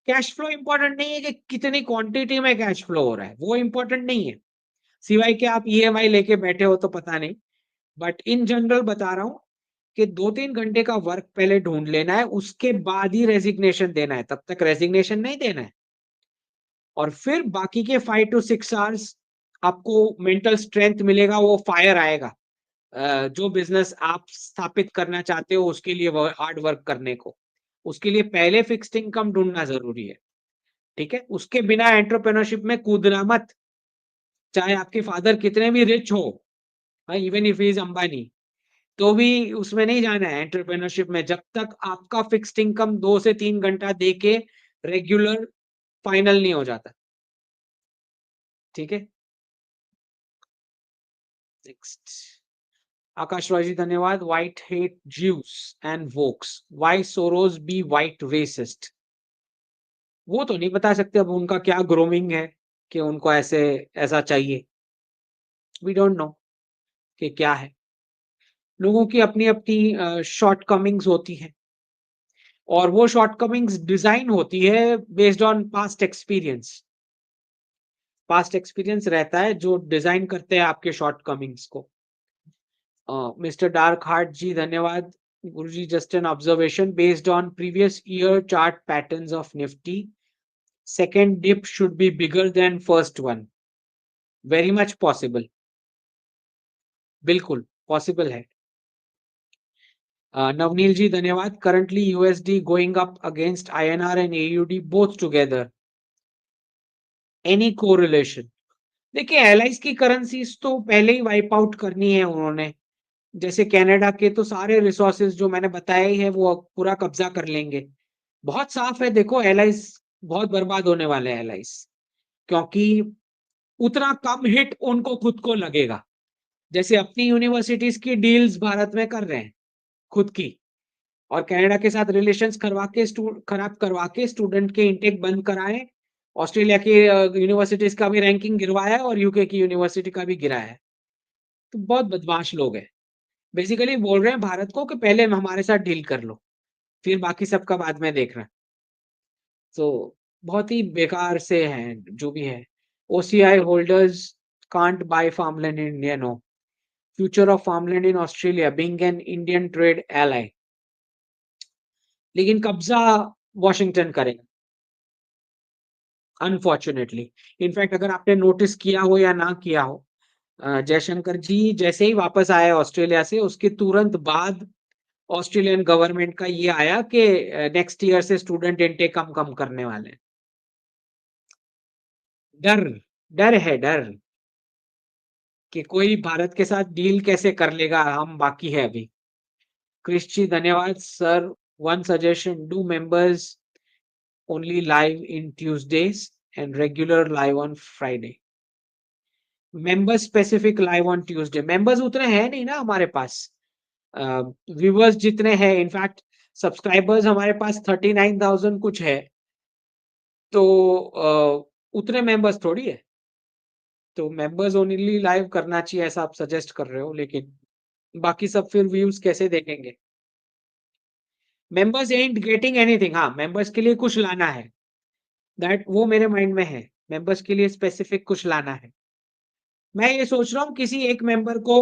कैश फ्लो इंपॉर्टेंट नहीं है कि कितनी क्वांटिटी में कैश फ्लो हो रहा है, वो इंपॉर्टेंट नहीं है, सिवाय कि आप ईएमआई लेके बैठे हो तो पता नहीं। बट इन जनरल बता रहा हूँ कि 2-3 घंटे का वर्क पहले ढूंढ लेना है, उसके बाद ही रेजिग्नेशन देना है, तब तक रेजिग्नेशन नहीं देना है। और फिर बाकी के 5 टू 6 आवर्स आपको मेंटल स्ट्रेंथ मिलेगा, वो फायर आएगा जो बिजनेस आप स्थापित करना चाहते हो उसके लिए हार्ड वर्क करने को। उसके लिए पहले फिक्स्ड इनकम ढूंढना जरूरी है, ठीक है? उसके बिना एंटरप्रेन्योरशिप में कूदना मत, चाहे आपके फादर कितने भी रिच हो, even if he is Ambani, तो भी उसमें नहीं जाना है एंटरप्रेन्योरशिप में जब तक आपका फिक्स्ड इनकम 2 से 3 घंटा दे के रेगुलर फाइनल नहीं हो जाता, ठीक है? नेक्स्ट, आकाश रॉय जी धन्यवाद। White hate Jews and wokes, why Soros be white racist? वो तो नहीं बता सकते, अब उनका क्या ग्रोमिंग है कि उनको ऐसे ऐसा चाहिए, वी डोंट नो कि क्या है। लोगों की अपनी अपनी शॉर्ट कमिंग्स होती हैं, और वो शॉर्ट कमिंग्स डिजाइन होती है based on past experience. Past experience रहता है जो डिजाइन करते हैं आपके शॉर्ट कमिंग्स को। मिस्टर डार्क हार्ट जी धन्यवाद। गुरुजी just an observation, based on previous year chart patterns of Nifty, second dip should be bigger than first one. Very much possible. बिल्कुल पॉसिबल है। नवनील जी धन्यवाद। Currently USD going up against INR and AUD both together, any correlation? देखिए एलआईस की currencies तो पहले ही wipe out करनी है उन्होंने, जैसे कनाडा के तो सारे रिसोर्सेज जो मैंने बताए ही है वो पूरा कब्जा कर लेंगे। बहुत साफ है, देखो एलआईस बहुत बर्बाद होने वाले हैं एलआईस, क्योंकि उतना कम हिट उनको खुद को लगेगा। जैसे अपनी यूनिवर्सिटीज की डील्स भारत में कर रहे हैं खुद की, और कनाडा के साथ रिलेशंस खराब करवा के स्टूडेंट के इनटेक बंद कराए, ऑस्ट्रेलिया की यूनिवर्सिटीज का भी रैंकिंग गिरवाया और यूके की यूनिवर्सिटी का भी गिराया है। तो बहुत बदमाश लोग हैं, बेसिकली बोल रहे हैं भारत को कि पहले हमारे साथ डील कर लो, फिर बाकी सबका बाद में देखना। तो बहुत ही बेकार से हैं जो भी है। OCI holders can't buy farmland in India, no. Future of farmland in Australia being an Indian trade ally, लेकिन कब्जा वॉशिंगटन करेगा अनफॉर्चुनेटली। इनफैक्ट अगर आपने नोटिस किया हो या ना किया हो, जयशंकर जी जैसे ही वापस आए ऑस्ट्रेलिया से, उसके तुरंत बाद ऑस्ट्रेलियन गवर्नमेंट का ये आया कि नेक्स्ट ईयर से स्टूडेंट इनटेक कम कम करने वाले हैं। डर, डर है डर कि कोई भारत के साथ डील कैसे कर लेगा, हम बाकी है अभी। क्रिश जी धन्यवाद sir. One suggestion, do members only live in Tuesdays and regular live on Friday. Member specific live on Tuesday, members उतने हैं नहीं ना हमारे पास, व्यूवर्स जितने हैं, इनफैक्ट सब्सक्राइबर्स हमारे पास 39,000 कुछ है, तो उतने मेंबर्स थोड़ी है। तो मेंबर्स ओनली लाइव करना चाहिए ऐसा आप सजेस्ट कर रहे हो, लेकिन बाकी सब फिर व्यूज कैसे देखेंगे? मेंबर्स एंड गेटिंग एनीथिंग, हाँ मेंबर्स के लिए कुछ लाना है, दैट वो मेरे माइंड में है, मेंबर्स के लिए स्पेसिफिक कुछ लाना है। मैं ये सोच रहा हूँ किसी एक मेंबर को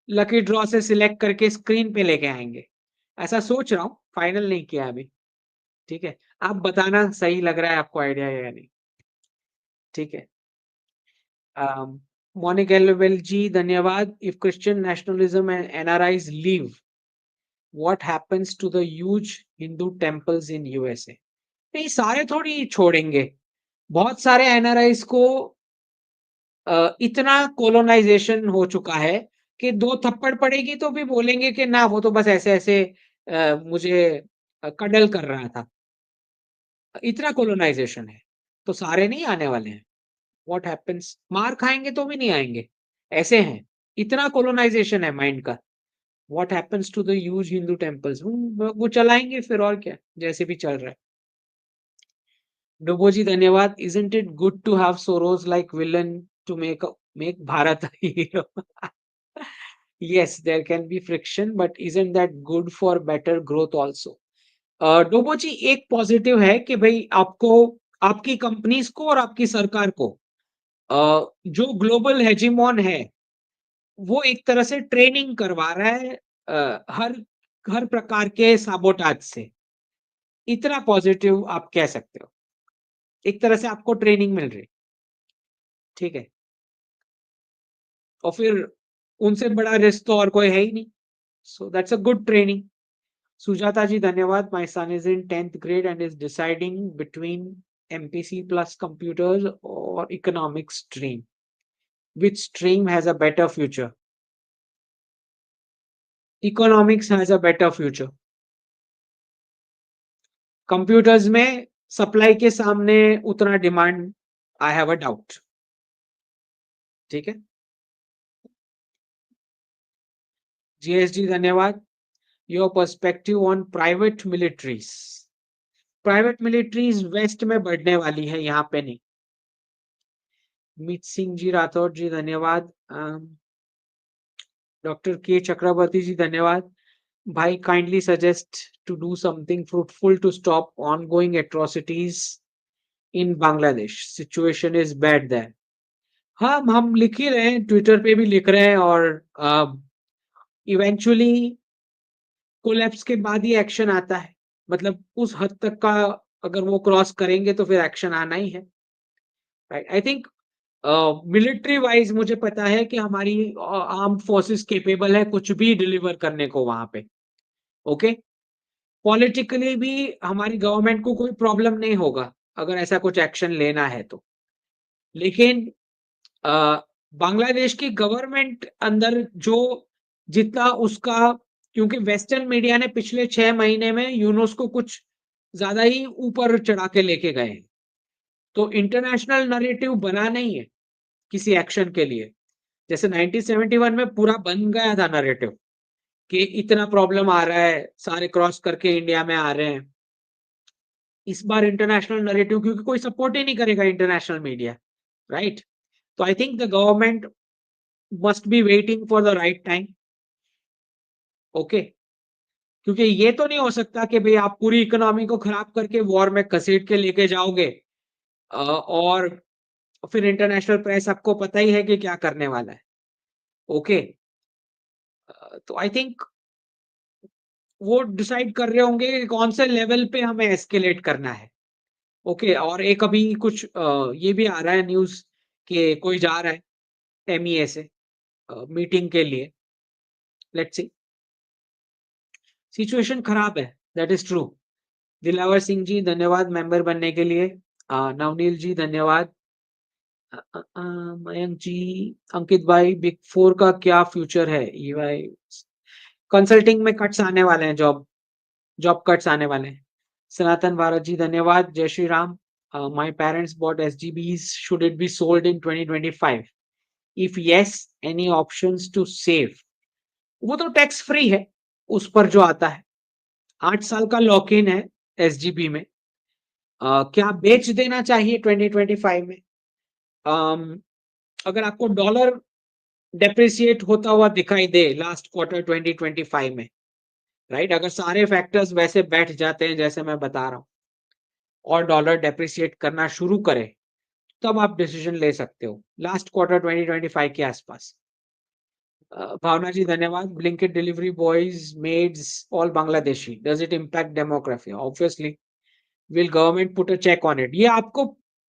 लकी ड्रॉ से सिलेक्ट करके स्क्रीन पे लेके आएंगे, ऐसा सोच रहा हूँ, फाइनल नहीं किया अभी। ठीक है, आप बताना सही लग रहा है आपको आइडिया या नहीं? ठीक है। मोनिक एलवेल जी धन्यवाद। If Christian nationalism and NRIs leave, what happens to the huge Hindu temples in USA? नहीं, सारे थोड़ी छोड़ेंगे, बहुत सारे एनआरआईज को इतना कोलोनाइजेशन हो चुका है कि दो थप्पड़ पड़ेगी तो भी बोलेंगे कि ना वो तो बस ऐसे ऐसे मुझे कडल कर रहा था। इतना कोलोनाइजेशन है, तो सारे नहीं आने वाले हैं। व्हाट हैपेंस, मार खाएंगे तो भी नहीं आएंगे, ऐसे हैं, इतना कोलोनाइजेशन है माइंड का। What happens to the huge Hindu temples, वो चलाएंगे फिर, और क्या, जैसे भी चल रहा है। डोबो जी धन्यवाद। Isn't it good to have Soros like villain to make Bharat a hero? Yes, there can be friction, but isn't that good for better growth also? डोबो जी, एक पॉजिटिव है कि भाई आपको, आपकी कंपनीज को और आपकी सरकार को जो ग्लोबल हेजिमोन है, वो एक तरह से ट्रेनिंग करवा रहा है हर हर प्रकार के साबोटाज से। इतना पॉजिटिव आप कह सकते हो। एक तरह से आपको ट्रेनिंग मिल रही है, ठीक है? और फिर उनसे बड़ा रिस्क तो और कोई है ही नहीं। So that's a good training. Sujata ji धन्यवाद। My son is in 10th grade and is deciding between MPC plus computers और economics stream. Which stream has a better future? Economics has a better future. Computers में supply के सामने उतना demand, I have a doubt. ठीक है, GSG धन्यवाद। Your perspective on private militaries west में बढ़ने वाली है, यहाँ पे नहीं। मीत सिंह जी राठौर जी धन्यवाद। डॉक्टर के चक्रवर्ती जी धन्यवाद। भाई kindly suggest to do something fruitful to stop ongoing atrocities in Bangladesh, situation is bad there. हाँ, हम लिख ही रहे हैं, ट्विटर पे भी लिख रहे हैं, और इवेंचुअली कोलैप्स के बाद ही एक्शन आता है। मतलब उस हद तक का अगर वो क्रॉस करेंगे तो फिर एक्शन आना ही है। Right, I think military wise मुझे पता है कि हमारी आर्म फोर्सेस केपेबल है कुछ भी डिलीवर करने को वहां पे। ओके, पॉलिटिकली भी हमारी गवर्नमेंट को कोई प्रॉब्लम नहीं होगा अगर ऐसा कुछ एक्शन लेना है तो। लेकिन बांग्लादेश की गवर्नमेंट अंदर जो जितना उसका, क्योंकि वेस्टर्न मीडिया ने पिछले 6 महीने में यूनुस को कुछ ज्यादा ही ऊपर चढ़ा के लेके गए हैं, तो इंटरनेशनल नरेटिव बना नहीं है किसी एक्शन के लिए। जैसे 1971 में पूरा बन गया था नरेटिव कि इतना प्रॉब्लम आ रहा है, सारे क्रॉस करके इंडिया में आ रहे हैं। इस बार इंटरनेशनल नरेटिव क्योंकि कोई सपोर्ट ही नहीं करेगा इंटरनेशनल मीडिया, राइट? तो I think the government must be waiting for the right time. Okay, क्योंकि ये तो नहीं हो सकता कि भाई आप पूरी इकोनॉमी को खराब करके वॉर में घसीट के लेके जाओगे, और फिर इंटरनेशनल प्रेस आपको पता ही है कि क्या करने वाला है। ओके, तो आई थिंक वो डिसाइड कर रहे होंगे कि कौन से लेवल पे हमें एस्केलेट करना है। ओके, और एक अभी कुछ ये भी आ रहा है न्यूज़ कि कोई जा रहा है एमईए से मीटिंग के लिए। लेट्स सी, सिचुएशन खराब है, that is true. Dilawar Singh ji धन्यवाद मेंबर बनने के लिए। नवनील जी धन्यवाद। मयंक जी, अंकित भाई, बिग फोर का क्या फ्यूचर है? ईवाई कंसल्टिंग में कट्स आने वाले हैं, जॉब कट्स आने वाले हैं। सनातन भारत जी धन्यवाद। जय Shri Ram. My parents bought SGBs, should it be sold in 2025? If yes, any options to save? वो तो टैक्स फ्री है उस पर जो आता है। 8 साल का लॉक इन है एसजीबी में। क्या बेच देना चाहिए 2025 में? अम, अगर आपको डॉलर डेप्रिसिएट होता हुआ दिखाई दे लास्ट क्वार्टर 2025 में, राइट, अगर सारे फैक्टर्स वैसे बैठ जाते हैं जैसे मैं बता रहा हूं और डॉलर डेप्रिसिएट करना शुरू करे, तब आप डिसीजन ले सकते हो लास्ट क्वार्टर 2025 के आसपास। भावना जी धन्यवाद। Blinkit delivery boys maids all Bangladeshi, does it impact demography? Obviously. Will government put a check on it? ये आपको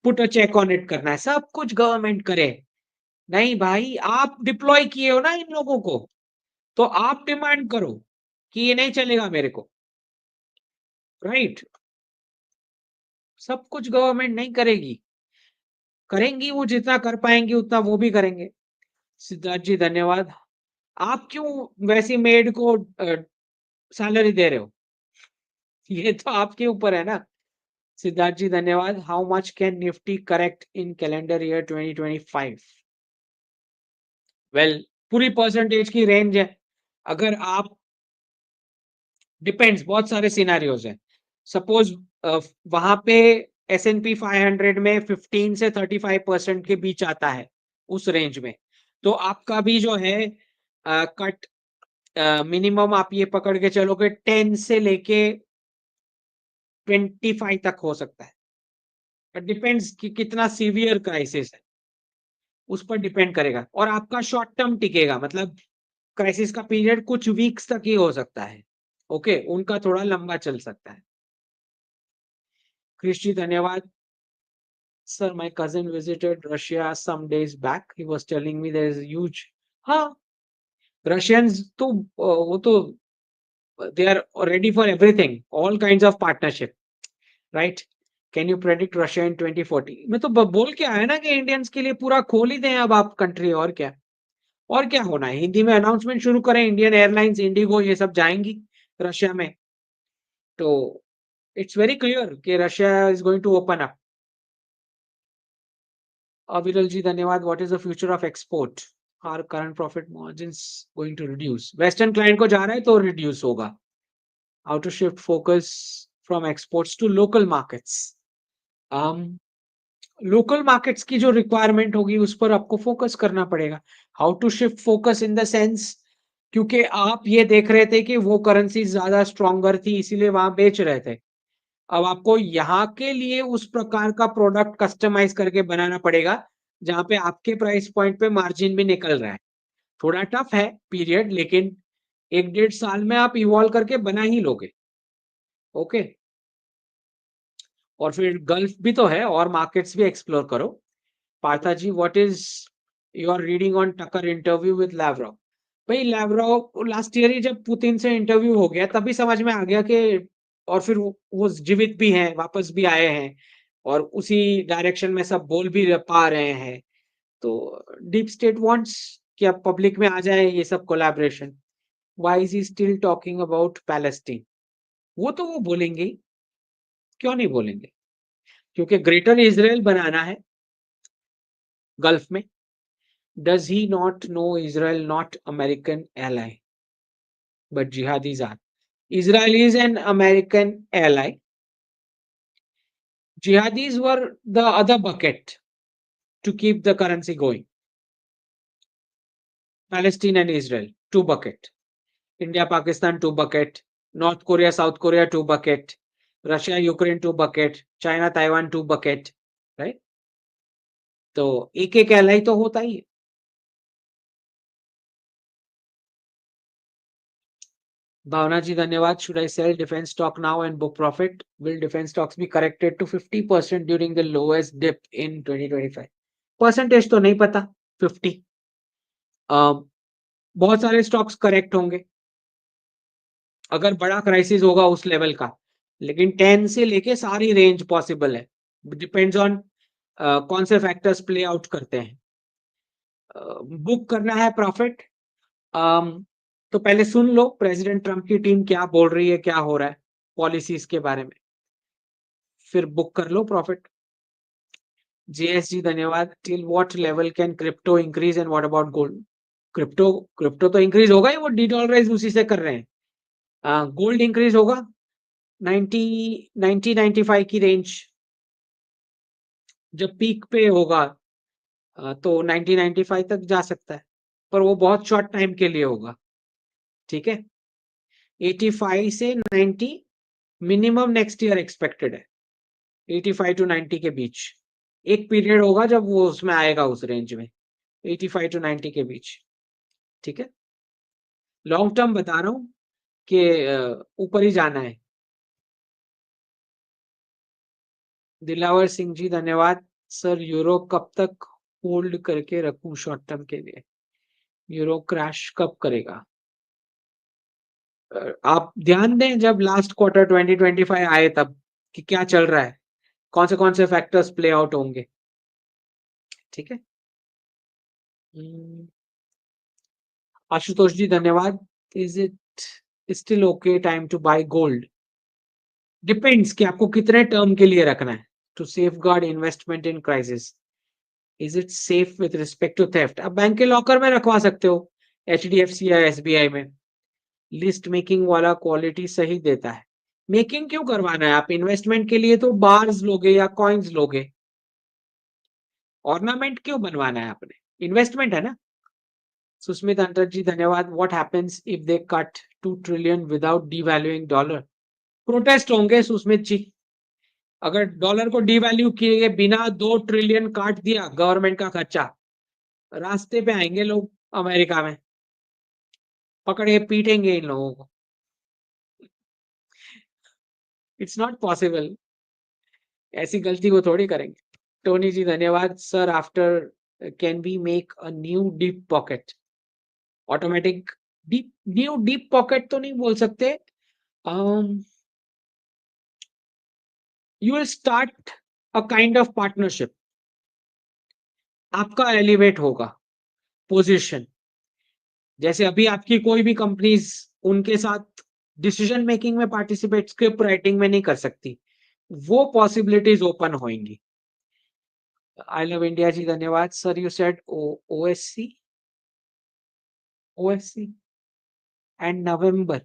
put a check on it करना है, सब कुछ गवर्नमेंट करे। नहीं भाई, आप डिप्लॉय किए हो ना इन लोगों को, तो आप डिमांड करो कि ये नहीं चलेगा मेरे को, राइट? सब कुछ गवर्नमेंट नहीं करेगी, करेंगी वो जितना कर पाएंगी उतना वो भी करेंगे। सिद्धार्थ जी धन्यवाद। आप क्यों वैसी मेड को सैलरी दे रहे हो? ये तो आपके ऊपर है ना। सिद्धार्थ जी धन्यवाद। How much can Nifty correct in calendar year 2025? Well, पूरी परसेंटेज की रेंज है। अगर आप, डिपेंड्स, बहुत सारे सिनारियोज हैं। सपोज वहां पे S&P 500 में 15 से 35% के बीच आता है, उस रेंज में, तो आपका भी जो है कट मिनिमम आप ये पकड़ के चलोगे 10 से लेके 25 तक हो सकता है। इट डिपेंड्स कि कितना सीवियर क्राइसिस है, उस पर डिपेंड करेगा। और आपका शॉर्ट टर्म टिकेगा, मतलब क्राइसिस का पीरियड कुछ वीक्स तक ही हो सकता है। ओके, उनका थोड़ा लंबा चल सकता है। कृषि धन्यवाद। Sir, my cousin visited Russia some days back, he was telling me there is huge. हाँ, रशियंस तो वो तो they are ready for everything, all kinds of partnership, right? Can you predict Russia in 2040? मैं तो बोल के आया ना कि इंडियंस के लिए पूरा खोल ही दें अब आप कंट्री। और क्या होना है, हिंदी में अनाउंसमेंट शुरू करें, इंडियन एयरलाइंस, इंडिगो, ये सब जाएंगी रशिया में। तो इट्स वेरी क्लियर कि Russia is going to open up. Aviral ji धन्यवाद। What is the future of export? Are current profit margins going to reduce? Western client को जा रहा है तो रिड्यूस होगा। How to shift focus from exports to local markets? Local markets की जो requirement होगी उस पर आपको फोकस करना पड़ेगा। How to shift focus in the sense, क्योंकि आप ये देख रहे थे कि वो करेंसी ज्यादा स्ट्रॉन्गर थी इसीलिए वहां बेच रहे थे। अब आपको यहाँ के लिए उस प्रकार का प्रोडक्ट कस्टमाइज करके बनाना पड़ेगा जहां पे आपके प्राइस पॉइंट पे मार्जिन भी निकल रहा है। थोड़ा टफ है पीरियड, लेकिन 1-1.5 साल में आप इवॉल्व करके बना ही लोगे। ओके, और फिर गल्फ भी तो है और मार्केट्स भी एक्सप्लोर करो। Partha ji, what is your reading on Tucker interview with Lavrov? भाई, लैवरव लास्ट ईयर ही जब पुतिन से इंटरव्यू हो गया तभी समझ में आ गया कि, और फिर वो जीवित भी हैं, वापस भी आए हैं और उसी डायरेक्शन में सब बोल भी पा रहे हैं। तो डीप स्टेट वांट्स कि अब पब्लिक में आ जाए ये सब collaboration. Why is he still talking about Palestine? वो तो वो बोलेंगे ही, क्यों नहीं बोलेंगे? क्योंकि ग्रेटर इजराइल बनाना है गल्फ में। Does he not know Israel not American ally, but jihadis are? Israel is an American ally. Jihadis were the other bucket to keep the currency going. Palestine and Israel, two bucket. India, Pakistan, two bucket. North Korea, South Korea, two bucket. Russia, Ukraine, two bucket. China, Taiwan, two bucket. Right? तो एक एक ally तो होता ही है। भावना जी धन्यवाद। Should I sell defense stock now and book profit? Will defense stocks be corrected to 50% during the lowest dip in 2025? Percentage तो नहीं पता। 50 बहुत सारे स्टॉक्स करेक्ट होंगे अगर बड़ा क्राइसिस होगा उस लेवल का, लेकिन 10 से लेके सारी रेंज पॉसिबल है। डिपेंड्स ऑन कौन से फैक्टर्स प्ले आउट करते हैं। बुक करना है प्रॉफिट, तो पहले सुन लो प्रेसिडेंट ट्रम्प की टीम क्या बोल रही है, क्या हो रहा है पॉलिसीज के बारे में, फिर बुक कर लो प्रॉफिट। जेएसजी धन्यवाद। Till what level can crypto increase and what about gold? Crypto crypto तो इंक्रीज होगा ही, वो डीडॉलराइज उसी से कर रहे हैं। गोल्ड इंक्रीज होगा 90-95 की रेंज, जब पीक पे होगा तो 90-95 तक जा सकता है, पर वो बहुत शॉर्ट टाइम के लिए होगा। ठीक है, 85 से 90 मिनिमम नेक्स्ट ईयर एक्सपेक्टेड है। 85 टू 90 के बीच एक पीरियड होगा जब वो उसमें आएगा, उस रेंज में 85 टू 90 के बीच। ठीक है, लॉन्ग टर्म बता रहा हूं कि ऊपर ही जाना है। दिलावर सिंह जी धन्यवाद। सर, यूरो कब तक होल्ड करके रखूं शॉर्ट टर्म के लिए? यूरो क्रैश कब करेगा? आप ध्यान दें जब लास्ट क्वार्टर 2025 आए तब कि क्या चल रहा है, कौन से फैक्टर्स प्ले आउट होंगे। ठीक है, आशुतोष जी धन्यवाद। Is it still okay time to buy gold? Depends कि आपको कितने टर्म के लिए रखना है। To safeguard investment in crisis, is it safe with respect to theft? आप बैंक के लॉकर में रखवा सकते हो, एचडीएफसी या एसबीआई में। लिस्ट मेकिंग वाला क्वालिटी सही देता है। मेकिंग क्यों करवाना है? आप इन्वेस्टमेंट के लिए तो बार्स लोगे या कॉइन्स लोगे, ऑर्नामेंट क्यों बनवाना है आपने? इन्वेस्टमेंट है ना। सुस्मित अंतर जी धन्यवाद। What happens if they cut 2 trillion without devaluing dollar? Protest होंगे उसमें अगर डॉलर को डिवैल्यू किए बिना 2 ट्रिलियन काट दिया गवर्नमेंट का खर्चा, रास्ते पे आएंगे लोग अमेरिका में, पकड़ के पीटेंगे इन लोगों को। इट्स नॉट पॉसिबल, ऐसी गलती वो थोड़ी करेंगे। टोनी जी धन्यवाद sir. After can we make a new deep pocket? Automatic new deep pocket तो नहीं बोल सकते। You will start a kind of partnership, आपका एलिवेट होगा पोजीशन। जैसे अभी आपकी कोई भी कंपनीज उनके साथ डिसीजन मेकिंग में पार्टिसिपेट स्क्रिप्ट राइटिंग में नहीं कर सकती, वो पॉसिबिलिटीज ओपन होंगी। आई लव इंडिया जी धन्यवाद sir. You said OSC OSC and November,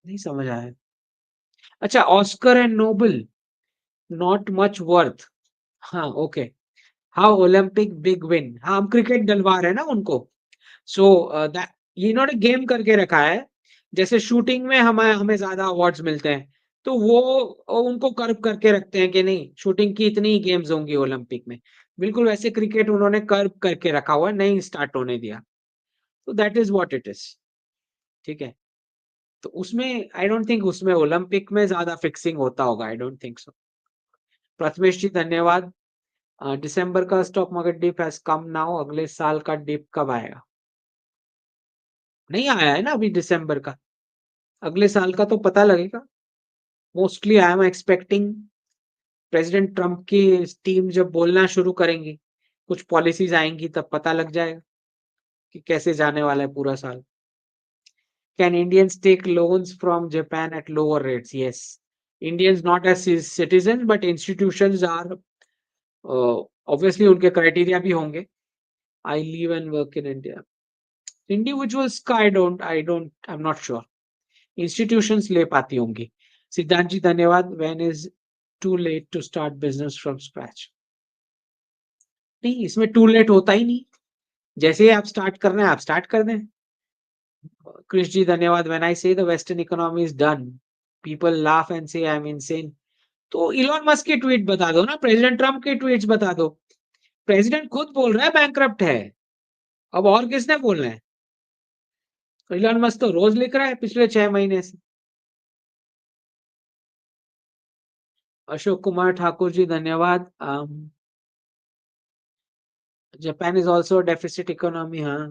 नहीं समझ आया। अच्छा, Oscar and Nobel not much worth. हाँ okay. How Olympic big win, हाँ हम क्रिकेट डलवा रहे हैं ना उनको। सो ये इन्होंने गेम करके रखा है, जैसे शूटिंग में हमें हमें ज्यादा अवार्ड्स मिलते हैं, तो वो उनको कर्व करके रखते हैं कि नहीं शूटिंग की इतनी गेम्स होंगी ओलंपिक में। बिल्कुल वैसे क्रिकेट उन्होंने कर्व करके रखा हुआ है, नहीं स्टार्ट होने दिया। तो that is what it is. ठीक है, तो उसमें आई डोंट थिंक उसमें ओलंपिक में ज्यादा फिक्सिंग होता होगा, I don't think so. Prathamesh ji धन्यवाद। दिसंबर का stock market dip has come now, अगले साल का डिप कब आएगा? नहीं आया है ना अभी दिसंबर का, अगले साल का तो पता लगेगा। Mostly I am expecting president Trump की टीम जब बोलना शुरू करेंगी, कुछ पॉलिसीज आएंगी, तब पता लग जाएगा कि कैसे जाने वाला है पूरा साल। Can Indians take loans from Japan at lower rates? Yes, Indians not as citizen but institutions are, obviously उनके क्राइटेरिया भी होंगे। I live and work in India, individuals का I am not sure, institutions ले पाती होंगी। सिद्धांत जी धन्यवाद। When is too late to start business from scratch? नहीं, इसमें टू लेट होता ही नहीं, जैसे ही आप स्टार्ट करना है आप स्टार्ट कर दें। कृष जी धन्यवाद। व्हेन आई से the western economy is done, people laugh and से आई एम इनसेन। तो इलॉन मस्क की ट्वीट बता दो ना, प्रेसिडेंट ट्रम्प की ट्वीट्स बता दो। प्रेसिडेंट खुद बोल रहा है बैंकरप्ट है, अब और किसने बोलना है? इलॉन मस्क तो रोज लिख रहा है पिछले 6 महीने से। अशोक कुमार ठाकुर जी धन्यवाद। Japan is also a deficit economy, huh?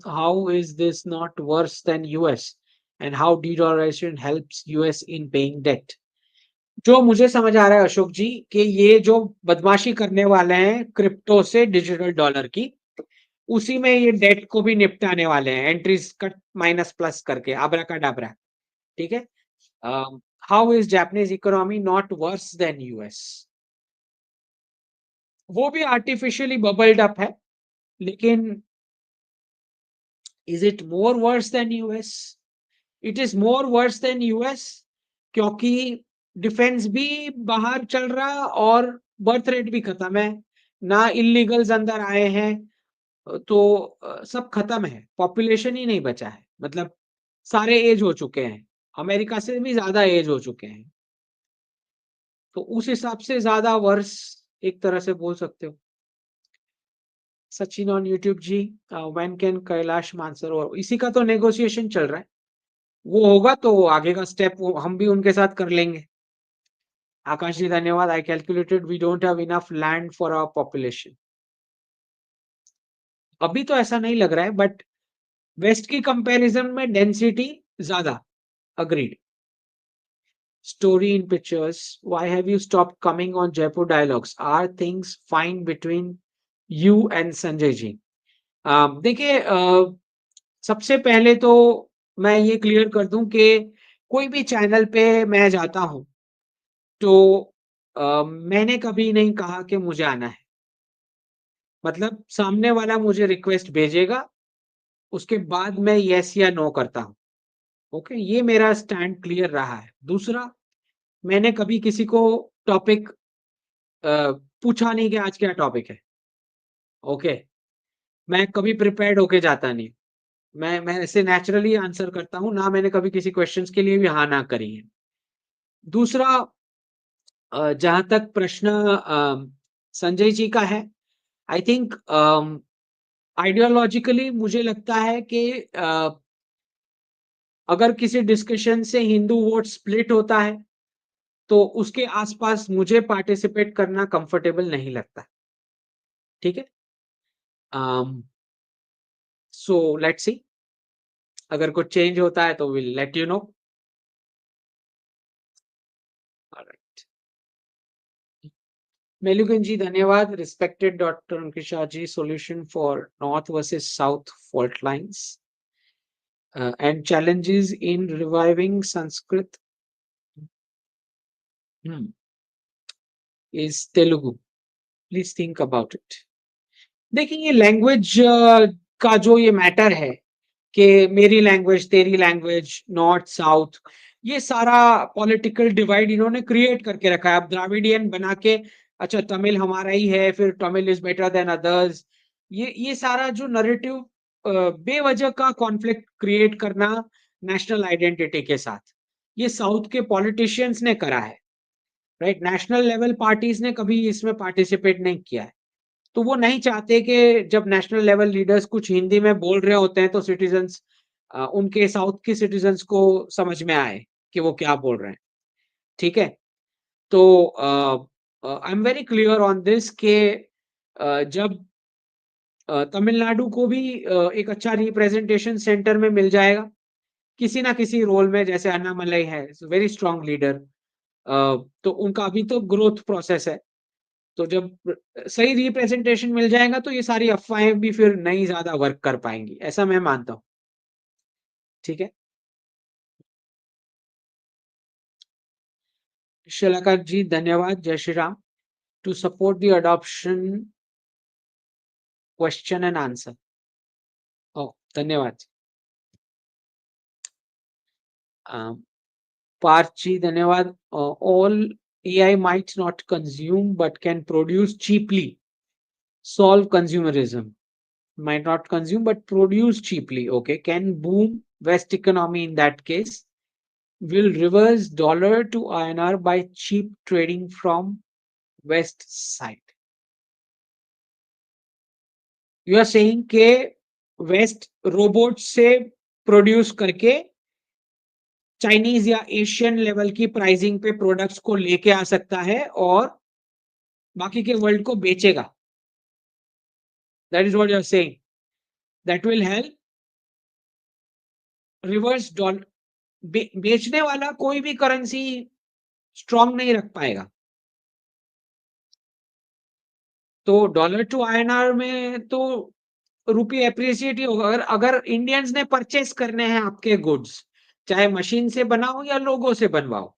How is this not worse than US? And how de-dollarization helps US in paying debt? जो मुझे समझ आ रहा है अशोक जी कि ये जो बदमाशी करने वाले हैं क्रिप्टो से डिजिटल डॉलर की, उसी में ये डेट को भी निपटाने वाले हैं, एंट्रीज कट माइनस प्लस करके अबरा का डाबरा। ठीक है। How is Japanese economy not worse than US? वो भी आर्टिफिशियली बबल्ड अप है, लेकिन is it more worse than US? It is more worse than US, क्योंकि डिफेंस भी बाहर चल रहा और बर्थ रेट भी खत्म है, ना इलीगल्स अंदर आए हैं, तो सब खत्म है, पॉपुलेशन ही नहीं बचा है, मतलब सारे एज हो चुके हैं, अमेरिका से भी ज्यादा एज हो चुके हैं, तो उस हिसाब से ज्यादा वर्स एक तरह से बोल सकते हो। Sachin on YouTube ji, when can Kailash Mansarovar, इसी का तो नेगोशिएशन चल रहा है, वो होगा तो आगे का स्टेप हम भी उनके साथ कर लेंगे। आकाश जी धन्यवाद। I calculated we don't have enough land for our population. अभी तो ऐसा नहीं लग रहा है, बट वेस्ट की कंपैरिजन में डेंसिटी ज्यादा। Agreed. Story in pictures, why have you stopped coming on Jaipur dialogues? Are things fine between you and Sanjay ji? देखिए, सबसे पहले तो मैं ये क्लियर कर दूं कि कोई भी चैनल पे मैं जाता हूं तो मैंने कभी नहीं कहा कि मुझे आना है, मतलब सामने वाला मुझे रिक्वेस्ट भेजेगा, उसके बाद मैं यस या नो करता हूं। ओके, ये मेरा स्टैंड क्लियर रहा है। दूसरा, मैंने कभी किसी को टॉपिक पूछा नहीं कि आज क्या टॉपिक है। ओके, मैं कभी प्रिपेयर्ड होके जाता नहीं। मैं ऐसे नेचुरली आंसर करता हूँ, ना मैंने कभी किसी क्वेश्चंस के लिए भी हाँ ना करी है। दूसरा, जहाँ तक प्रश्न संजय जी का है, आई थिंक आइडियोलॉजिकली मुझे लगता है कि अगर किसी डिस्कशन से हिंदू वोट स्प्लिट होता है, तो उसके आसपास मुझे पार्टिसिपेट करना कंफर्टेबल नहीं लगता। ठीक है? सो लेट्स सी, अगर कुछ चेंज होता है तो will let you know. Alright, Melugan ji धन्यवाद। Respected doctor Ankit Shah ji, solution for north versus south fault lines and challenges in reviving Sanskrit is Telugu. Please think about it. देखिए, ये लैंग्वेज का जो ये मैटर है कि मेरी लैंग्वेज, तेरी लैंग्वेज, नॉर्थ साउथ, ये सारा पॉलिटिकल डिवाइड इन्होंने क्रिएट करके रखा है। अब द्राविडियन बना के, अच्छा तमिल हमारा ही है, फिर Tamil is better than others, ये सारा जो नरेटिव बेवजह का कॉन्फ्लिक्ट क्रिएट करना नेशनल आइडेंटिटी के साथ, ये साउथ के पॉलिटिशियंस ने करा है। राइट, नेशनल लेवल पार्टीज ने कभी इसमें पार्टिसिपेट नहीं किया है। तो वो नहीं चाहते कि जब नेशनल लेवल लीडर्स कुछ हिंदी में बोल रहे होते हैं तो सिटीजन्स, उनके साउथ के सिटीजन्स को समझ में आए कि वो क्या बोल रहे हैं। ठीक है? तो I am very clear on this के जब तमिलनाडु को भी एक अच्छा रिप्रेजेंटेशन सेंटर में मिल जाएगा किसी ना किसी रोल में, जैसे अन्नामलई है, वेरी स्ट्रांग लीडर, तो उनका अभी तो ग्रोथ प्रोसेस है। तो जब सही रिप्रेजेंटेशन मिल जाएगा तो ये सारी अफवाहें भी फिर नहीं ज्यादा वर्क कर पाएंगी, ऐसा मैं मानता हूँ। ठीक है? शलाका जी धन्यवाद। जय Shri Ram. To support the adoption question and answer. ओ, धन्यवाद। पार्थ जी धन्यवाद। All AI might not consume but can produce cheaply, solve consumerism. Might not consume but produce cheaply. Okay, can boom West economy in that case. Will reverse dollar to INR by cheap trading from West side. You are saying के West robot से produce करके Chinese या Asian level की pricing पे products को लेके आ सकता है और बाकी के वर्ल्ड को बेचेगा। That is what you are saying, that will help reverse dollar. बेचने वाला कोई भी करेंसी स्ट्रांग नहीं रख पाएगा। तो डॉलर टू आईएनआर में तो रुपये एप्रिसिएट ही होगा। अगर अगर इंडियंस ने परचेस करने हैं आपके गुड्स, चाहे मशीन से बनाओ या लोगो से बनवाओ,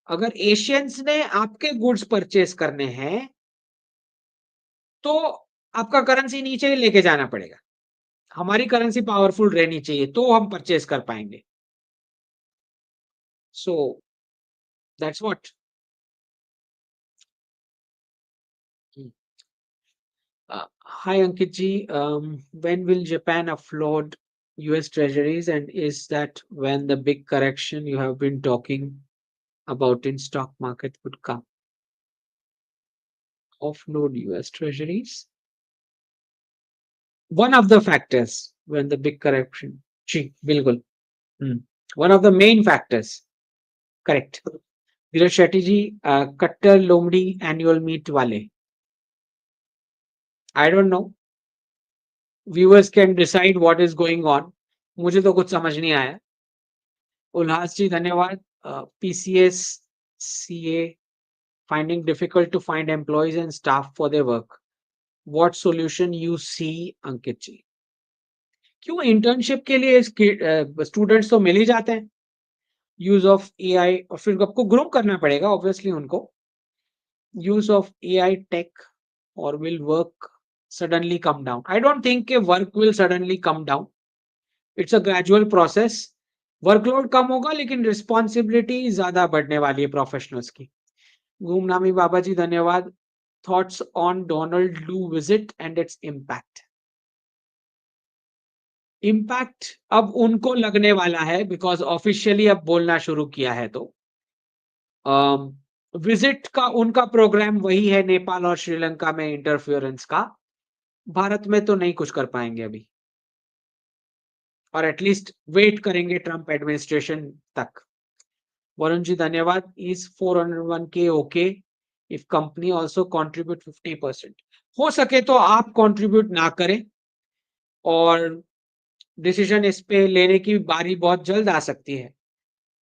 अगर एशियंस ने आपके गुड्स परचेस करने हैं तो आपका करेंसी नीचे ही लेके जाना पड़ेगा। हमारी करेंसी पावरफुल रहनी चाहिए तो हम परचेस कर पाएंगे। So that's what. Hi Ankit ji, when will Japan offload US treasuries, and is that when the big correction you have been talking about in stock market would come? Offload US treasuries? One of the factors when the big correction. जी, बिल्कुल. One of the main factors. Correct. Virat Shetty ji, Kattar Lomdi annual meet wale. I don't know. Viewers can decide what is going on. मुझे तो कुछ समझ नहीं आया। उल्लास जी धन्यवाद। PCS CA finding difficult to find employees and staff for their work. What solution you see, अंकित जी? क्यों internship के लिए स्टूडेंट्स तो मिल ही जाते हैं। यूज ऑफ AI, और फिर आपको ग्रो करना पड़ेगा ऑब्वियसली उनको। यूज ऑफ AI टेक और will work suddenly come down? I don't think कि work will suddenly come down. It's a gradual process. Workload कम होगा लेकिन रिस्पॉन्सिबिलिटी ज्यादा बढ़ने वाली है प्रोफेशनल्स की। गुमनामी बाबा जी धन्यवाद। थॉट्स ऑन डोनाल्ड लू visit and its impact. Impact अब उनको लगने वाला है बिकॉज़ ऑफिशियली अब बोलना शुरू किया है तो। विज़िट का उनका प्रोग्राम वही है नेपाल और श्रीलंका में इंटरफेरेंस का। भारत में तो नहीं कुछ कर पाएँगे अभी और एट लीस्ट वेट करेंगे ट्रम्प एडमिनिस्ट्रेशन तक। वरुण जी धन्यवाद। Is 401k okay if company also contribute 50%? हो सके तो आप कंट्रीब्यूट ना करें और डिसीजन इस पे लेने की बारी बहुत जल्द आ सकती है।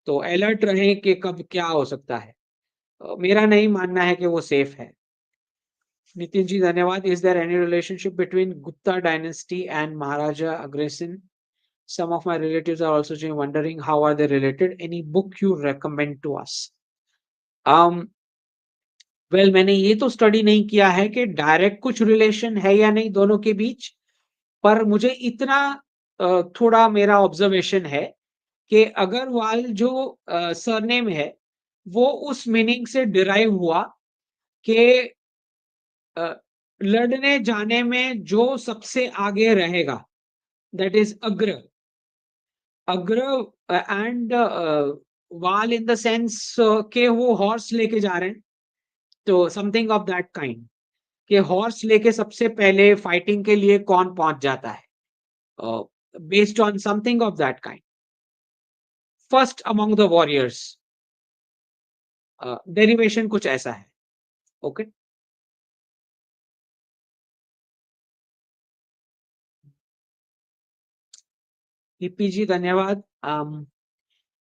तो अलर्ट रहें कि कब क्या हो सकता है। मेरा नहीं मानना है कि वो सेफ है। नितिन जी धन्यवाद। Is there any relationship between Gupta dynasty and Maharaja Agrasen? Some of my relatives are also wondering how are they related. Any book you recommend to us? Um, well, मैंने ये तो स्टडी नहीं किया है कि डायरेक्ट कुछ रिलेशन है या नहीं दोनों के बीच, पर मुझे इतना थोड़ा मेरा ऑब्जर्वेशन है कि अग्रवाल जो सरनेम है, वो उस मीनिंग से डिराइव हुआ कि अ, लड़ने जाने में जो सबसे आगे रहेगा, दैट इज अग्र। अग्र एंड वाल इन द सेंस के वो हॉर्स लेके जा रहे हैं, तो समथिंग ऑफ दैट काइंड कि हॉर्स लेके सबसे पहले फाइटिंग के लिए कौन पहुंच जाता है, based on something of that kind, first among the warriors. Derivation कुछ ऐसा है। ओके। ईपी जी धन्यवाद।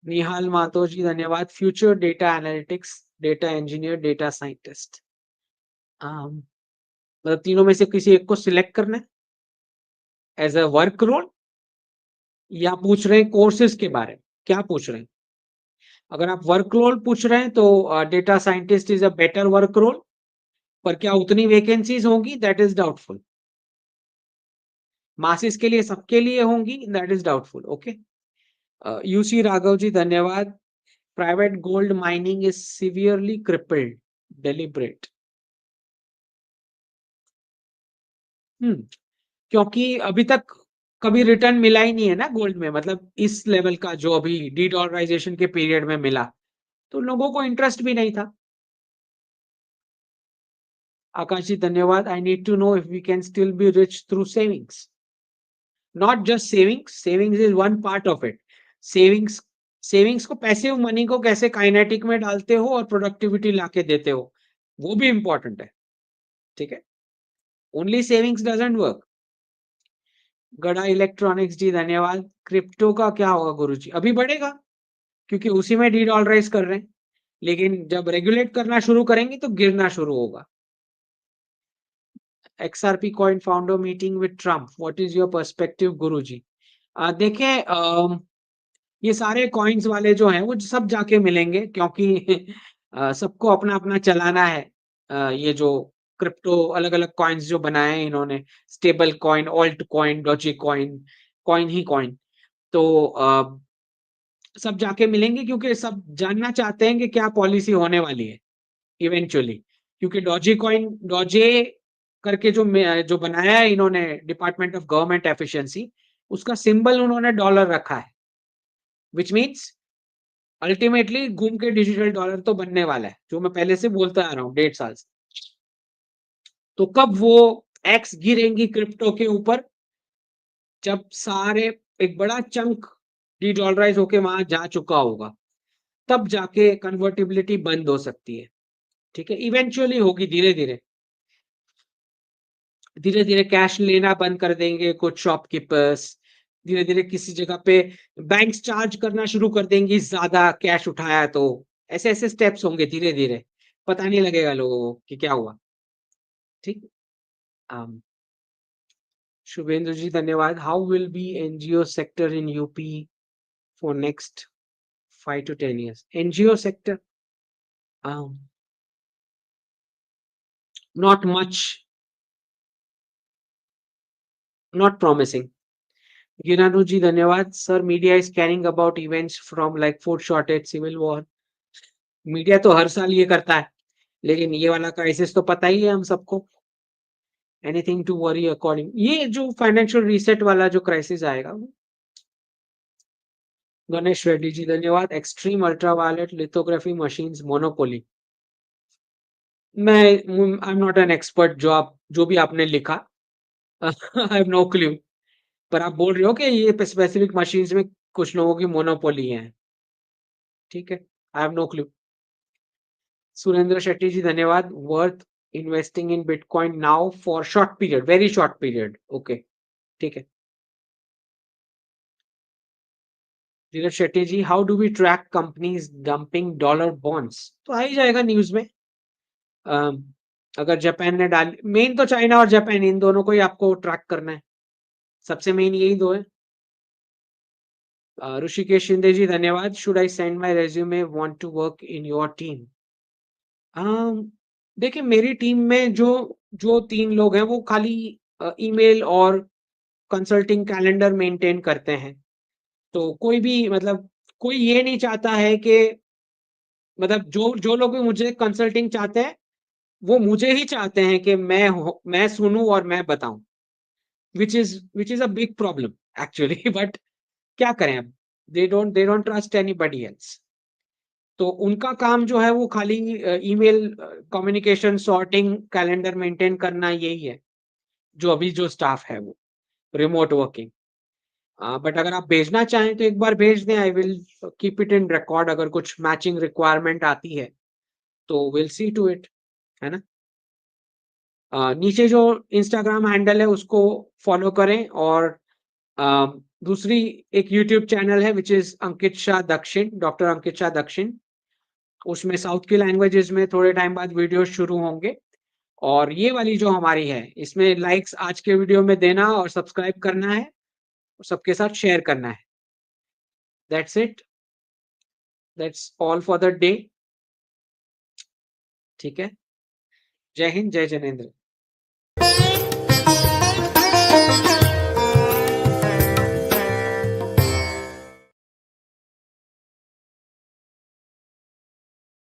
निहाल मातो जी धन्यवाद। Future data analytics, data engineer, data scientist, मतलब तीनों में से किसी एक को सिलेक्ट करना है एज अ वर्क रोल, या पूछ रहे हैं कोर्सेज के बारे में? क्या पूछ रहे हैं? अगर आप वर्क रोल पूछ रहे हैं तो data scientist is a better work role, पर क्या उतनी वैकेंसीज होंगी? That is doubtful. मासिस के लिए सबके लिए होंगी? That is doubtful. ओके। यूसी राघव जी धन्यवाद। Private gold mining is severely crippled, deliberate. क्योंकि अभी तक कभी रिटर्न मिला ही नहीं है ना गोल्ड में, मतलब इस लेवल का जो अभी डीडॉलराइजेशन के पीरियड में मिला, तो लोगों को इंटरेस्ट भी नहीं था। आकाश जी धन्यवाद। I need to know if we can still be rich through savings. Not just savings, savings is one part of it. Savings savings को, पैसिव मनी को कैसे काइनेटिक में डालते हो और प्रोडक्टिविटी लाके देते हो, वो भी इंपॉर्टेंट है। ठीक है, ओनली सेविंग्स डजंट वर्क। गड़ा इलेक्ट्रॉनिक्स जी धन्यवाद। क्रिप्टो का क्या होगा गुरुजी? अभी बढ़ेगा क्योंकि उसी में डीडॉलराइज कर रहे हैं, लेकिन जब रेगुलेट करना शुरू करेंगे तो गिरना शुरू होगा। XRP coin founder meeting with Trump, what is your perspective Guruji? देखें, ये सारे कॉइन्स वाले जो हैं वो सब जाके मिलेंगे, क्योंकि सबको अपना अपना चलाना है। ये जो क्रिप्टो अलग अलग कॉइन्स जो बनाए हैं इन्होंने, stable coin, alt coin, doge coin, coin ही कॉइन, तो सब जाके मिलेंगे क्योंकि सब जानना चाहते हैं कि क्या पॉलिसी होने वाली है इवेंचुअली। क्योंकि डॉजी कॉइन, डॉजे करके जो बनाया है इन्होंने, डिपार्टमेंट ऑफ गवर्नमेंट एफिशिएंसी, उसका सिंबल उन्होंने डॉलर रखा है, विच मीन्स अल्टीमेटली घूम के डिजिटल डॉलर तो बनने वाला है, जो मैं पहले से बोलता आ रहा हूँ 1.5 साल से। तो कब वो एक्स गिरेंगी क्रिप्टो के ऊपर? जब सारे एक बड़ा चंक डीडॉलराइज होके वहां जा चुका होगा, तब जाके कन्वर्टिबिलिटी बंद हो सकती है। ठीक है, इवेंचुअली होगी, धीरे धीरे धीरे धीरे कैश लेना बंद कर देंगे कुछ शॉपकीपर्स, धीरे धीरे किसी जगह पे बैंक्स चार्ज करना शुरू कर देंगी ज्यादा कैश उठाया तो। ऐसे ऐसे स्टेप्स होंगे धीरे धीरे, पता नहीं लगेगा लोगों को कि क्या हुआ। ठीक। um, शुभेंद्र जी धन्यवाद। How will be NGO sector in UP for next 5 to 10 years? NGO sector, not much, not promising. गिनानू जी धन्यवाद। Sir media is caring about events from like food shortage, civil war. Media तो हर साल ये करता है, लेकिन ये वाला क्राइसिस तो पता ही है हम सबको। एनीथिंग टू वरी अकॉर्डिंग, ये जो फाइनेंशियल रीसेट वाला जो क्राइसिस आएगा। गणेश रेड्डी जी धन्यवाद। Extreme ultraviolet lithography machines monopoly. मैं I am not an expert, जो भी आपने लिखा आई हैव नो क्लू, पर आप बोल रहे हो कि ये स्पेसिफिक मशीन्स में कुछ लोगों की मोनोपोली है। ठीक है, I have no clue. Surendra Shetty ji धन्यवाद। Worth investing in bitcoin now for short period, very short period. Okay, ठीक है। Dheeraj Shetty ji, how do we track companies dumping dollar bonds? तो आ ही जाएगा न्यूज में। अगर जापान ने डाल, मेन तो चाइना और जापान, इन दोनों को ही आपको ट्रैक करना है, सबसे मेन यही दो है। ऋषिकेश शिंदे जी धन्यवाद। Should I send my resume, want to work in your team? देखिए, मेरी टीम में जो जो 3 लोग हैं वो खाली ईमेल और कंसल्टिंग कैलेंडर मेंटेन करते हैं। तो कोई भी मतलब कोई ये नहीं चाहता है कि मतलब जो जो लोग भी मुझे कंसल्टिंग चाहते हैं, वो मुझे ही चाहते हैं कि मैं सुनूं और मैं बताऊं, which is a big problem actually but क्या करें अब, they don't trust anybody else. तो उनका काम जो है वो खाली email communication, sorting, calendar maintain करना, यही है जो अभी जो स्टाफ है वो रिमोट वर्किंग। बट अगर आप भेजना चाहें तो एक बार भेज दें, I will keep it in record. अगर कुछ मैचिंग रिक्वायरमेंट आती है तो विल सी टू इट, है ना। नीचे जो इंस्टाग्राम हैंडल है उसको फॉलो करें, और अ, दूसरी एक यूट्यूब चैनल है विच इज अंकित शाह दक्षिण, डॉक्टर अंकित शाह दक्षिण। उसमें साउथ की लैंग्वेजेस में थोड़े टाइम बाद वीडियो शुरू होंगे। और ये वाली जो हमारी है, इसमें लाइक्स आज के वीडियो में देना और सब्सक्राइब करना है, और सबके साथ शेयर करना है। That's it, that's all for the day. ठीक है, जय हिंद, जय जिनेंद्र।